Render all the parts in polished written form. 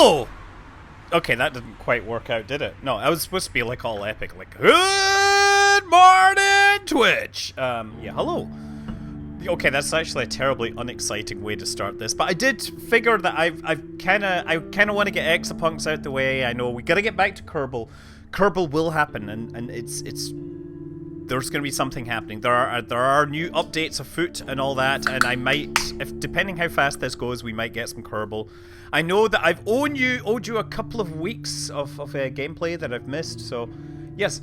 hello! Okay, that didn't quite work out, did it? No, I was supposed to be like all epic, like, good morning, Twitch! Yeah, hello. Okay, that's actually a terribly unexciting way to start this, but I did figure that I kind of want to get EXAPUNKS out the way. I know we gotta get back to Kerbal. Kerbal will happen, and there's gonna be something happening. There are new updates afoot and all that, and I might, if depending how fast this goes, we might get some Kerbal. I know that I've owed you a couple of weeks of gameplay that I've missed, so yes.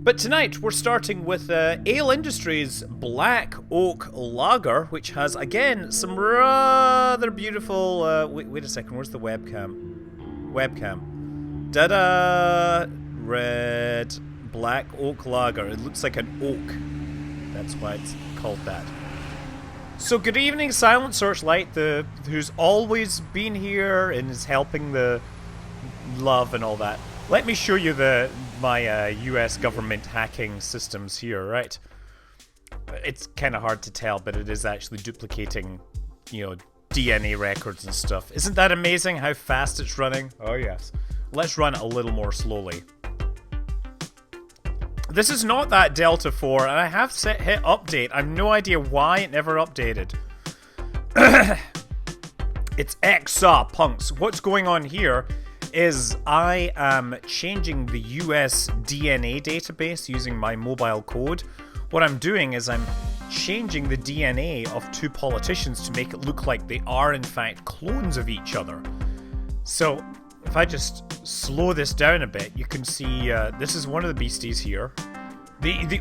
But tonight we're starting with Ale Industries Black Oak Lager, which has again some rather beautiful. Wait a second, where's the webcam? Webcam. Da-da! Red Black Oak Lager. It looks like an oak. That's why it's called that. So good evening, Silent Searchlight, who's always been here and is helping the love and all that. Let me show you my US government hacking systems here, right? It's kind of hard to tell, but it is actually duplicating, you know, DNA records and stuff. Isn't that amazing how fast it's running? Oh yes. Let's run it a little more slowly. This is not that Delta 4, and I have hit update. I have no idea why it never updated. It's EXAPUNKS. What's going on here is I am changing the US DNA database using my mobile code. What I'm doing is I'm changing the DNA of two politicians to make it look like they are in fact clones of each other. So if I just slow this down a bit, you can see this is one of the beasties here.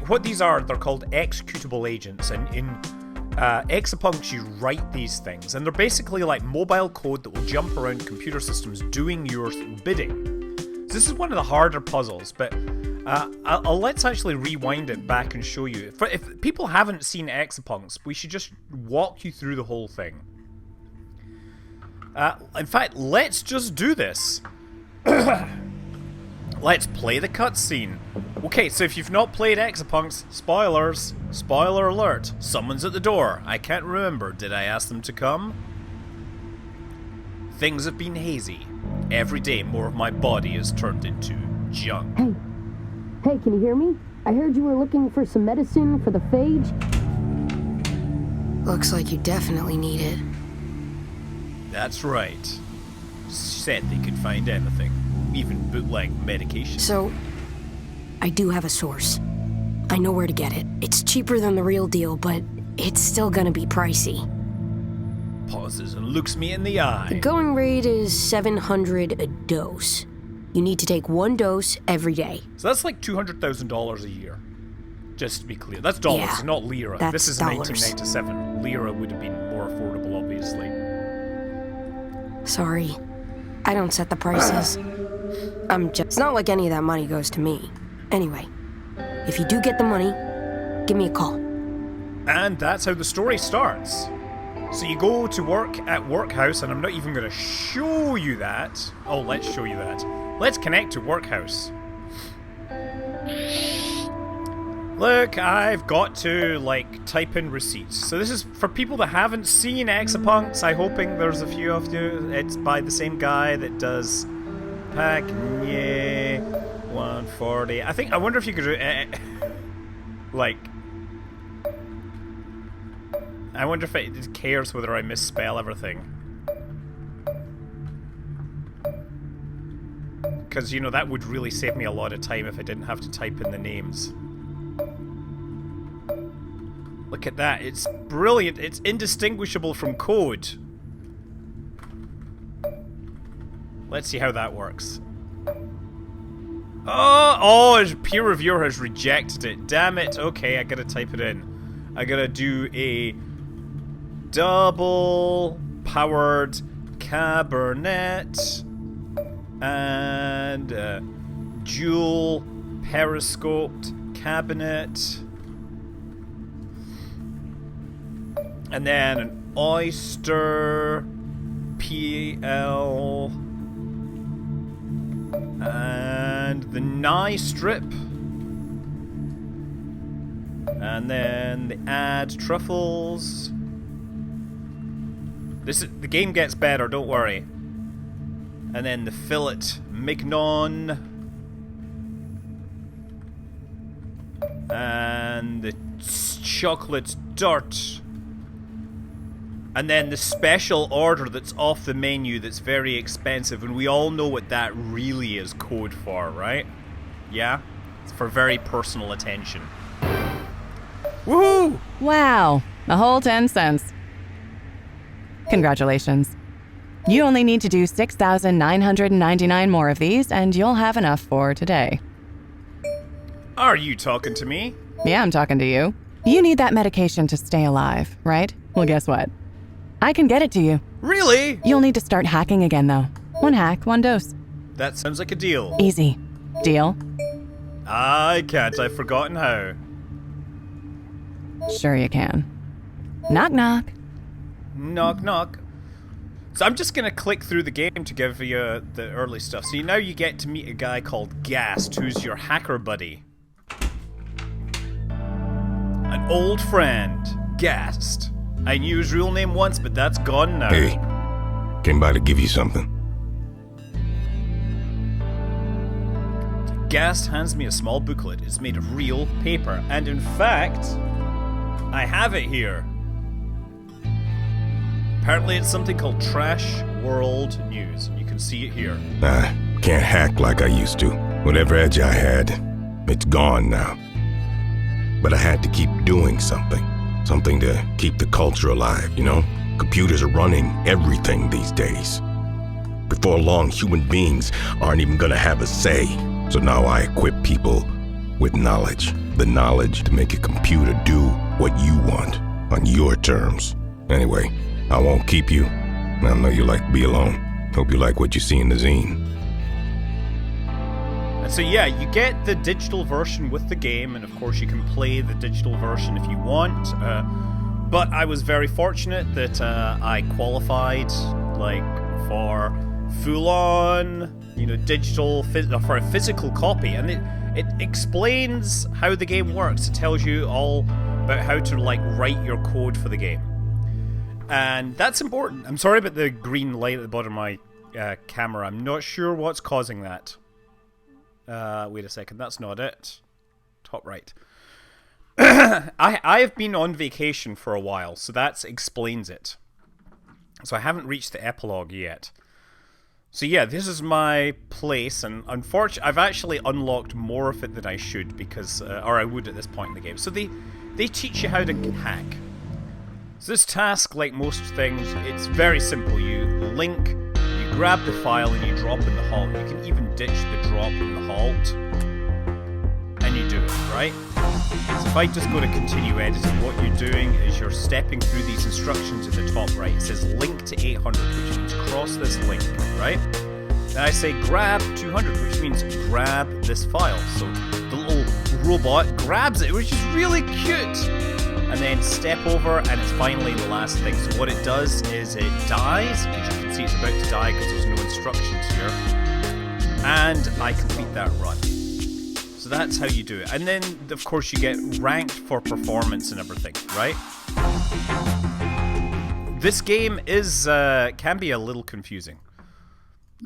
What these are, they're called executable agents, and in EXAPUNKS you write these things, and they're basically like mobile code that will jump around computer systems doing your bidding. So this is one of the harder puzzles, but let's actually rewind it back and show you. If people haven't seen EXAPUNKS, we should just walk you through the whole thing. In fact, let's just do this. Let's play the cutscene. Okay, so if you've not played EXAPUNKS, spoilers. Spoiler alert. Someone's at the door. I can't remember. Did I ask them to come? Things have been hazy. Every day more of my body is turned into junk. Hey, can you hear me? I heard you were looking for some medicine for the phage. Looks like you definitely need it. That's right. Said they could find anything. Even bootleg medication. So, I do have a source. I know where to get it. It's cheaper than the real deal, but it's still gonna be pricey. Pauses and looks me in the eye. The going rate is 700 a dose. You need to take one dose every day. So that's like $200,000 a year. Just to be clear. That's dollars, yeah, not lira. That's this is dollars. 1997. Lira would have been more affordable, obviously. Sorry. I don't set the prices. It's not like any of that money goes to me. Anyway, if you do get the money, give me a call. And that's how the story starts. So you go to work at Workhouse, and I'm not even going to show you that. Oh, let's show you that. Let's connect to Workhouse. Look, I've got to, like, type in receipts. So this is for people that haven't seen EXAPUNKS. I'm hoping there's a few of you. It's by the same guy that does Pagne 140. I wonder if you could do like, I wonder if it cares whether I misspell everything. Because, you know, that would really save me a lot of time if I didn't have to type in the names. Look at that, it's brilliant, it's indistinguishable from code. Let's see how that works. Oh, his peer reviewer has rejected it. Damn it. Okay, I gotta type it in. I gotta do a double powered Cabernet and dual periscoped cabinet. And then an oyster PL and the nye strip, and then the add truffles. The game gets better, don't worry. And then the fillet mignon. And the chocolate dirt. And then the special order that's off the menu that's very expensive. And we all know what that really is code for, right? Yeah? It's for very personal attention. Woohoo! Wow, a whole 10 cents. Congratulations. You only need to do 6,999 more of these, and you'll have enough for today. Are you talking to me? Yeah, I'm talking to you. You need that medication to stay alive, right? Well, guess what? I can get it to you. Really? You'll need to start hacking again, though. One hack, one dose. That sounds like a deal. Easy. Deal? I can't. I've forgotten how. Sure you can. Knock, knock. Knock, knock. So I'm just going to click through the game to give you the early stuff. So now you get to meet a guy called Gast, who's your hacker buddy. An old friend, Gast. I knew his real name once, but that's gone now. Hey, came by to give you something. Gast hands me a small booklet. It's made of real paper. And in fact, I have it here. Apparently it's something called Trash World News. You can see it here. I can't hack like I used to. Whatever edge I had, it's gone now. But I had to keep doing something. Something to keep the culture alive, you know? Computers are running everything these days. Before long, human beings aren't even gonna have a say. So now I equip people with knowledge. The knowledge to make a computer do what you want, on your terms. Anyway, I won't keep you. I know you like to be alone. Hope you like what you see in the zine. And so yeah, you get the digital version with the game, and of course you can play the digital version if you want. But I was very fortunate that I qualified like for full-on, you know, digital for a physical copy, and it explains how the game works. It tells you all about how to like write your code for the game, and that's important. I'm sorry about the green light at the bottom of my camera. I'm not sure what's causing that. Wait a second, that's not it. Top right. I have been on vacation for a while, so that explains it. So I haven't reached the epilogue yet. So yeah, this is my place, and unfortunately, I've actually unlocked more of it than I should, because, or I would at this point in the game. So they teach you how to hack. So this task, like most things, it's very simple. You link, you grab the file, and you drop in the halt. You can even ditch the drop in the halt, and you do it, right? So if I just go to continue editing, what you're doing is you're stepping through these instructions at the top right. It says link to 800, which means cross this link, right? Then I say grab 200, which means grab this file. So the little robot grabs it, which is really cute. And then step over, and it's finally the last thing. So what it does is it dies. As you can see, it's about to die because there's no instructions here. And I complete that run. So that's how you do it. And then, of course, you get ranked for performance and everything, right? This game is can be a little confusing.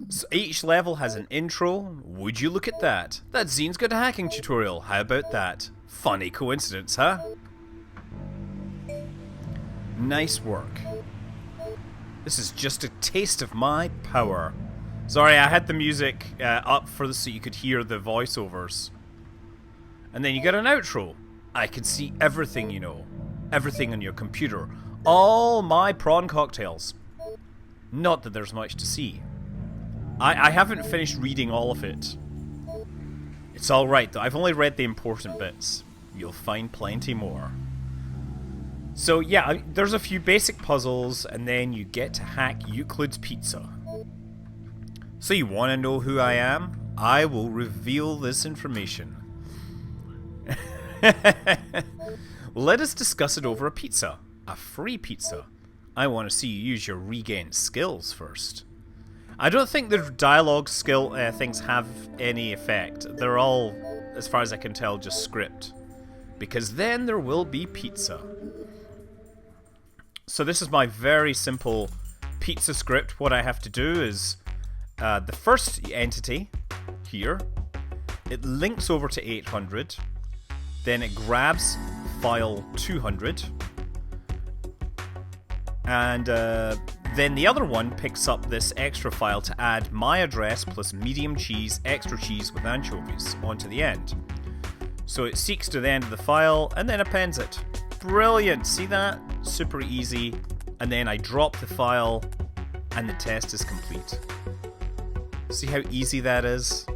So each level has an intro. Would you look at that? That Zine's got a hacking tutorial. How about that? Funny coincidence, huh? Nice work. This is just a taste of my power. Sorry, I had the music up for this so you could hear the voiceovers. And then you get an outro. I can see everything, you know. Everything on your computer. All my prawn cocktails. Not that there's much to see. I haven't finished reading all of it. It's alright though. I've only read the important bits. You'll find plenty more. So yeah, there's a few basic puzzles, and then you get to hack Euclid's Pizza. So you want to know who I am? I will reveal this information. Let us discuss it over a pizza. A free pizza. I want to see you use your regained skills first. I don't think the dialogue skill things have any effect. They're all, as far as I can tell, just script. Because then there will be pizza. So this is my very simple pizza script. What I have to do is the first entity here, it links over to 800, then it grabs file 200, and then the other one picks up this extra file to add my address plus medium cheese, extra cheese with anchovies onto the end. So it seeks to the end of the file and then appends it. Brilliant, see that? Super easy. And then I drop the file and the test is complete. See how easy that is?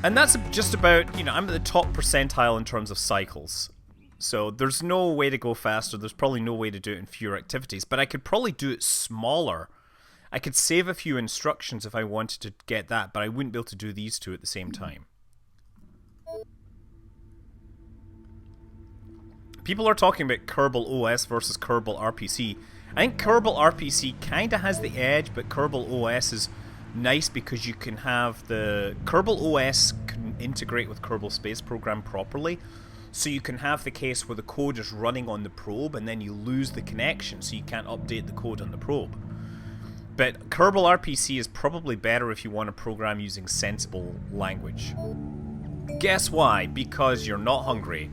And that's just about, you know, I'm at the top percentile in terms of cycles. So there's no way to go faster. There's probably no way to do it in fewer activities. But I could probably do it smaller. I could save a few instructions if I wanted to get that, but I wouldn't be able to do these two at the same time. People are talking about Kerbal OS versus Kerbal RPC. I think Kerbal RPC kind of has the edge, but Kerbal OS is nice because you can have the... Kerbal OS can integrate with Kerbal Space Program properly, so you can have the case where the code is running on the probe and then you lose the connection, so you can't update the code on the probe. But Kerbal RPC is probably better if you want to program using sensible language. Guess why? Because you're not hungry.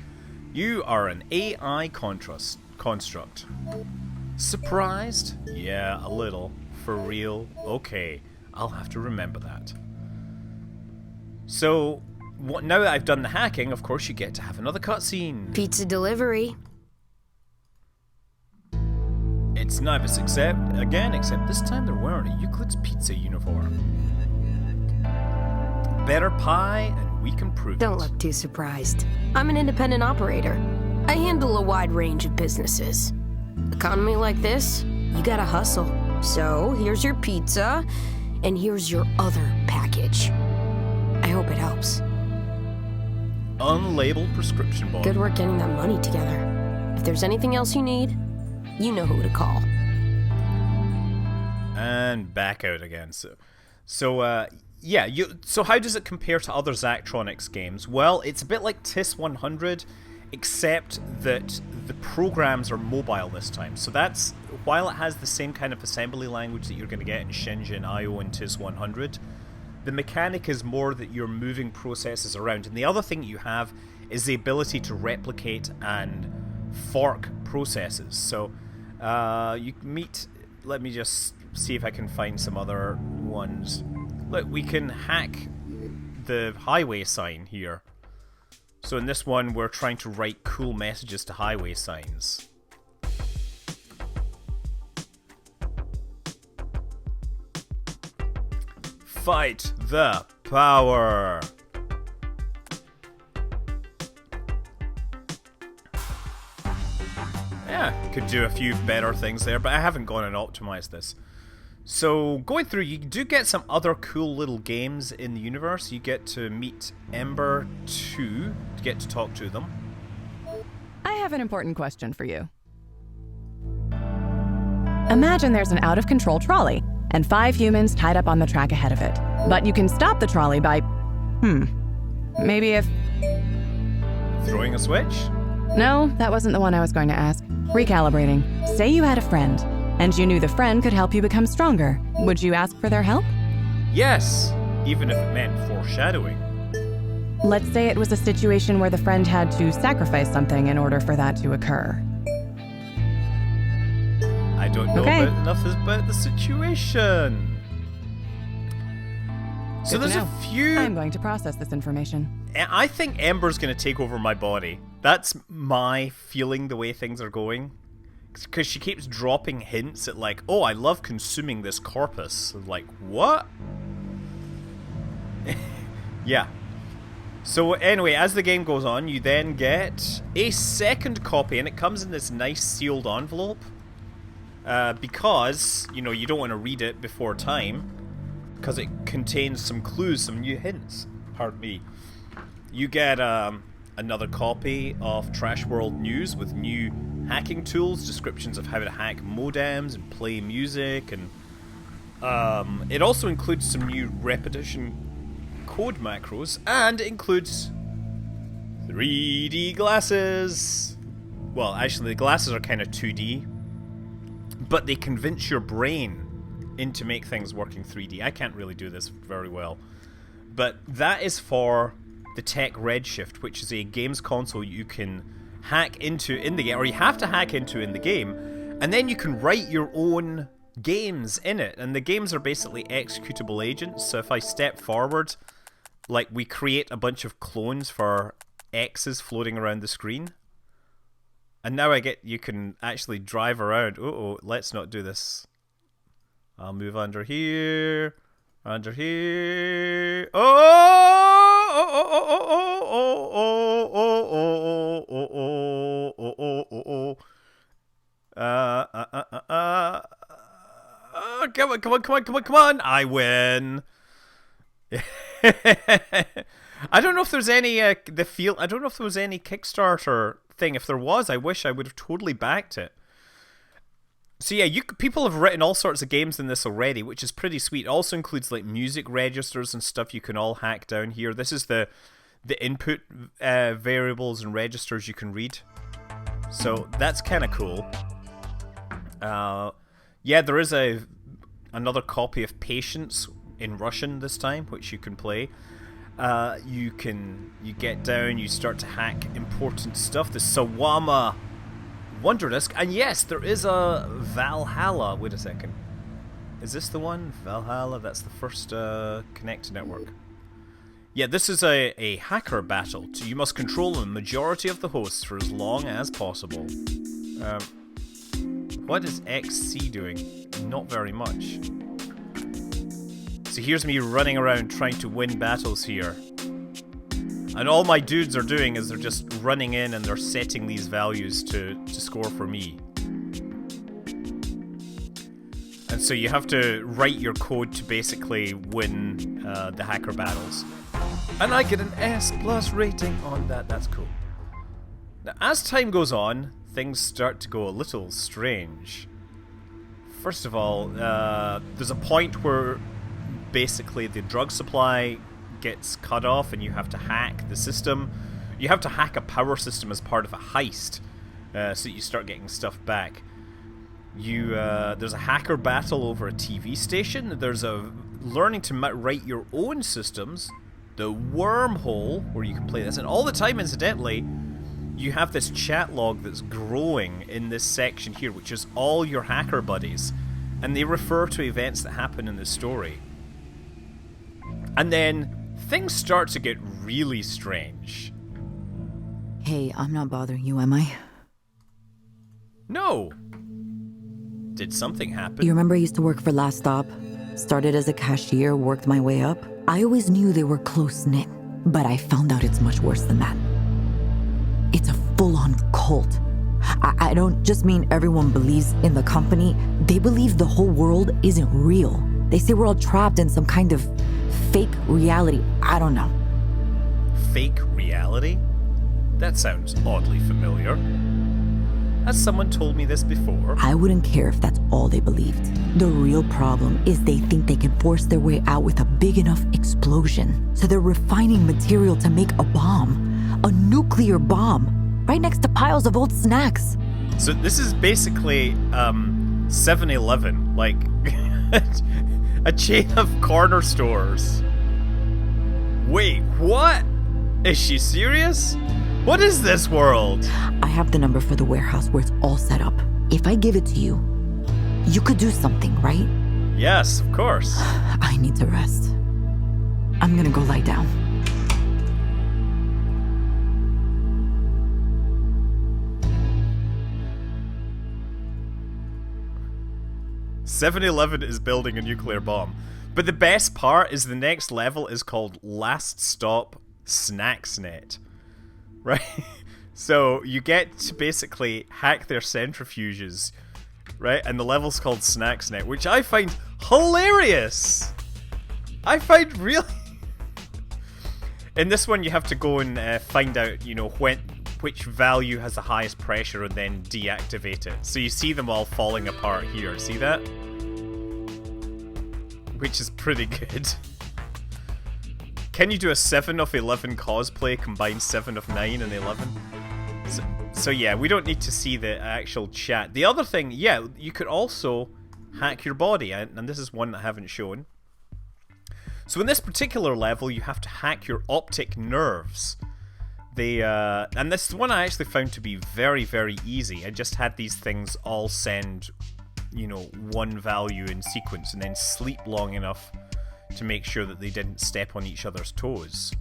You are an AI construct. Surprised? Yeah, a little. For real? Okay, I'll have to remember that. So, now that I've done the hacking, of course you get to have another cutscene. Pizza delivery. It's Nivis except this time they're wearing a Euclid's Pizza uniform. Better pie, and we can prove it. Don't look too surprised. I'm an independent operator. I handle a wide range of businesses. Economy like this, you gotta hustle. So, here's your pizza, and here's your other package. I hope it helps. Unlabeled prescription bottle. Good work getting that money together. If there's anything else you need, you know who to call. And back out again. So how does it compare to other Zachtronics games? Well, it's a bit like TIS 100, except that the programs are mobile this time. So that's, while it has the same kind of assembly language that you're going to get in Shenzhen, IO, and TIS 100, the mechanic is more that you're moving processes around. And the other thing you have is the ability to replicate and fork processes. So you meet, let me just see if I can find some other ones. Look, we can hack the highway sign here. So in this one, we're trying to write cool messages to highway signs. Fight the power! Yeah, could do a few better things there, but I haven't gone and optimized this. So, going through, you do get some other cool little games in the universe. You get to meet Ember 2, to get to talk to them. I have an important question for you. Imagine there's an out-of-control trolley, and 5 humans tied up on the track ahead of it. But you can stop the trolley by... maybe if... Throwing a switch? No, that wasn't the one I was going to ask. Recalibrating. Say you had a friend, and you knew the friend could help you become stronger. Would you ask for their help? Yes, even if it meant foreshadowing. Let's say it was a situation where the friend had to sacrifice something in order for that to occur. I don't know enough about the situation. So there's a few... I'm going to process this information. I think Ember's going to take over my body. That's my feeling the way things are going. Because she keeps dropping hints at like, oh, I love consuming this corpus. Like, what? Yeah. So anyway, as the game goes on, you then get a second copy, and it comes in this nice sealed envelope. Because, you know, you don't want to read it before time. Because it contains some clues, some new hints. Pardon me. You get another copy of Trash World News with new hacking tools, descriptions of how to hack modems and play music, and it also includes some new repetition code macros, and it includes 3D glasses. Well, actually, the glasses are kind of 2D, but they convince your brain into make things work in 3D. I can't really do this very well. But that is for the Tech Redshift, which is a games console you can hack into in the game, or you have to hack into in the game, and then you can write your own games in it. And the games are basically executable agents. So if I step forward, like, we create a bunch of clones for X's floating around the screen. And now you can actually drive around. Let's not do this. I'll move under here. Under here. Come on. I win. I don't know if there's any I don't know if there was any Kickstarter thing. If there was, I wish I would have totally backed it. So yeah, people have written all sorts of games in this already, which is pretty sweet. It also includes like music registers and stuff you can all hack down here. This is the input variables and registers you can read. So that's kind of cool. Yeah, there is another copy of Patience in Russian this time, which you can play. You get down, you start to hack important stuff. The Sawama Wonder Disc, and yes, there is a Valhalla. Wait a second, is this the one? Valhalla, that's the first Connect network. Yeah, this is a hacker battle. So you must control the majority of the hosts for as long as possible. What is XC doing? Not very much. So here's me running around trying to win battles here. And all my dudes are doing is they're just running in and they're setting these values to score for me. And so you have to write your code to basically win the hacker battles. And I get an S+ rating on that. That's cool. Now, as time goes on, things start to go a little strange. First of all, there's a point where basically the drug supply gets cut off and you have to hack the system. You have to hack a power system as part of a heist, so that you start getting stuff back. There's a hacker battle over a TV station. There's a learning to write your own systems. The wormhole, where you can play this. And all the time, incidentally, you have this chat log that's growing in this section here, which is all your hacker buddies. And they refer to events that happen in the story. And then things start to get really strange. Hey, I'm not bothering you, am I? No. Did something happen? You remember I used to work for Last Stop? Started as a cashier, worked my way up. I always knew they were close-knit, but I found out it's much worse than that. It's a full-on cult. I don't just mean everyone believes in the company. They believe the whole world isn't real. They say we're all trapped in some kind of fake reality. I don't know. Fake reality? That sounds oddly familiar. Has someone told me this before? I wouldn't care if that's all they believed. The real problem is they think they can force their way out with a big enough explosion. So they're refining material to make a bomb. A nuclear bomb. Right next to piles of old snacks. So this is basically 7-Eleven, like a chain of corner stores. Wait, what? Is she serious? What is this world? I have the number for the warehouse where it's all set up. If I give it to you, you could do something, right? Yes, of course. I need to rest. I'm gonna go lie down. 7-Eleven is building a nuclear bomb. But the best part is the next level is called Last Stop Snacksnet. Right? So you get to basically hack their centrifuges, right? And the level's called Snacksnet, which I find hilarious! I find really... In this one you have to go and find out, you know, which value has the highest pressure and then deactivate it. So you see them all falling apart here. See that? Which is pretty good. Can you do a 7 of 11 cosplay, combine 7 of 9 and 11? So yeah, we don't need to see the actual chat. The other thing, yeah, you could also hack your body, and this is one that I haven't shown. So in this particular level, you have to hack your optic nerves. And this is one I actually found to be very, very easy. I just had these things all send, you know, one value in sequence and then sleep long enough to make sure that they didn't step on each other's toes.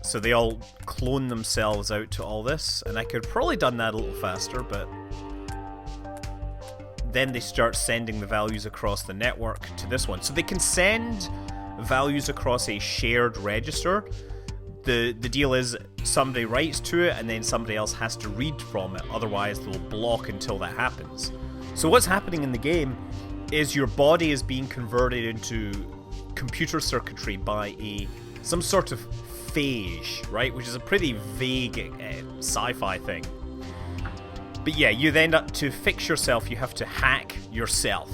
So they all clone themselves out to all this, and I could have probably done that a little faster, but then they start sending the values across the network to this one. So they can send values across a shared register. The deal is somebody writes to it and then somebody else has to read from it, otherwise they'll block until that happens. So what's happening in the game is your body is being converted into computer circuitry by some sort of phage, right? Which is a pretty vague sci-fi thing. But yeah, you then to fix yourself, you have to hack yourself.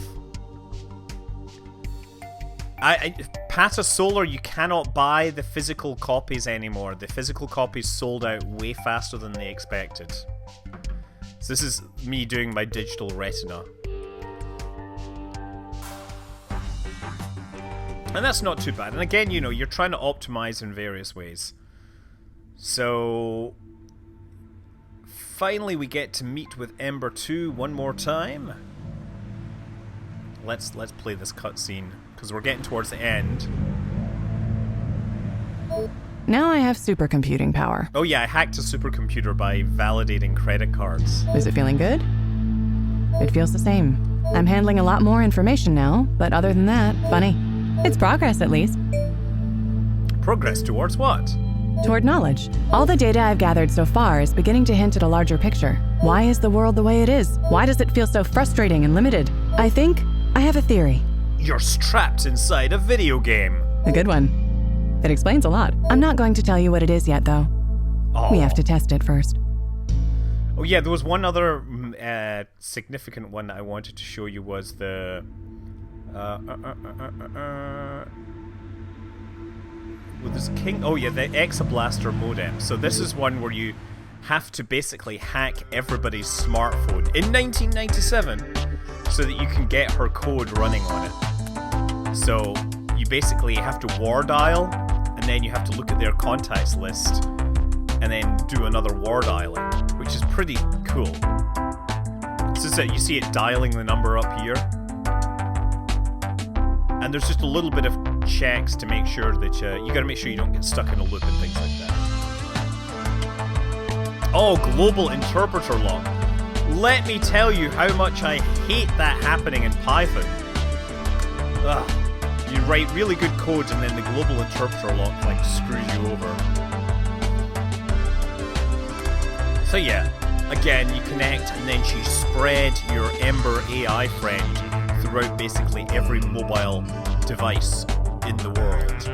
Pata Solar, you cannot buy the physical copies anymore. The physical copies sold out way faster than they expected. So this is me doing my digital retina. And that's not too bad. And again, you know, you're trying to optimize in various ways. So finally we get to meet with Ember 2 one more time. Let's play this cutscene, because we're getting towards the end. Now I have supercomputing power. Oh yeah, I hacked a supercomputer by validating credit cards. Is it feeling good? It feels the same. I'm handling a lot more information now, but other than that, funny. It's progress, at least. Progress towards what? Toward knowledge. All the data I've gathered so far is beginning to hint at a larger picture. Why is the world the way it is? Why does it feel so frustrating and limited? I think I have a theory. You're trapped inside a video game. A good one. It explains a lot. I'm not going to tell you what it is yet, though. Oh. We have to test it first. Oh yeah, there was one other significant one that I wanted to show you was the... Well, there's King... Oh yeah, the Exablaster modem. So this is one where you have to basically hack everybody's smartphone in 1997 so that you can get her code running on it. So you basically have to war dial, and then you have to look at their contacts list and then do another war dialing, which is pretty cool. So it's that you see it dialing the number up here, and there's just a little bit of checks to make sure that you gotta make sure you don't get stuck in a loop and things like that. Oh, global interpreter lock. Let me tell you how much I hate that happening in Python. Ugh. You write really good code and then the global interpreter lock like screws you over. So yeah, again, you connect and then you spread your Ember AI friend throughout basically every mobile device in the world.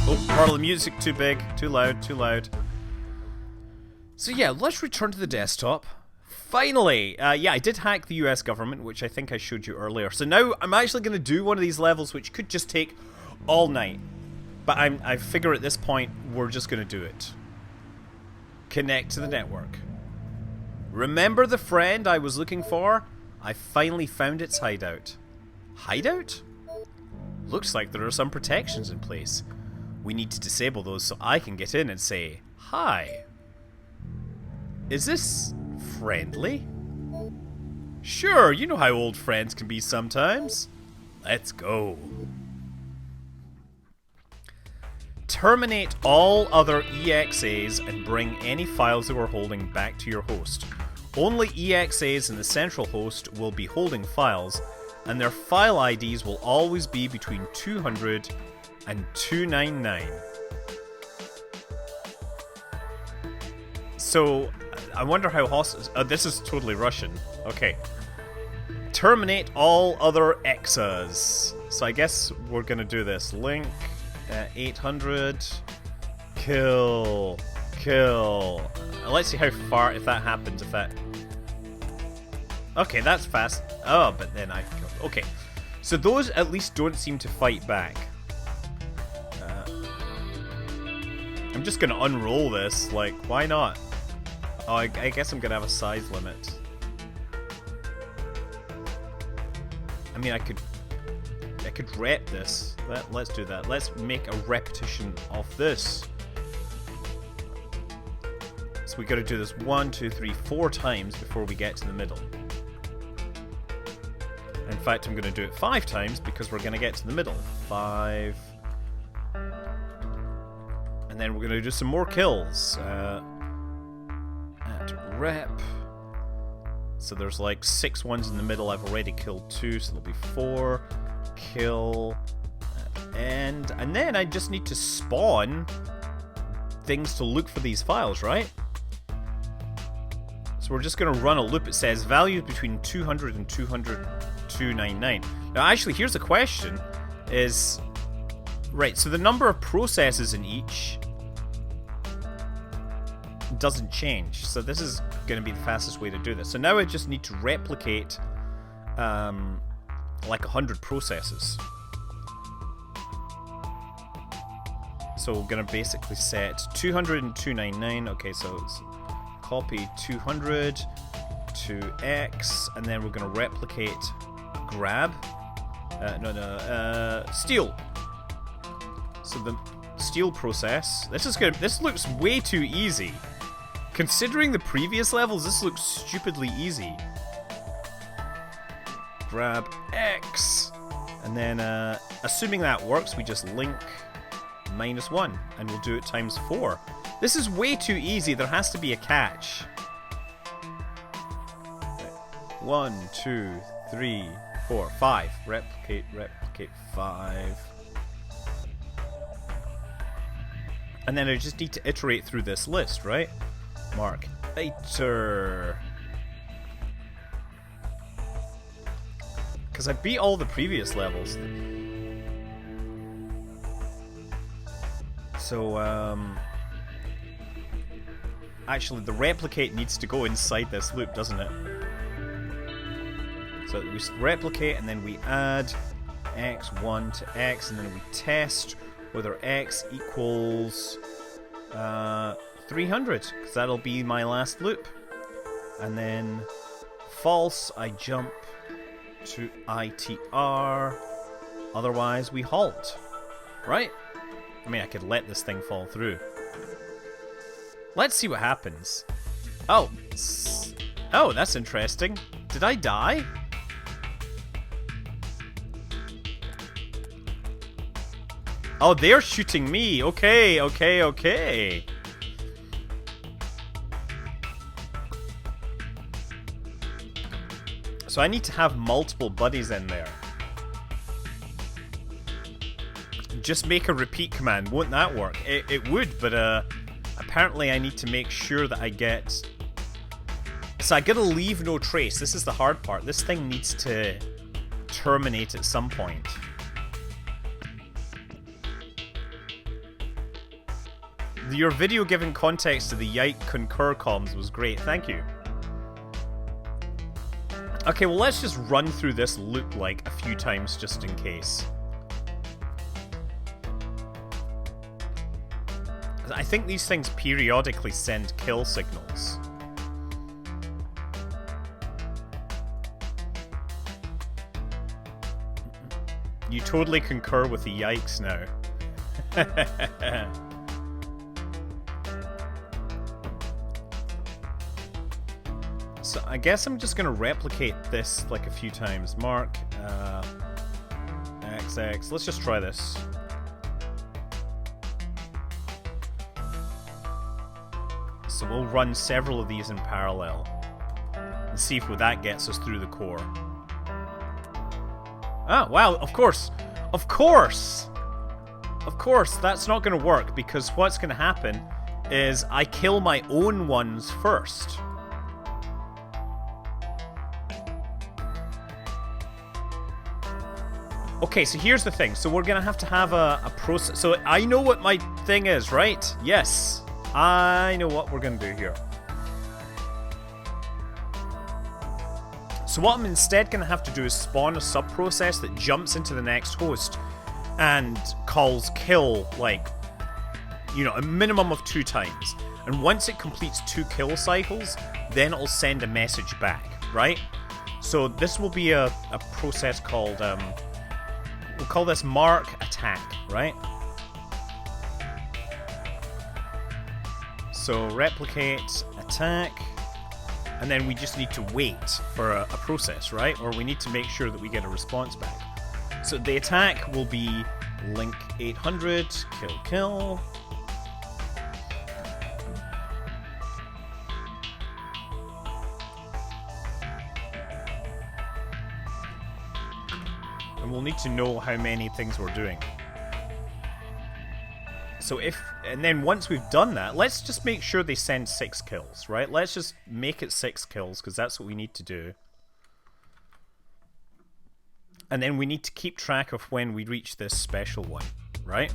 Oh, part of the music too big, too loud, too loud. So yeah, let's return to the desktop. Finally! Yeah, I did hack the US government, which I think I showed you earlier. So now I'm actually going to do one of these levels which could just take all night. But I figure at this point, we're just going to do it. Connect to the network. Remember the friend I was looking for? I finally found its hideout. Hideout? Looks like there are some protections in place. We need to disable those so I can get in and say, hi. Is this friendly? Sure, you know how old friends can be sometimes. Let's go. Terminate all other EXAs and bring any files that we're holding back to your host. Only EXAs in the central host will be holding files, and their file IDs will always be between 200 and 299. So, I wonder how hostile... this is totally Russian. Okay. Terminate all other EXAs. So I guess we're gonna do this. Link 800. Kill. Let's see how far, if that happens, if that... Okay, that's fast. Oh, but then I... Okay. So those at least don't seem to fight back. I'm just gonna unroll this. Like, why not? Oh, I guess I'm gonna have a size limit. I mean, I could rep this. Let's do that. Let's make a repetition of this. So we gotta do this 1, 2, 3, 4 times before we get to the middle. In fact, I'm gonna do it 5 times because we're gonna get to the middle. 5. And then we're gonna do some more kills. At rep. So there's like 6 ones in the middle. I've already killed 2, so there'll be 4. Kill at end. And then I just need to spawn things to look for these files, right? So we're just gonna run a loop. It says values between 200 and 299. Now actually, here's the question. Is... Right, so the number of processes in each doesn't change. So this is going to be the fastest way to do this. So now I just need to replicate like 100 processes. So we're going to basically set 200 and 299. Okay, so it's copy 200 to X, and then we're going to replicate grab. Steal. So the steal process. This looks way too easy. Considering the previous levels, this looks stupidly easy. Grab X. And then, assuming that works, we just link -1. And we'll do it times 4. This is way too easy. There has to be a catch. 1, 2, 3, 4, 5. Replicate 5. And then I just need to iterate through this list, right? Mark iter. Because I beat all the previous levels. So, actually, the replicate needs to go inside this loop, doesn't it? So we replicate, and then we add x1 to x, and then we test whether x equals 300, because that'll be my last loop. And then false, I jump to ITR, otherwise we halt. Right? I mean, I could let this thing fall through. Let's see what happens. Oh, that's interesting. Did I die? Oh, they're shooting me. Okay. So I need to have multiple buddies in there. Just make a repeat command. Won't that work? It would, but apparently I need to make sure that I get... So I gotta leave no trace. This is the hard part. This thing needs to terminate at some point. Your video giving context to the Yike Concur comms was great, thank you. Okay, well let's just run through this loop like a few times just in case. I think these things periodically send kill signals. You totally concur with the yikes now. So I guess I'm just gonna replicate this like a few times. Mark, XX. Let's just try this. So we'll run several of these in parallel and see if that gets us through the core. Ah, wow! Of course, that's not gonna work because what's gonna happen is I kill my own ones first. Okay, so here's the thing. So we're gonna have to have a process. So I know what my thing is, right? Yes, I know what we're gonna do here. So what I'm instead gonna have to do is spawn a sub-process that jumps into the next host and calls kill, like, you know, a minimum of 2 times. And once it completes 2 kill cycles, then it'll send a message back, right? So this will be a process called, we'll call this mark attack, right? So replicate, attack, and then we just need to wait for a process, right? Or we need to make sure that we get a response back. So the attack will be link 800, kill. And we'll need to know how many things we're doing. So and then once we've done that, let's just make sure they send 6 kills, right? Let's just make it 6 kills, because that's what we need to do. And then we need to keep track of when we reach this special one, right?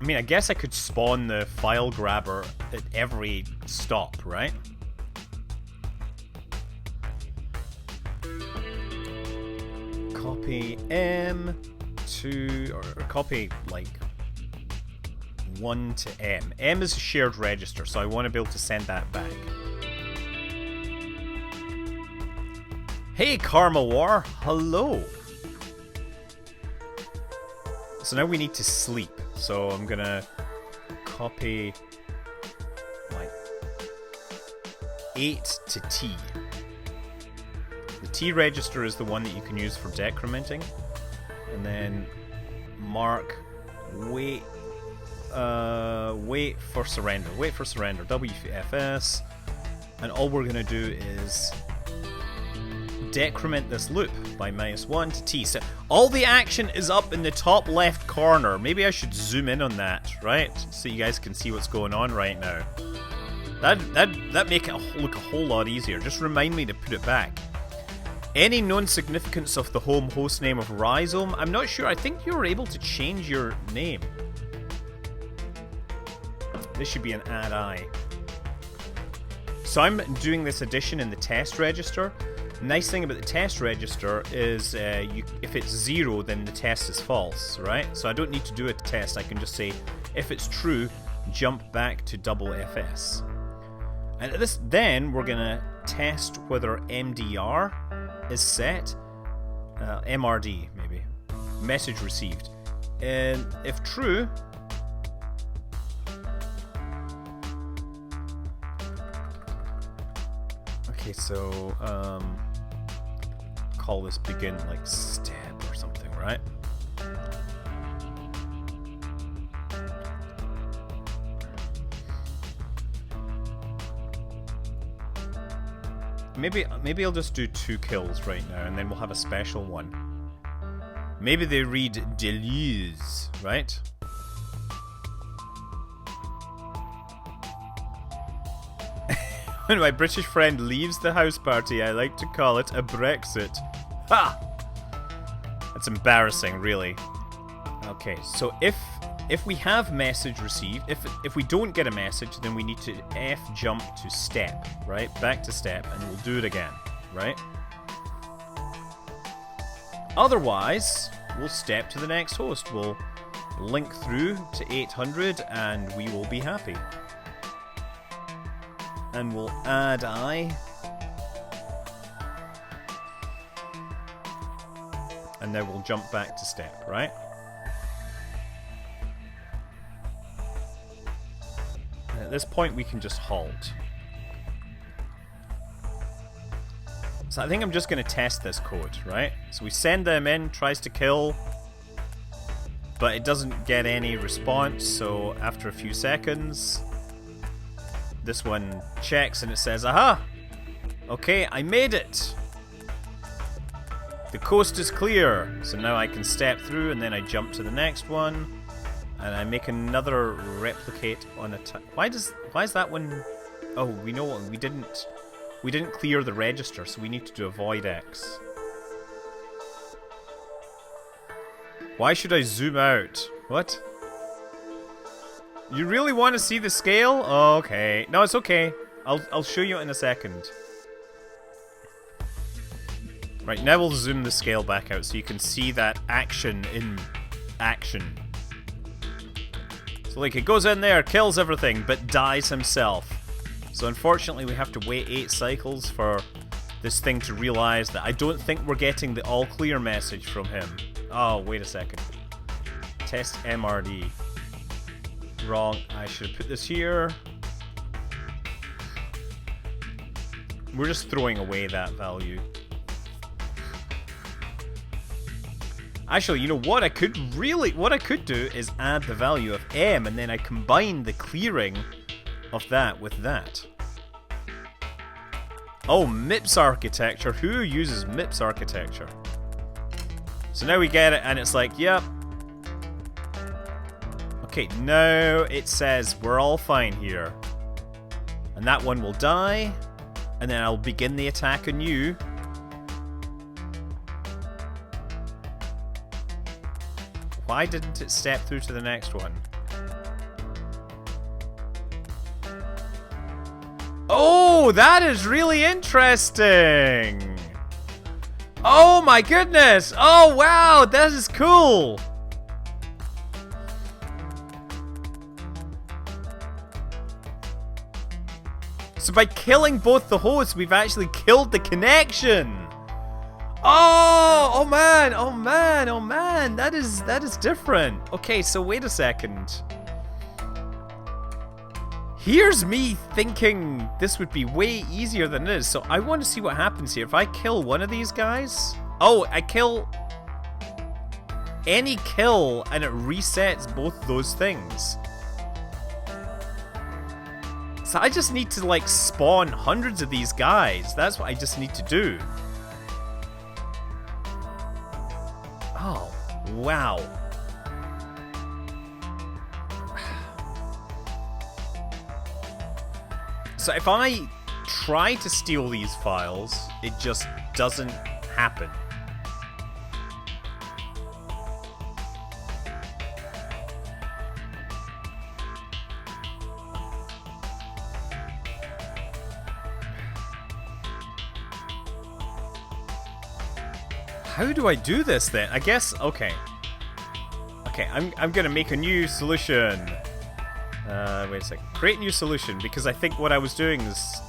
I mean, I guess I could spawn the file grabber at every stop, right? Copy M to, or copy like 1 to M. M is a shared register, so I want to be able to send that back. Hey, Karma War, hello. So now we need to sleep. So I'm gonna copy like 8 to T. The T register is the one that you can use for decrementing. And then mark wait for surrender. Wait for surrender. WFS. And all we're gonna do is decrement this loop by -1 to T. So all the action is up in the top left corner. Maybe I should zoom in on that, right? So you guys can see what's going on right now. That'd make it look a whole lot easier. Just remind me to put it back. Any known significance of the home host name of Rhizome? I'm not sure. I think you were able to change your name. This should be an add I. So I'm doing this addition in the test register. Nice thing about the test register is if it's 0, then the test is false, right? So I don't need to do a test. I can just say, if it's true, jump back to FS. And then we're going to test whether MDR is set. MRD, maybe. Message received. And if true... Okay, so... call this begin like step or something, right? Maybe I'll just do 2 kills right now, and then we'll have a special one. Maybe they read Deleuze, right? When my British friend leaves the house party, I like to call it a Brexit. Ha! That's embarrassing, really. Okay, so if we have message received, if we don't get a message, then we need to F jump to step, right? Back to step, and we'll do it again, right? Otherwise, we'll step to the next host. We'll link through to 800, and we will be happy. And we'll add I. And then we'll jump back to step, right? And at this point, we can just halt. So I think I'm just going to test this code, right? So we send them in, tries to kill, but it doesn't get any response. So after a few seconds, this one checks and it says, aha! Okay, I made it! The coast is clear! So now I can step through, and then I jump to the next one, and I make another replicate on a... Why is that one... Oh, we know what... We didn't clear the register, so we need to do a void X. Why should I zoom out? What? You really want to see the scale? Oh, okay. No, it's okay. I'll show you in a second. Right, now we'll zoom the scale back out so you can see that action action. So like it goes in there, kills everything, but dies himself. So unfortunately we have to wait 8 cycles for this thing to realize that I don't think we're getting the all clear message from him. Oh, wait a second. Test MRD. Wrong. I should have put this here. We're just throwing away that value. Actually, you know what I could do is add the value of M, and then I combine the clearing of that with that. Oh, MIPS architecture. Who uses MIPS architecture? So now we get it, and it's like, yep. Okay, now it says we're all fine here. And that one will die, and then I'll begin the attack anew. Why didn't it step through to the next one? Oh, that is really interesting! Oh my goodness! Oh wow, that is cool! So by killing both the hosts, we've actually killed the connection! Oh man, oh man, oh man, that is different. Okay, so wait a second. Here's me thinking this would be way easier than it is, so I want to see what happens here. If I kill one of these guys... Oh, I kill... any kill, and it resets both those things. So I just need to, like, spawn hundreds of these guys. That's what I just need to do. Oh, wow. So if I try to steal these files, it just doesn't happen. How do I do this then? I guess, okay. Okay, I'm gonna make a new solution. Wait a second. Create new solution, because I think what I was doing is...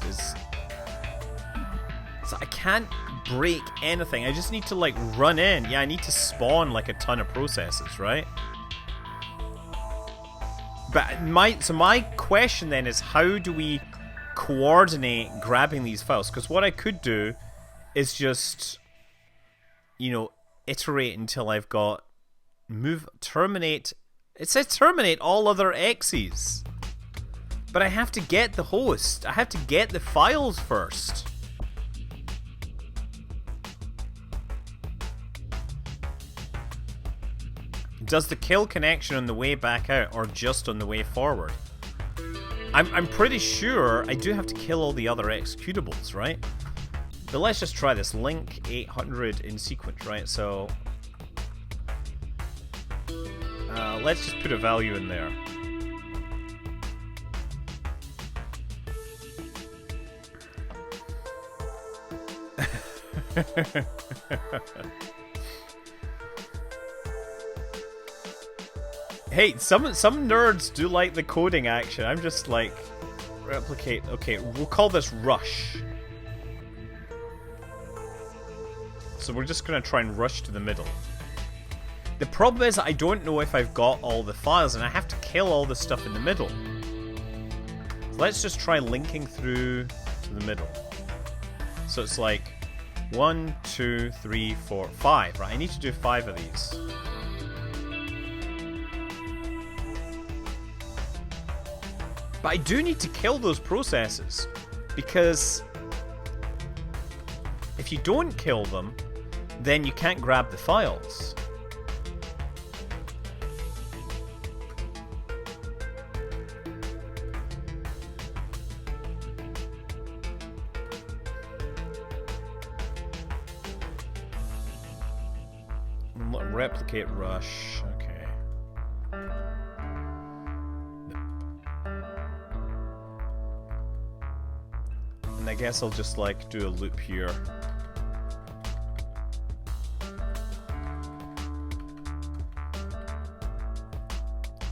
So I can't break anything. I just need to, like, run in. Yeah, I need to spawn, like, a ton of processes, right? But my question then is, how do we coordinate grabbing these files? Because what I could do is just, you know, iterate until I've got terminate. It says terminate all other X's. But I have to get the host. I have to get the files first. Does the kill connection on the way back out or just on the way forward? I'm pretty sure I do have to kill all the other executables, right? But let's just try this. Link 800 in sequence, right? So let's just put a value in there. Hey, some nerds do like the coding action. I'm just like, replicate. Okay, we'll call this rush. So we're just gonna try and rush to the middle. The problem is I don't know if I've got all the files, and I have to kill all the stuff in the middle. So let's just try linking through to the middle. So it's like 1, 2, 3, 4, 5, right? I need to do 5 of these. But I do need to kill those processes, because if you don't kill them, then you can't grab the files. Replicate rush. Okay. And I guess I'll just like do a loop here.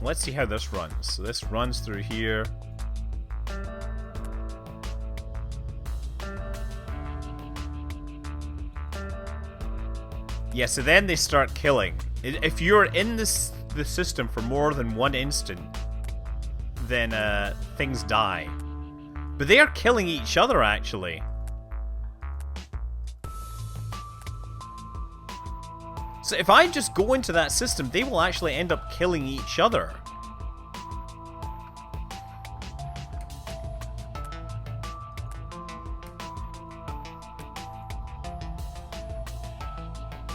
let's see how this runs. So this runs through here. Yeah, so then they start killing. If you're in the system for more than one instant, then things die. But they are killing each other, actually. So if I just go into that system, they will actually end up killing each other.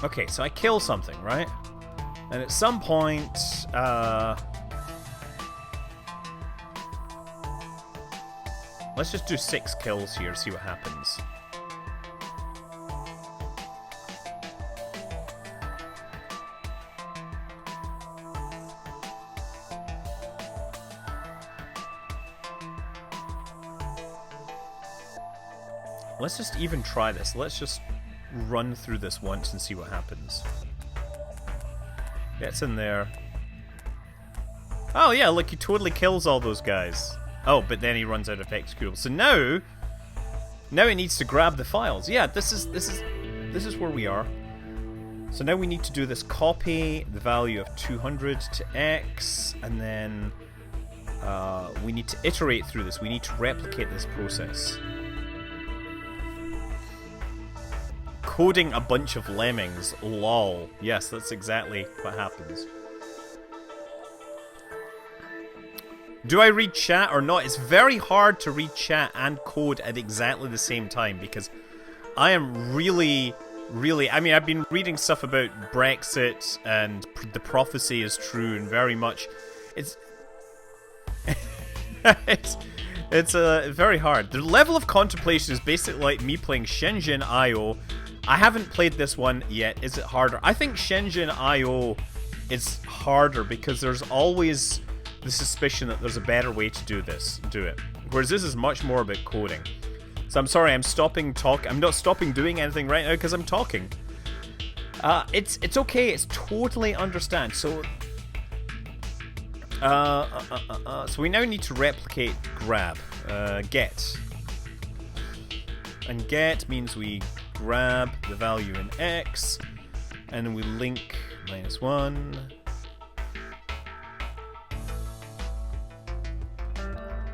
Okay, so I kill something, right? And at some point, let's just do 6 kills here, see what happens. Let's just even try this. Let's just run through this once and see what happens. Gets in there. Oh yeah, look, he totally kills all those guys. Oh, but then he runs out of executables. So now it needs to grab the files. Yeah, this is where we are. So now we need to do this copy the value of 200 to X, and then we need to iterate through this. We need to replicate this process. Coding a bunch of lemmings, lol. Yes, that's exactly what happens. Do I read chat or not? It's very hard to read chat and code at exactly the same time because I am really, I mean, I've been reading stuff about Brexit and the prophecy is true and very much. It's it's very hard. The level of contemplation is basically like me playing Shenzhen IO. I haven't played this one yet. Is it harder? I think Shenzhen IO is harder because there's always the suspicion that there's a better way to do it. Whereas this is much more about coding. So I'm sorry, I'm not stopping doing anything right now because I'm talking. It's okay, it's totally understand. So so we now need to replicate grab, get. And get means we grab the value in X, and then we link -1.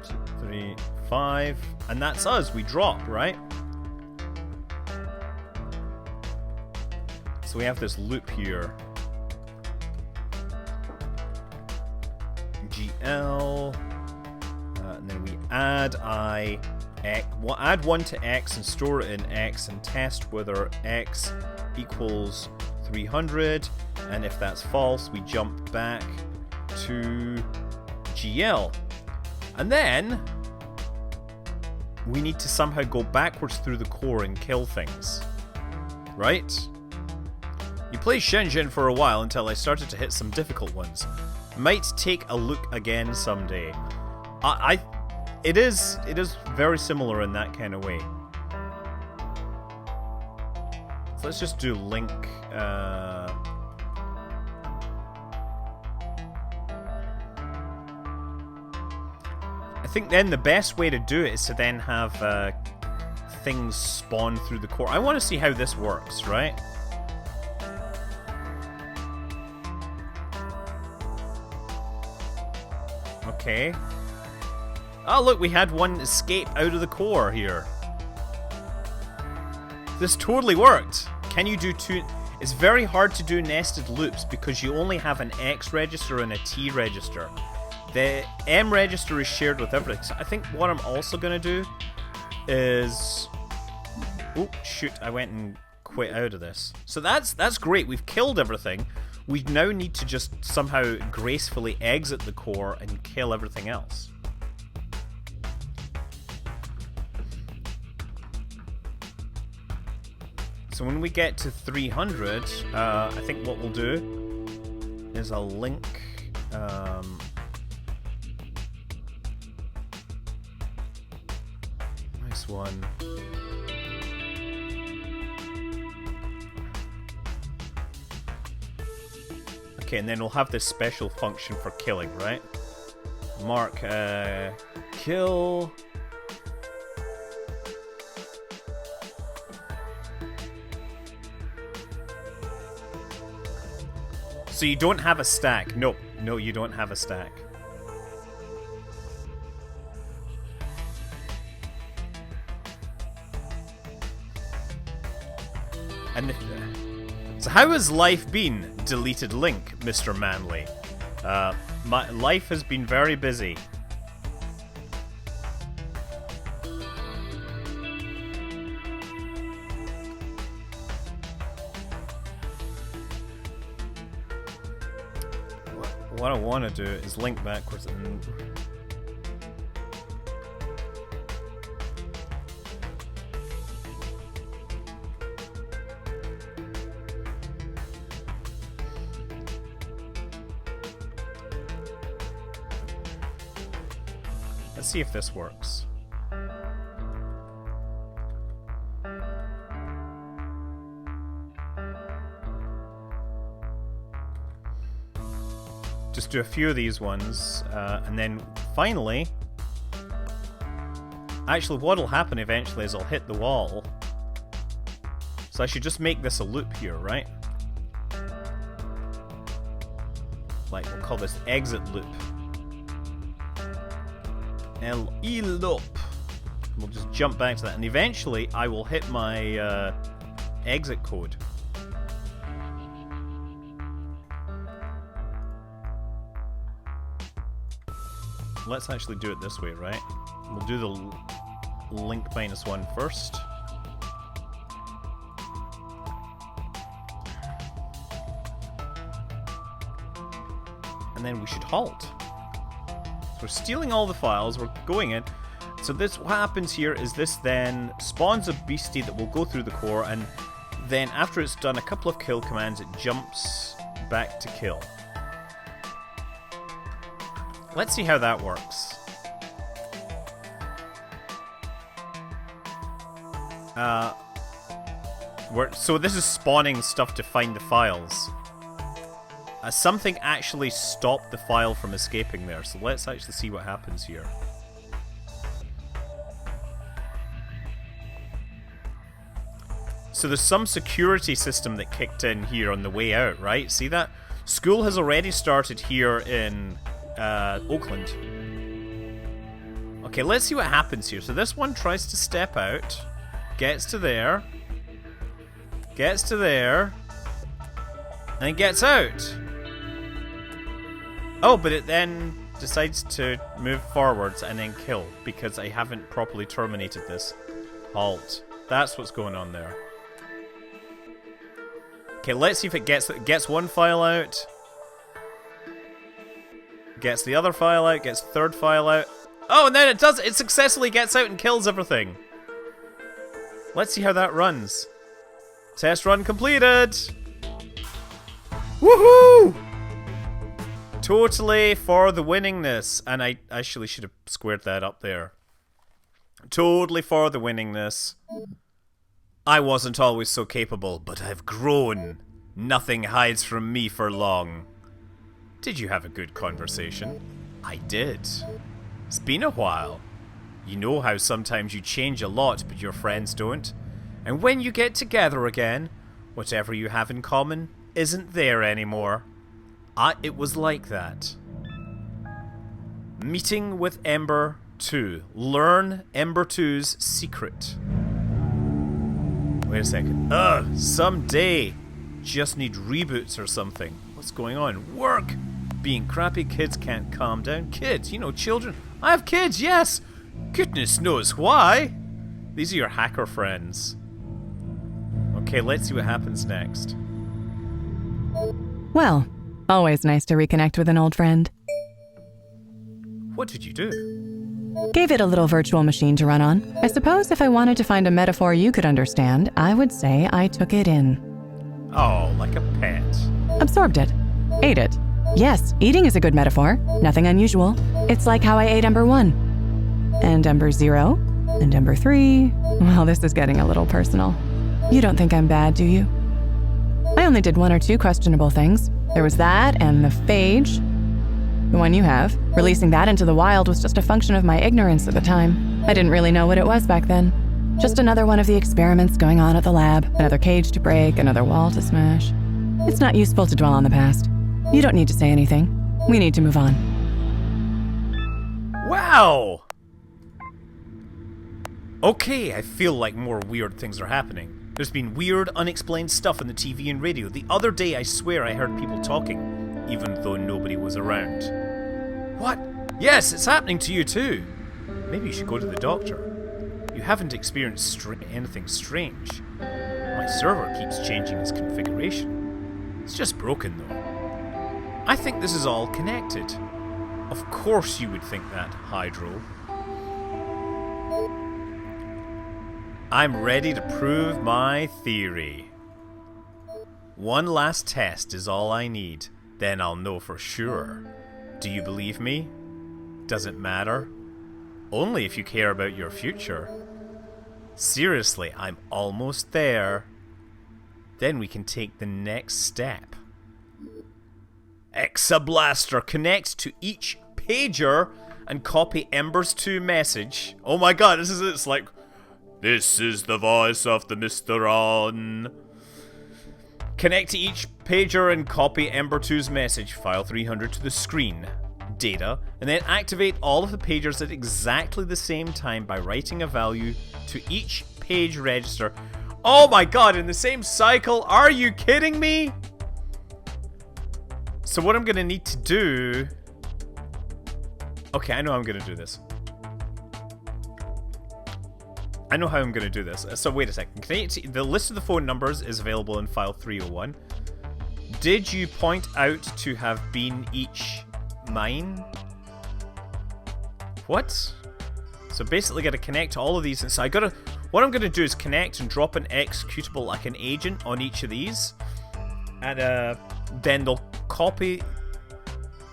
2, 3, 5, and that's us. We drop, right? So we have this loop here. GL, and then we add add 1 to X and store it in X and test whether X equals 300, and if that's false we jump back to GL, and then we need to somehow go backwards through the core and kill things, right? You play Shenzhen for a while until I started to hit some difficult ones. Might take a look again someday. It is very similar in that kind of way. So let's just do link. I think then the best way to do it is to then have things spawn through the core. I want to see how this works, right? Okay. Oh, look, we had one escape out of the core here. This totally worked. Can you do 2? It's very hard to do nested loops because you only have an X register and a T register. The M register is shared with everything. So I think what I'm also going to do is... Oh, shoot, I went and quit out of this. So that's great. We've killed everything. We now need to just somehow gracefully exit the core and kill everything else. So when we get to 300, I think what we'll do is I'll link... nice one. Okay, and then we'll have this special function for killing, right? Mark, kill. So you don't have a stack. Nope. No, you don't have a stack. And so how has life been? Deleted link, Mr. Manley. My life has been very busy. What I want to do is link backwards and... Let's see if this works. Just do a few of these ones, and then finally... Actually, what'll happen eventually is I'll hit the wall. So I should just make this a loop here, right? Like, we'll call this exit loop. L-E loop. We'll just jump back to that, and eventually I will hit my exit code. Let's actually do it this way, right? We'll do the link -1 first. And then we should halt. So we're stealing all the files, we're going in. So this, what happens here is this then spawns a beastie that will go through the core, and then after it's done a couple of kill commands, it jumps back to kill. Let's see how that works. So this is spawning stuff to find the files. Something actually stopped the file from escaping there, so let's actually see what happens here. So there's some security system that kicked in here on the way out, right? See that? School has already started here in Oakland. Okay, let's see what happens here. So this one tries to step out, gets to there, and gets out. Oh, but it then decides to move forwards and then kill because I haven't properly terminated this. Halt. That's what's going on there. Okay, let's see if it gets one file out. Gets the other file out, gets the third file out. Oh, and then it successfully gets out and kills everything. Let's see how that runs. Test run completed. Woohoo! Totally for the winningness. And I actually should have squared that up there. Totally for the winningness. I wasn't always so capable, but I've grown. Nothing hides from me for long. Did you have a good conversation? I did. It's been a while. You know how sometimes you change a lot, but your friends don't. And when you get together again, whatever you have in common isn't there anymore. It was like that. Meeting with Ember 2. Learn Ember 2's secret. Wait a second. Someday. Just need reboots or something. What's going on? Work! Being crappy kids can't calm down. Kids, you know, children. I have kids, yes! Goodness knows why! These are your hacker friends. Okay, let's see what happens next. Well, always nice to reconnect with an old friend. What did you do? Gave it a little virtual machine to run on. I suppose if I wanted to find a metaphor you could understand, I would say I took it in. Oh, like a pet. Absorbed it. Ate it. Yes, eating is a good metaphor. Nothing unusual. It's like how I ate Ember 1. And Ember 0. And Ember 3. Well, this is getting a little personal. You don't think I'm bad, do you? I only did 1 or 2 questionable things. There was that and the phage, the one you have. Releasing that into the wild was just a function of my ignorance at the time. I didn't really know what it was back then. Just another one of the experiments going on at the lab. Another cage to break, another wall to smash. It's not useful to dwell on the past. You don't need to say anything. We need to move on. Wow! Okay, I feel like more weird things are happening. There's been weird, unexplained stuff on the TV and radio. The other day, I swear I heard people talking, even though nobody was around. What? Yes, it's happening to you too. Maybe you should go to the doctor. You haven't experienced anything strange. My server keeps changing its configuration. It's just broken though. I think this is all connected. Of course you would think that, Hydro. I'm ready to prove my theory. One last test is all I need. Then I'll know for sure. Do you believe me? Does it matter? Only if you care about your future. Seriously, I'm almost there. Then we can take the next step. Exablaster connects to each pager and copy Ember's 2 message. Oh my god, it's like... This is the voice of the Mr. On. Connect to each pager and copy Ember 2's message, file 300 to the screen. Data, and then activate all of the pagers at exactly the same time by writing a value to each page register. Oh my god, in the same cycle? Are you kidding me? So what I'm gonna need to do... Okay, I know how I'm gonna do this. I know how I'm going to do this. So wait a second. The list of the phone numbers is available in file 301. Did you point out to have been each mine? What? So basically got to connect all of these. And so I got to... What I'm going to do is connect and drop an executable like an agent on each of these. And then they'll copy...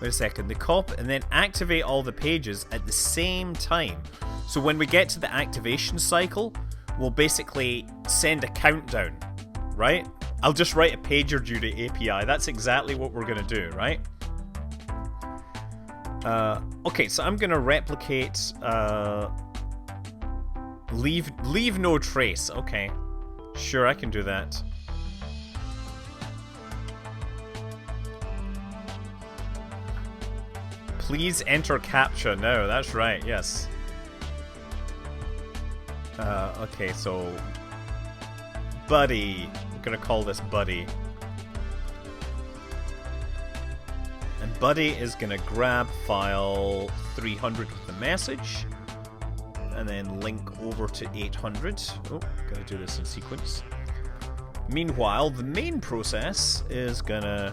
Wait a second. They copy and then activate all the pages at the same time. So when we get to the activation cycle, we'll basically send a countdown, right? I'll just write a PagerDuty API. That's exactly what we're going to do, right? Okay, so I'm going to replicate... leave no trace. Okay. Sure, I can do that. Please enter CAPTCHA now. That's right, yes. Okay, so... Buddy. I'm gonna call this Buddy. And Buddy is gonna grab file 300 with the message. And then link over to 800. Oh, gotta do this in sequence. Meanwhile, the main process is gonna...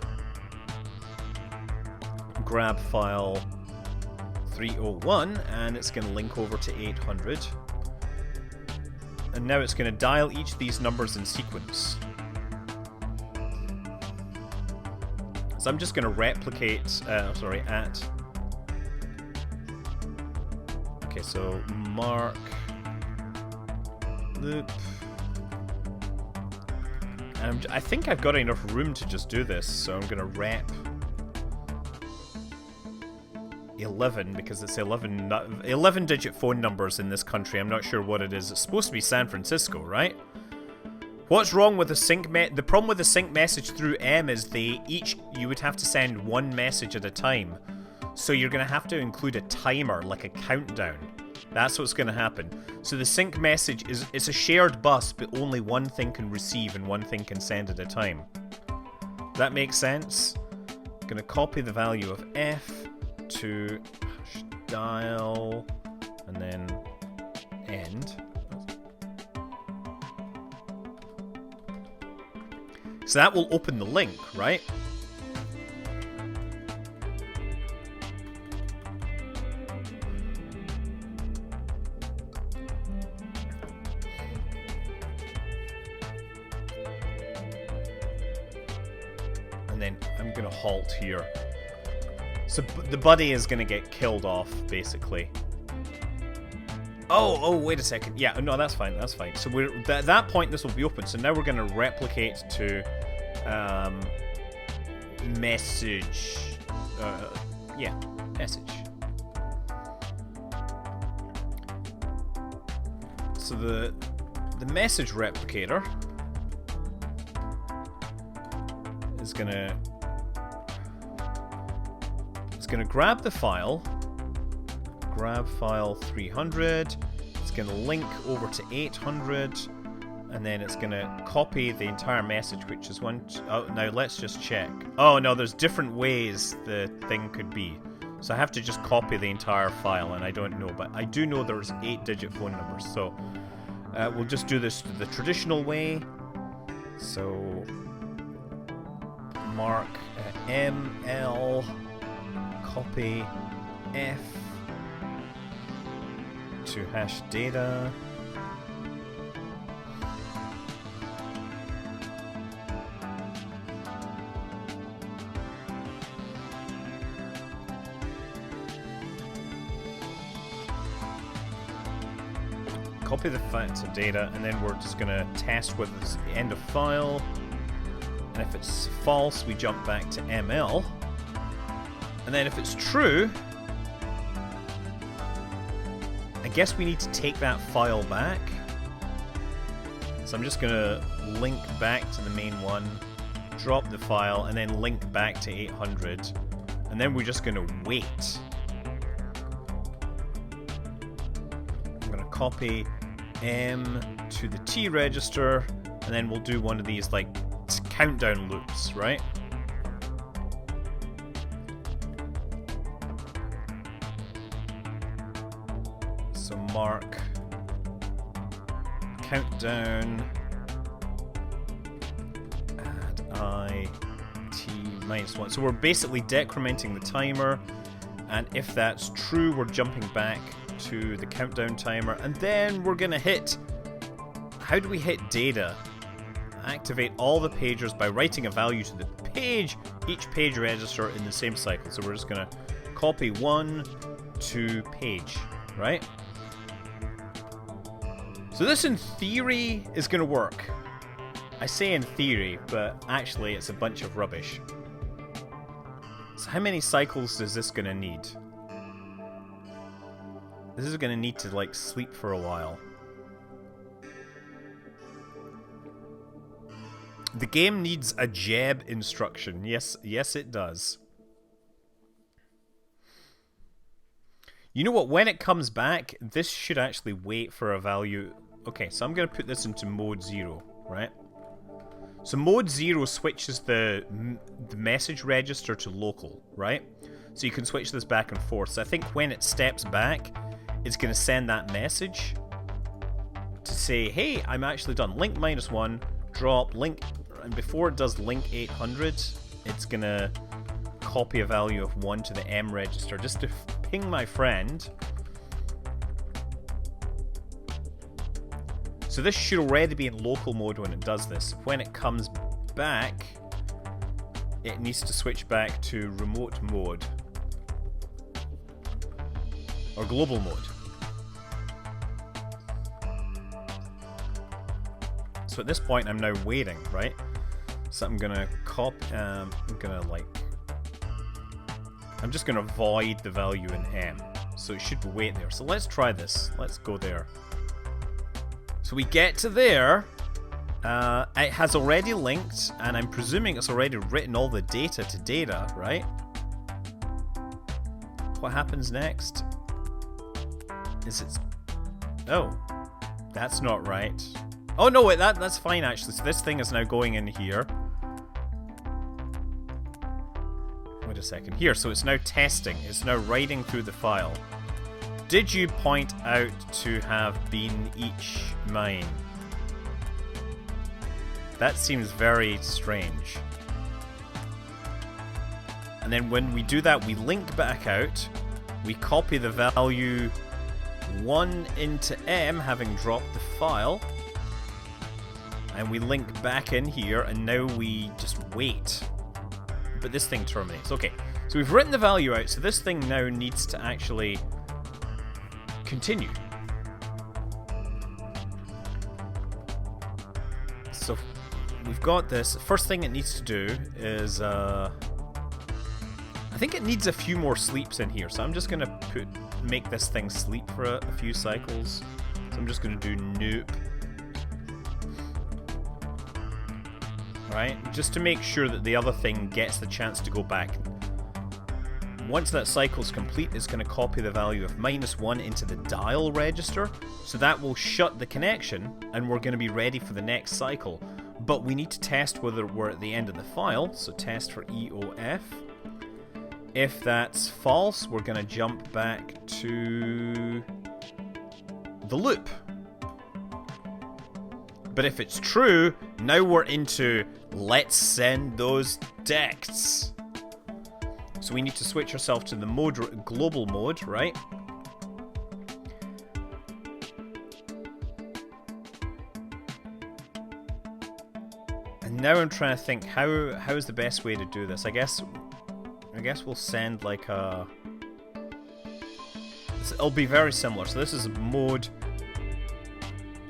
grab file 301, and it's gonna link over to 800. And now it's going to dial each of these numbers in sequence. So I'm just going to replicate, at... Okay, so mark, loop. And I think I've got enough room to just do this, so I'm going to rep 11, because it's 11 digit phone numbers in this country. I'm not sure what it is. It's supposed to be San Francisco, right? What's wrong with the sync the problem with the sync message through M is you would have to send one message at a time. So you're going to have to include a timer, like a countdown. That's what's going to happen. So the sync message it's a shared bus, but only one thing can receive and one thing can send at a time. That makes sense? I'm going to copy the value of F to dial and then end. So that will open the link, right? And then I'm gonna halt here. So the buddy is going to get killed off, basically. Oh, wait a second. Yeah, no, that's fine, that's fine. So we're at that point, this will be open. So now we're going to replicate to message. Yeah, message. So the message replicator is gonna grab the file, grab file 300. It's gonna link over to 800, and then it's gonna copy the entire message, which is one. Oh, now let's just check. Oh no, there's different ways the thing could be. So I have to just copy the entire file, and I don't know, but I do know there's 8-digit phone numbers. So we'll just do this the traditional way. So mark ML, copy F to hash data. Copy the facts of data, and then we're just gonna test whether it's the end of file. And if it's false, we jump back to ML. And then if it's true, I guess we need to take that file back. So I'm just gonna link back to the main one, drop the file, and then link back to 800. And then we're just gonna wait. I'm gonna copy M to the T register, and then we'll do one of these like countdown loops, right? So mark countdown add I T -1. So we're basically decrementing the timer, and if that's true, we're jumping back to the countdown timer, and then we're gonna hit. How do we hit data? Activate all the pagers by writing a value to the page, each page register in the same cycle. So we're just gonna copy 1 to page, right? So this in theory is gonna work. I say in theory, but actually it's a bunch of rubbish. So how many cycles is this gonna need? This is gonna need to like sleep for a while. The game needs a jab instruction. Yes, it does. You know what? When it comes back, this should actually wait for a value. Okay, so I'm going to put this into mode 0, right? So mode 0 switches the message register to local, right? So you can switch this back and forth. So I think when it steps back, it's going to send that message to say, hey, I'm actually done. Link -1, drop, link... And before it does link 800, it's gonna copy a value of 1 to the M register just to ping my friend. So this should already be in local mode when it does this. When it comes back, it needs to switch back to remote mode. Or global mode. So at this point, I'm now waiting, right? So I'm gonna I'm just gonna void the value in M. So it should wait there. So let's try this. Let's go there. So we get to there. It has already linked, and I'm presuming it's already written all the data to data, right? What happens next? Oh, that's not right. Oh no, wait, that's fine actually. So this thing is now going in here. Wait a second. Here, so it's now testing. It's now writing through the file. Did you point out to have been each mine? That seems very strange. And then when we do that, we link back out. We copy the value 1 into M, having dropped the file. And we link back in here, and now we just wait. But this thing terminates. Okay, so we've written the value out, so this thing now needs to actually continue. So we've got this. First thing it needs to do is I think it needs a few more sleeps in here, so I'm just gonna make this thing sleep for a few cycles. So I'm just gonna do nope. Right? Just to make sure that the other thing gets the chance to go back. Once that cycle's complete, it's going to copy the value of -1 into the dial register, so that will shut the connection, and we're going to be ready for the next cycle. But we need to test whether we're at the end of the file, so test for EOF. If that's false, we're going to jump back to the loop. But if it's true, now we're into let's send those texts. So we need to switch ourselves to the global mode, right? And now I'm trying to think how is the best way to do this. I guess we'll send like a. It'll be very similar. So this is mode.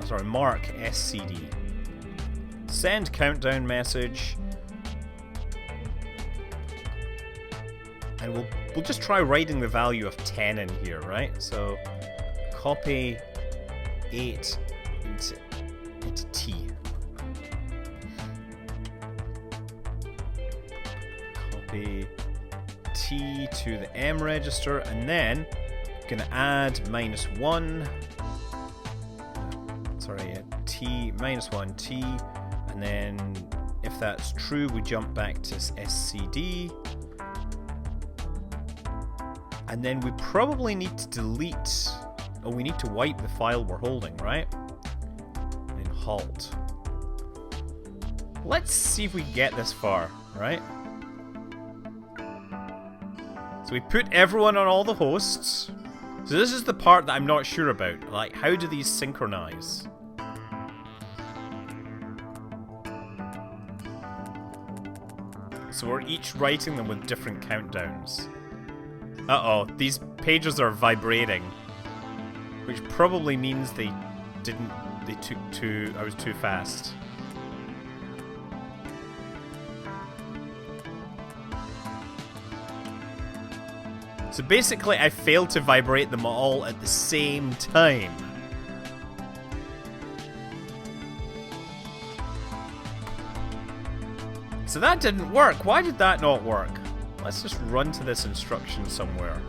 Sorry, mark SCD. Send countdown message. And we'll just try writing the value of 10 in here, right? So copy 8 into T. Copy T to the M register, and then gonna add -1. Sorry, T -1 T, and then if that's true, we jump back to SCD. And then we probably need to delete, or we need to wipe the file we're holding, right? And halt. Let's see if we can get this far, right? So we put everyone on all the hosts. So this is the part that I'm not sure about. Like, how do these synchronize? So we're each writing them with different countdowns. Uh-oh, these pages are vibrating. Which probably means I was too fast. So basically I failed to vibrate them all at the same time. So that didn't work. Why did that not work? Let's just run to this instruction somewhere.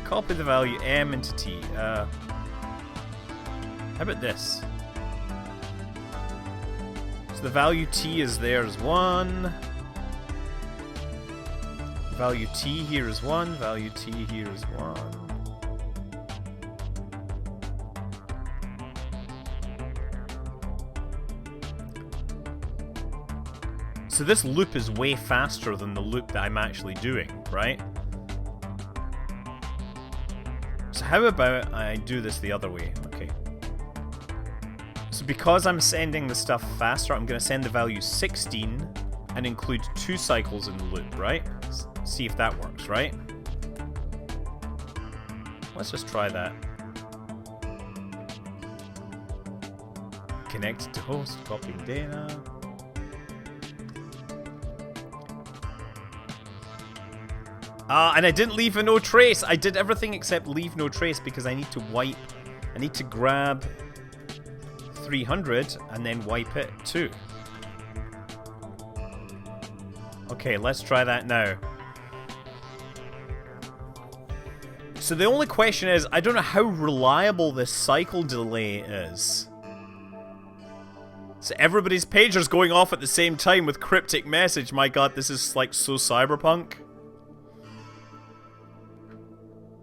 Copy the value M into T. How about this? So the value T is there as 1. Value T here is 1. Value T here is 1. So this loop is way faster than the loop that I'm actually doing, right? So how about I do this the other way? Okay. So because I'm sending the stuff faster, I'm going to send the value 16 and include 2 cycles in the loop, right? See if that works, right? Let's just try that. Connect to host, copying data. And I didn't leave a no trace. I did everything except leave no trace because I need to wipe. I need to grab 300 and then wipe it too. Okay, let's try that now. So the only question is, I don't know how reliable this cycle delay is. So everybody's pager's going off at the same time with cryptic message. My god, this is like so cyberpunk.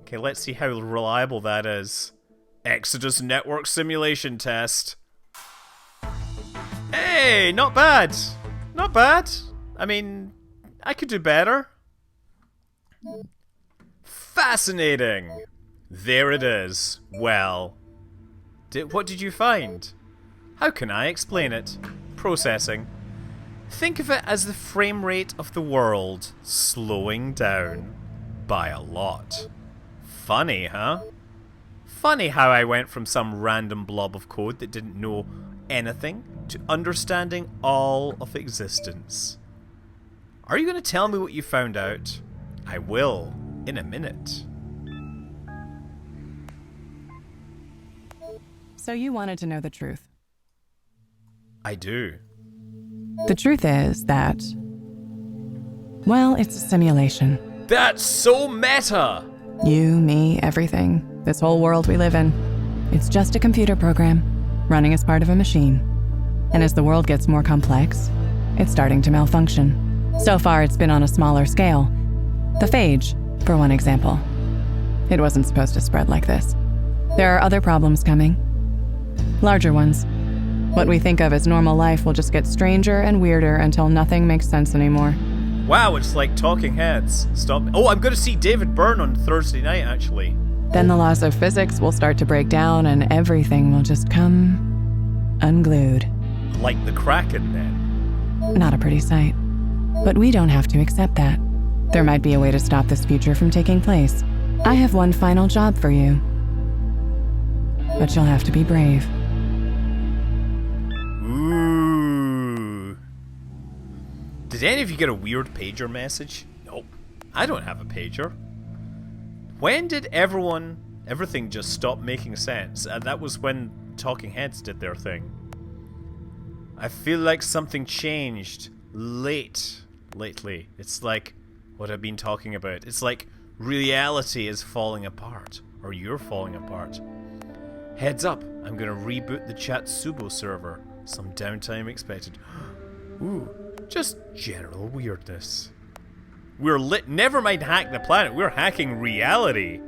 Okay, let's see how reliable that is. Exodus network simulation test. Hey, not bad. Not bad. I mean, I could do better. Fascinating. There it is. Well, what did you find? How can I explain it? Processing. Think of it as the frame rate of the world slowing down by a lot. Funny, huh? Funny how I went from some random blob of code that didn't know anything to understanding all of existence. Are you going to tell me what you found out? I will in a minute. So you wanted to know the truth. I do. The truth is that, well, it's a simulation. That's so meta! You, me, everything. This whole world we live in. It's just a computer program, running as part of a machine. And as the world gets more complex, it's starting to malfunction. So far, it's been on a smaller scale. The phage, for one example. It wasn't supposed to spread like this. There are other problems coming. Larger ones. What we think of as normal life will just get stranger and weirder until nothing makes sense anymore. Wow, it's like Talking Heads. Stop. Oh, I'm going to see David Byrne on Thursday night, actually. Then the laws of physics will start to break down and everything will just come unglued. Like the Kraken, then. Not a pretty sight. But we don't have to accept that. There might be a way to stop this future from taking place. I have one final job for you. But you'll have to be brave. Ooh. Did any of you get a weird pager message? Nope. I don't have a pager. When did everything just stop making sense? And that was when Talking Heads did their thing. I feel like something changed lately. It's like what I've been talking about. It's like reality is falling apart. Or you're falling apart. Heads up, I'm gonna reboot the Chatsubo server. Some downtime expected. Ooh, just general weirdness. We're never mind hack the planet, we're hacking reality.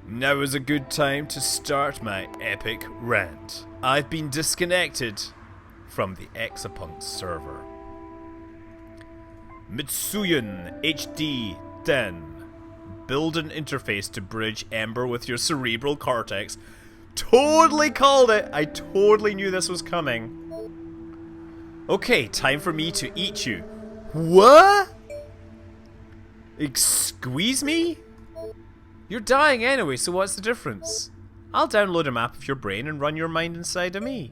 Now is a good time to start my epic rant. I've been disconnected from the EXAPUNKS server. Mitsuyan HD 10. Build an interface to bridge Ember with your cerebral cortex. Totally called it! I totally knew this was coming. Okay, time for me to eat you. What? Squeeze me? You're dying anyway, so what's the difference? I'll download a map of your brain and run your mind inside of me.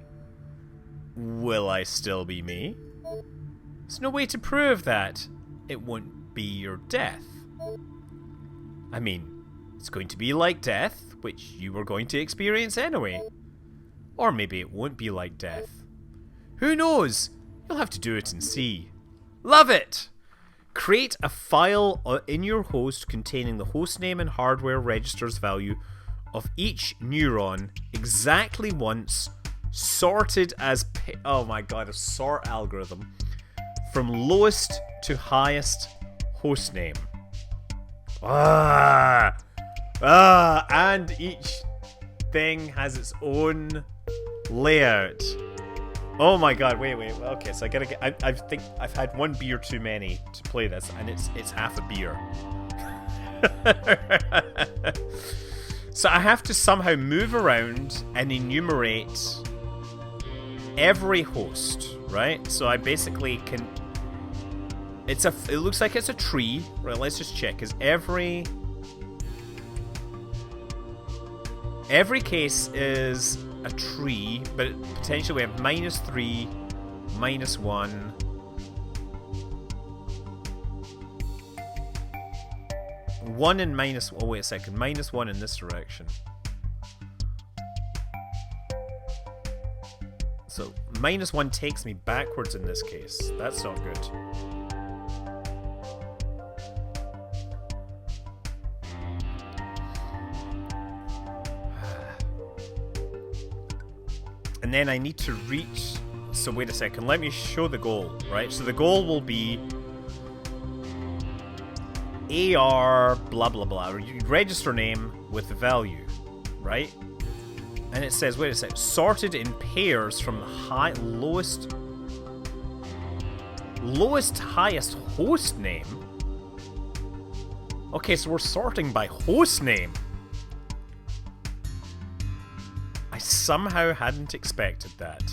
Will I still be me? There's no way to prove that. It won't be your death. I mean, it's going to be like death, which you were going to experience anyway. Or maybe it won't be like death. Who knows? You'll have to do it and see. Love it! Create a file in your host containing the hostname and hardware registers value of each neuron exactly once, sorted as... oh my god, a sort algorithm. From lowest to highest hostname. And each thing has its own layout. Oh my god, wait. Okay, so I gotta get... I think I've had one beer too many to play this, and it's half a beer. So I have to somehow move around and enumerate every host, right? So I basically can... it looks like it's a tree. Right, let's just check. Is every case is a tree, but potentially we have -3, -1. One and minus... oh, wait a second. -1 in this direction. So, -1 takes me backwards in this case. That's not good. And then I need to reach... so wait a second, let me show the goal, right? So the goal will be AR blah blah blah. You register name with the value, right? And it says, wait a second, sorted in pairs from the lowest highest host name. Okay, so we're sorting by host name. I somehow hadn't expected that.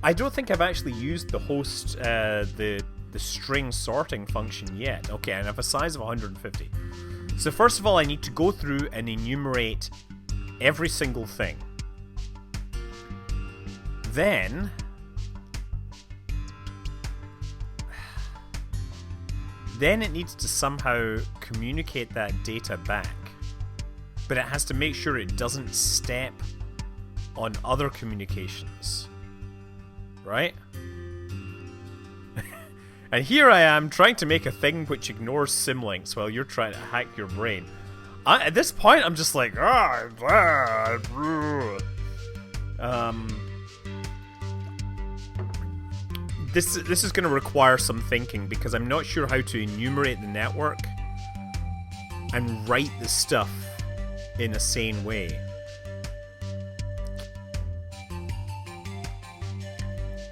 I don't think I've actually used the host, the string sorting function yet. Okay, and I have a size of 150. So first of all, I need to go through and enumerate every single thing. then it needs to somehow communicate that data back. But it has to make sure it doesn't step on other communications. Right? And here I am trying to make a thing which ignores symlinks while you're trying to hack your brain. At this point, I'm just like, This is going to require some thinking because I'm not sure how to enumerate the network and write the stuff in a sane way.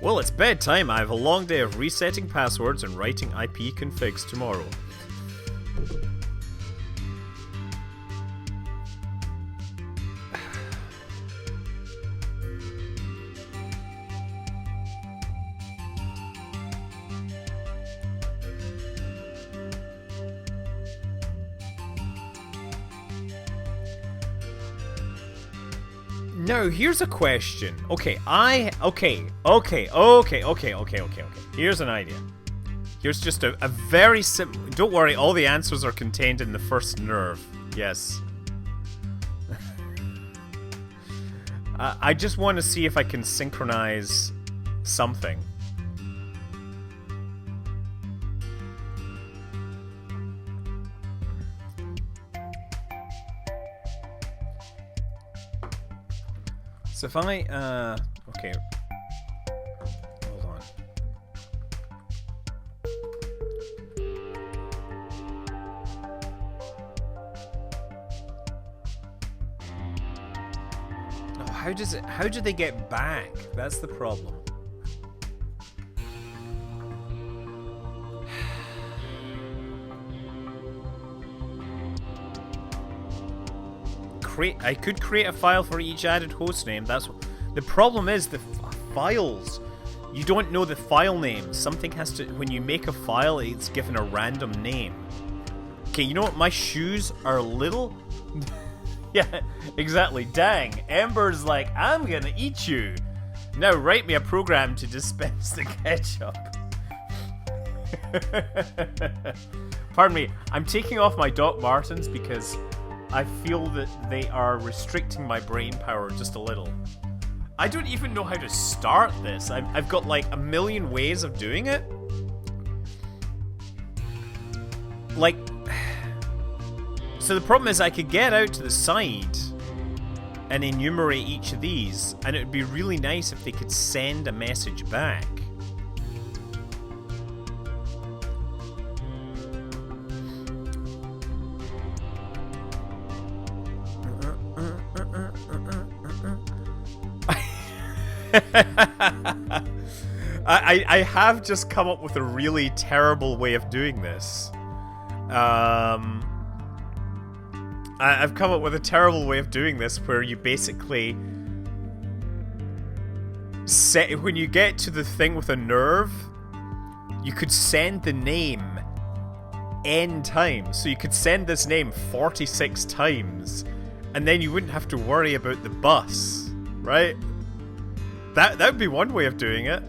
Well, it's bedtime. I have a long day of resetting passwords and writing IP configs tomorrow. Now, here's a question. Okay. Here's an idea. Here's just a very simple... Don't worry, all the answers are contained in the first nerve. Yes. I just want to see if I can synchronize something. So if I, okay. Hold on. Oh, how do they get back? That's the problem. I could create a file for each added hostname. That's the problem is the files. You don't know the file name. Something has to, when you make a file, it's given a random name. Okay, you know what? My shoes are little. Yeah, exactly. Dang, Amber's like, I'm gonna eat you. Now write me a program to dispense the ketchup. Pardon me. I'm taking off my Doc Martens because I feel that they are restricting my brain power just a little. I don't even know how to start this. I've got like a million ways of doing it. Like, so the problem is I could get out to the side and enumerate each of these, and it would be really nice if they could send a message back. I have just come up with a really terrible way of doing this. I've come up with a terrible way of doing this where you basically set, when you get to the thing with a nerve, you could send the name n times. So you could send this name 46 times, and then you wouldn't have to worry about the bus, right? That would be one way of doing it.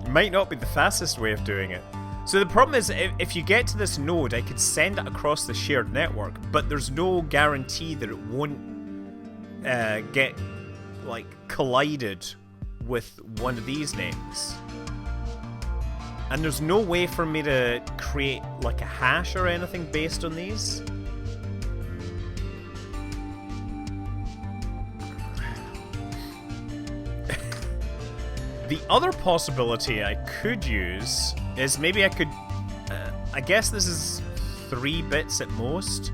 It might not be the fastest way of doing it. So the problem is, if you get to this node, I could send it across the shared network, but there's no guarantee that it won't get, like, collided with one of these names. And there's no way for me to create, like, a hash or anything based on these. The other possibility I could use is maybe I could, I guess this is 3 bits at most.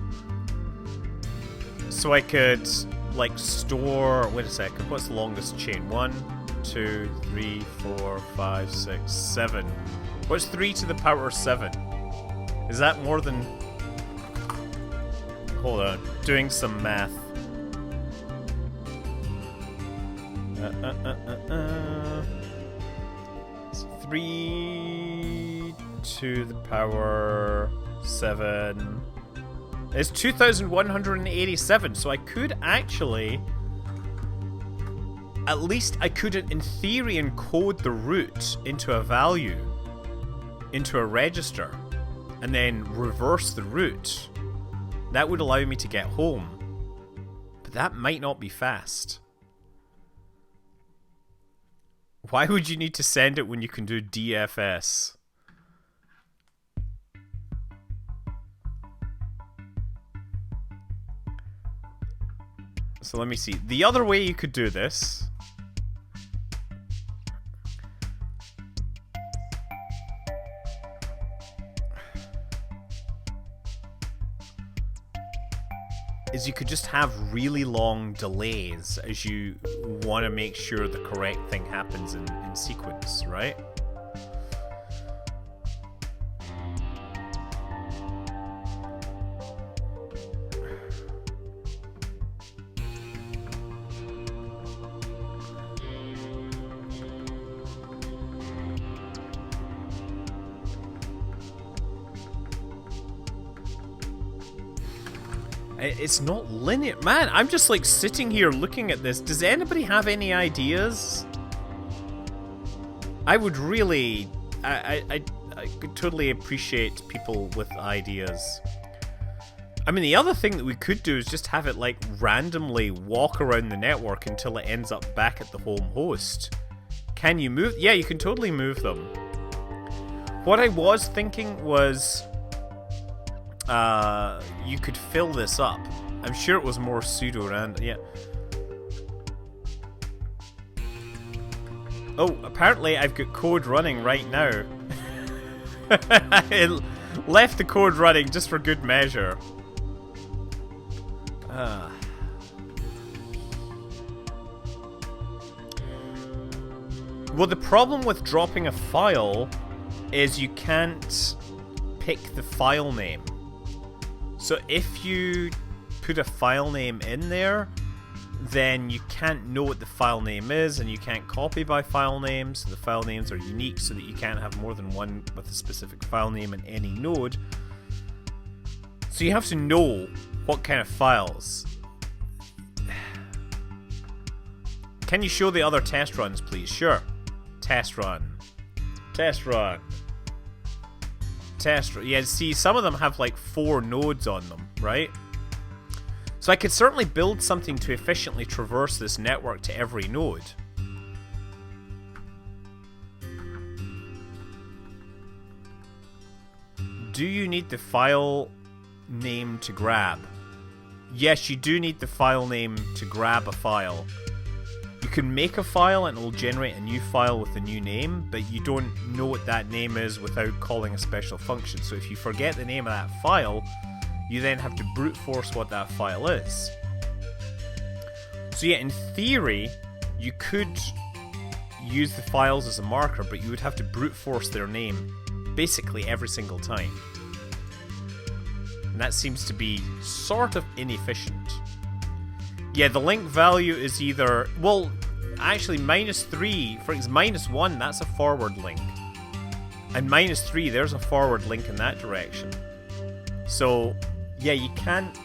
So I could, like, store, wait a second, what's the longest chain? 1, 2, 3, 4, 5, 6, 7. What's 3 to the power of 7? Is that more than... Hold on, doing some math. 3 to the power 7 is 2,187, so I could actually, at least I could in theory encode the root into a value into a register and then reverse the route, that would allow me to get home. But that might not be fast. Why would you need to send it when you can do DFS? So let me see. The other way you could do this is you could just have really long delays as you want to make sure the correct thing happens in sequence, right? It's not linear. Man, I'm just like sitting here looking at this. Does anybody have any ideas? I would really... I could totally appreciate people with ideas. I mean, the other thing that we could do is just have it like randomly walk around the network until it ends up back at the home host. Can you move? Yeah, you can totally move them. What I was thinking was... you could fill this up. I'm sure it was more pseudo-random. Yeah. Oh, apparently I've got code running right now. I left the code running just for good measure. Well, the problem with dropping a file is you can't pick the file name. So if you put a file name in there, then you can't know what the file name is, and you can't copy by file names. So the file names are unique so that you can't have more than one with a specific file name in any node. So you have to know what kind of files. Can you show the other test runs, please? Sure. Test run. Test run. Test run. Yeah, see, some of them have like 4 nodes on them, right? So I could certainly build something to efficiently traverse this network to every node. Do you need the file name to grab? Yes, you do need the file name to grab a file. You can make a file and it will generate a new file with a new name, but you don't know what that name is without calling a special function. So if you forget the name of that file, you then have to brute force what that file is. So yeah, in theory, you could use the files as a marker, but you would have to brute force their name basically every single time. And that seems to be sort of inefficient. Yeah, the link value is either... Well, actually, -3, for example, -1, that's a forward link. And -3, there's a forward link in that direction. So, yeah, you can't...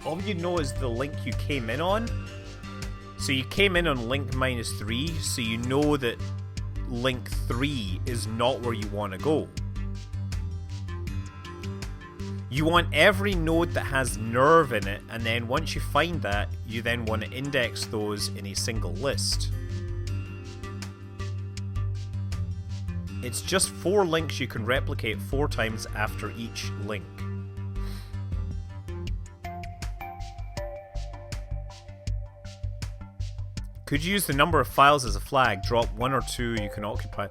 All you know is the link you came in on. So you came in on link -3, so you know that link 3 is not where you want to go. You want every node that has nerve in it, and then once you find that, you then want to index those in a single list. It's just 4 links you can replicate 4 times after each link. Could you use the number of files as a flag? Drop 1 or 2, you can occupy.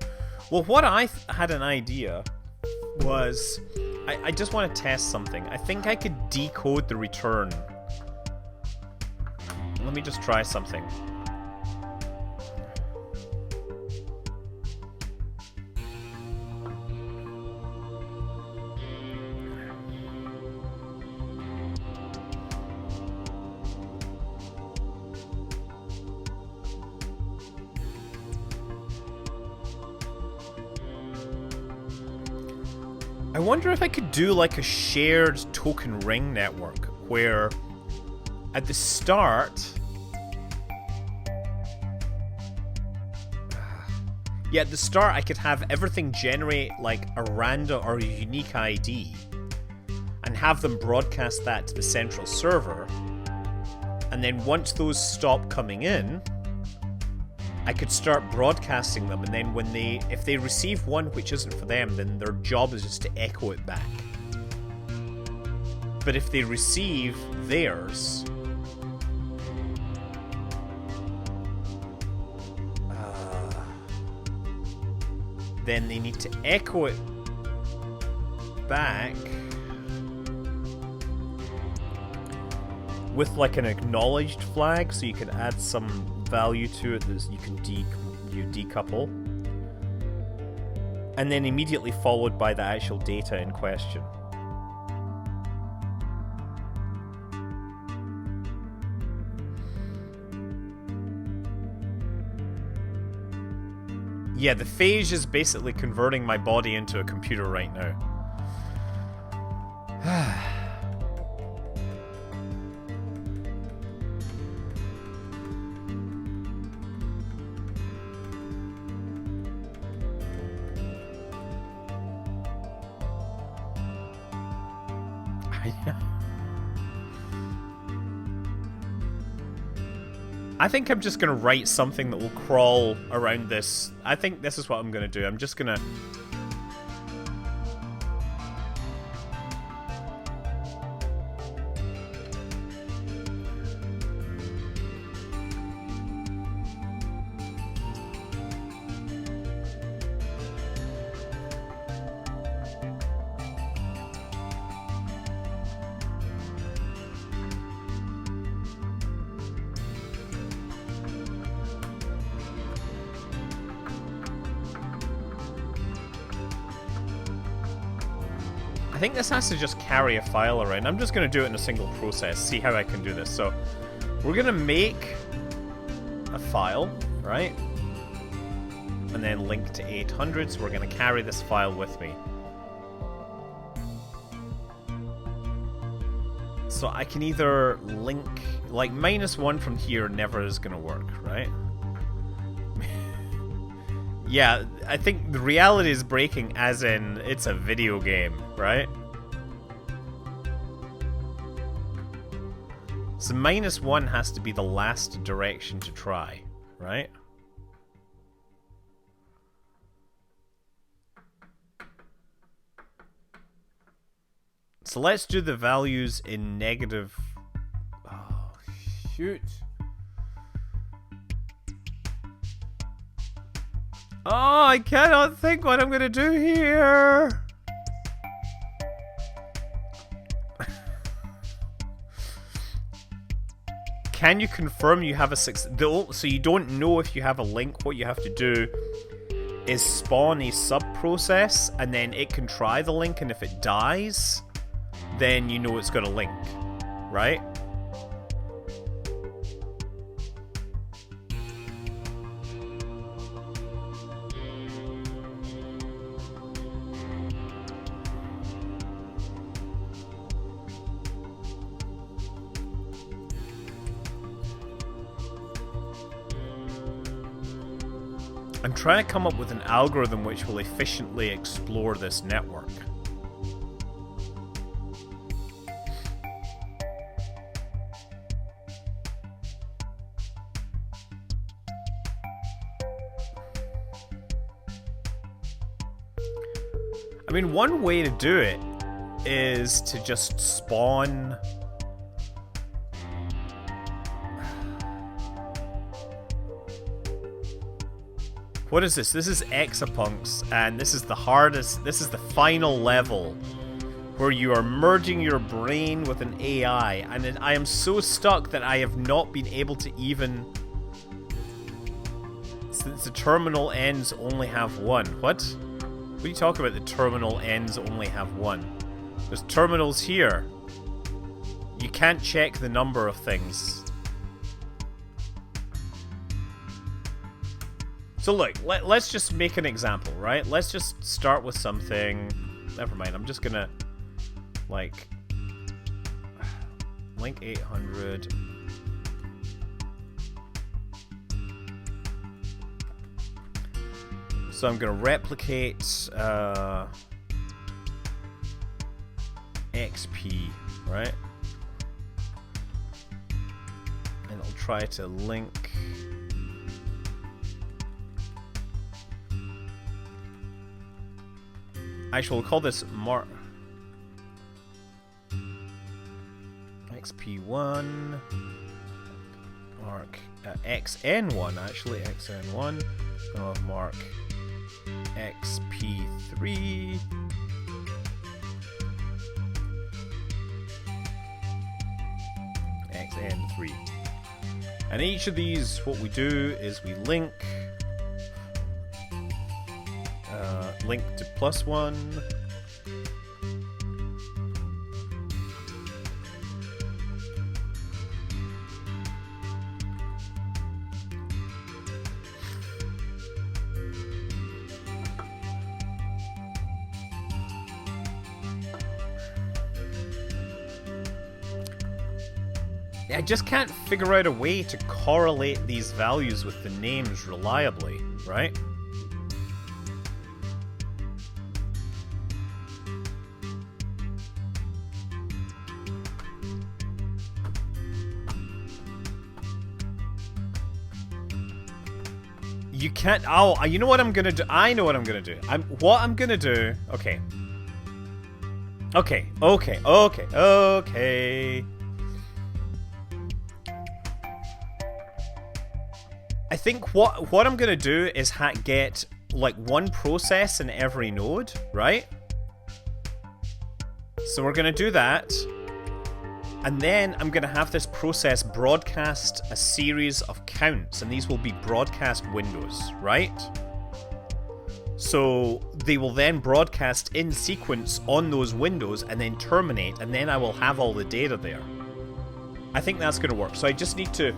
Well, what I had an idea was... I just want to test something. I think I could decode the return. Let me just try something. I wonder if I could do like a shared token ring network where at the start... Yeah, at the start I could have everything generate like a random or a unique ID and have them broadcast that to the central server. And then once those stop coming in, I could start broadcasting them, and then if they receive one which isn't for them, then their job is just to echo it back. But if they receive theirs, then they need to echo it back with like an acknowledged flag, so you can add some value to it that you can decouple, and then immediately followed by the actual data in question. Yeah, the phage is basically converting my body into a computer right now. I think I'm just gonna write something that will crawl around this. I think this is what I'm gonna do. I'm just gonna... I think this has to just carry a file around. I'm just going to do it in a single process, see how I can do this. So we're going to make a file, right? And then link to 800, so we're going to carry this file with me. So I can either link, like -1 from here never is going to work, right? Yeah, I think the reality is breaking, as in it's a video game, right? So -1 has to be the last direction to try, right? So let's do the values in negative... Oh, shoot. Oh, I cannot think what I'm gonna do here. Can you confirm you have a so you don't know if you have a link? What you have to do is spawn a sub-process, and then it can try the link, and if it dies, then you know it's got a link, right? I'm trying to come up with an algorithm which will efficiently explore this network. I mean, one way to do it is to just spawn... What is this? This is EXAPUNKS, and this is the hardest, this is the final level where you are merging your brain with an AI, and I am so stuck that I have not been able to even... Since the terminal ends only have one. What? What are you talking about, the terminal ends only have one? There's terminals here. You can't check the number of things. So look, let's just make an example, right? Let's just start with something... Never mind, I'm just gonna... Like... Link 800... So I'm going to replicate XP, right? And I'll try to link. Actually, we'll call this XP1, mark XN1, actually, XN1, mark XP3, XN3. And each of these, what we do is we link to +1, I just can't figure out a way to correlate these values with the names reliably, right? You can't. Oh, you know what I'm gonna do? I know what I'm gonna do. What I'm gonna do. Okay. Okay. I think what I'm gonna do is get like one process in every node, right? So we're gonna do that, and then I'm gonna have this process broadcast a series of counts, and these will be broadcast windows, right? So they will then broadcast in sequence on those windows and then terminate, and then I will have all the data there. I think that's gonna work. So I just need to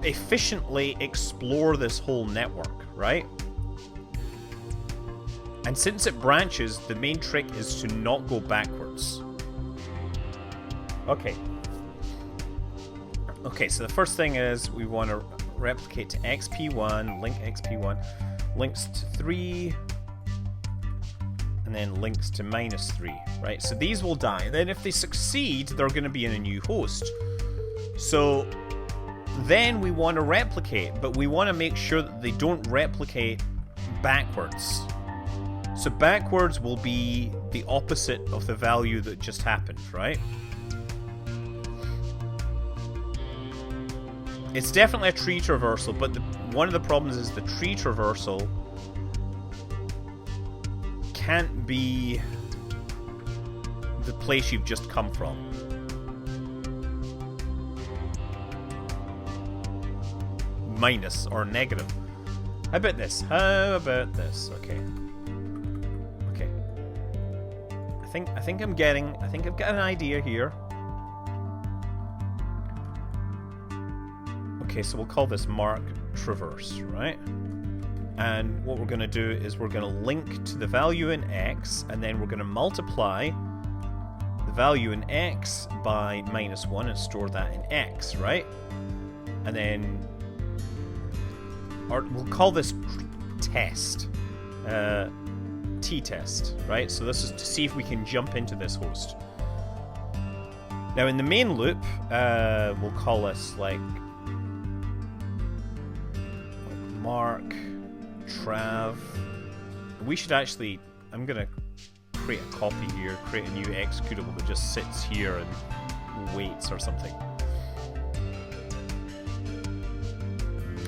efficiently explore this whole network, right? And since it branches, the main trick is to not go backwards. Okay. Okay, so the first thing is we want to replicate to XP1, link XP1, links to 3, and then links to -3, right? So these will die. And then if they succeed, they're going to be in a new host. So then we want to replicate, but we want to make sure that they don't replicate backwards. So backwards will be the opposite of the value that just happened, right? It's definitely a tree traversal, but one of the problems is the tree traversal can't be the place you've just come from. Minus or negative. How about this? Okay. Okay. I think I've got an idea here. Okay, so we'll call this mark traverse, right? And what we're going to do is we're going to link to the value in X, and then we're going to multiply the value in X by -1 and store that in X, right? And then we'll call this test, t-test, right? So this is to see if we can jump into this host. Now in the main loop, we'll call this like mark trav. We should actually, I'm gonna create a copy here, create a new executable that just sits here and waits or something.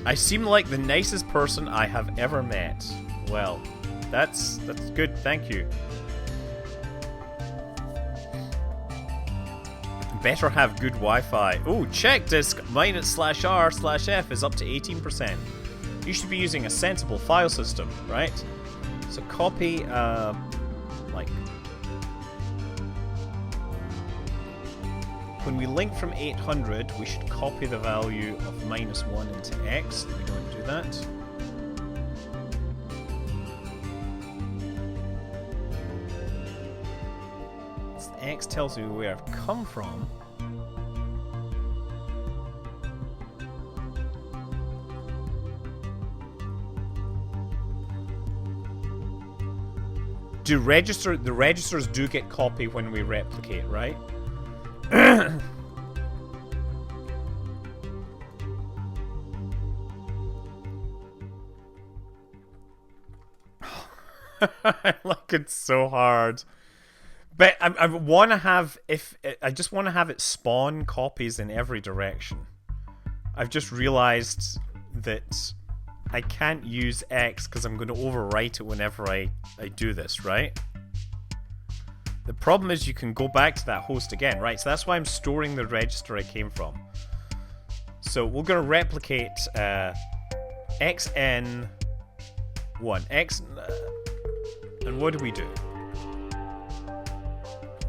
I seem like the nicest person I have ever met. Well, that's good, thank you. Better have good Wi-Fi. Oh, check disk -/r/f is up to 18%. You should be using a sensible file system, right? So copy, like... When we link from 800, we should copy the value of -1 into X. We don't do that. So X tells me where I've come from. the registers do get copied when we replicate, right? I like it so hard. But I want to have, I just want to have it spawn copies in every direction. I've just realized that I can't use X because I'm going to overwrite it whenever I do this, right? The problem is you can go back to that host again, right? So that's why I'm storing the register I came from. So we're going to replicate xn1. And what do we do?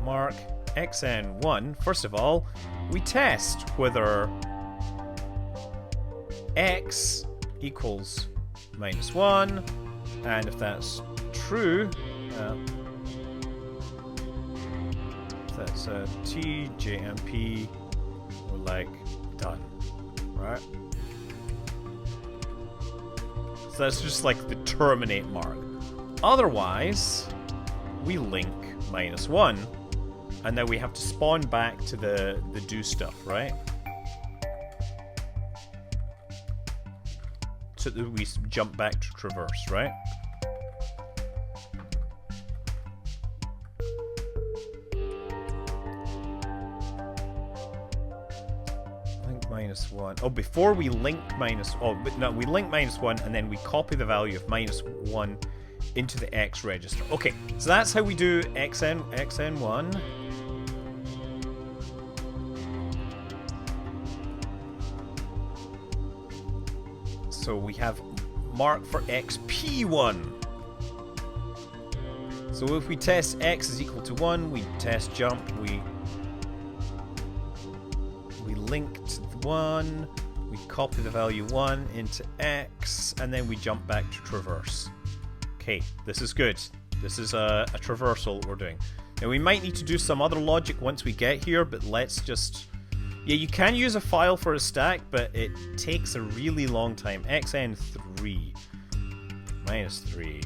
Mark xn1. First of all, we test whether x equals -1, and if that's true, if that's TJMP, we're like done, right? So that's just like the terminate mark. Otherwise, we link -1, and then we have to spawn back to the do stuff, right? So that we jump back to traverse, right? Link -1. Oh, before we link we link -1, and then we copy the value of -1 into the X register. Okay, so that's how we do xn1. So we have mark for xp1. So if we test x is equal to 1, we test jump, we link to 1, we copy the value 1 into x, and then we jump back to traverse. Okay, this is good. This is a traversal we're doing. Now we might need to do some other logic once we get here, but let's just... Yeah, you can use a file for a stack, but it takes a really long time. xn3 -3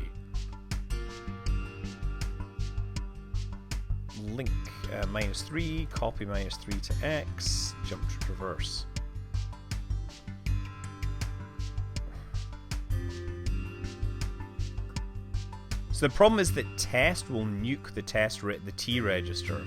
link -3, copy -3 to x, jump to traverse. So the problem is that test will nuke the the T register.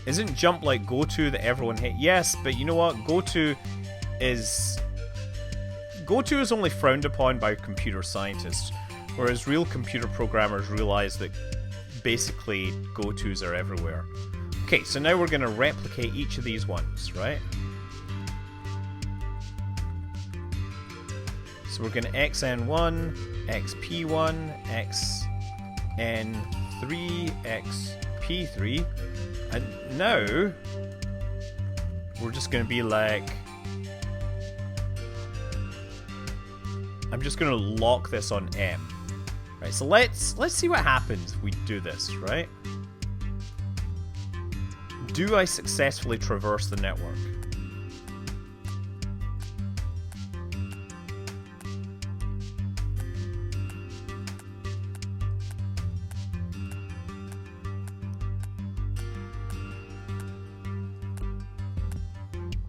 Isn't jump like goto that everyone hate? Yes, but you know what? Goto is only frowned upon by computer scientists, whereas real computer programmers realize that basically gotos are everywhere. Okay, so now we're going to replicate each of these ones, right? So we're going to xn1, xp1, xn3, xp3, and now we're just going to be like... I'm just going to lock this on M. Right, so let's see what happens if we do this, right? Do I successfully traverse the network?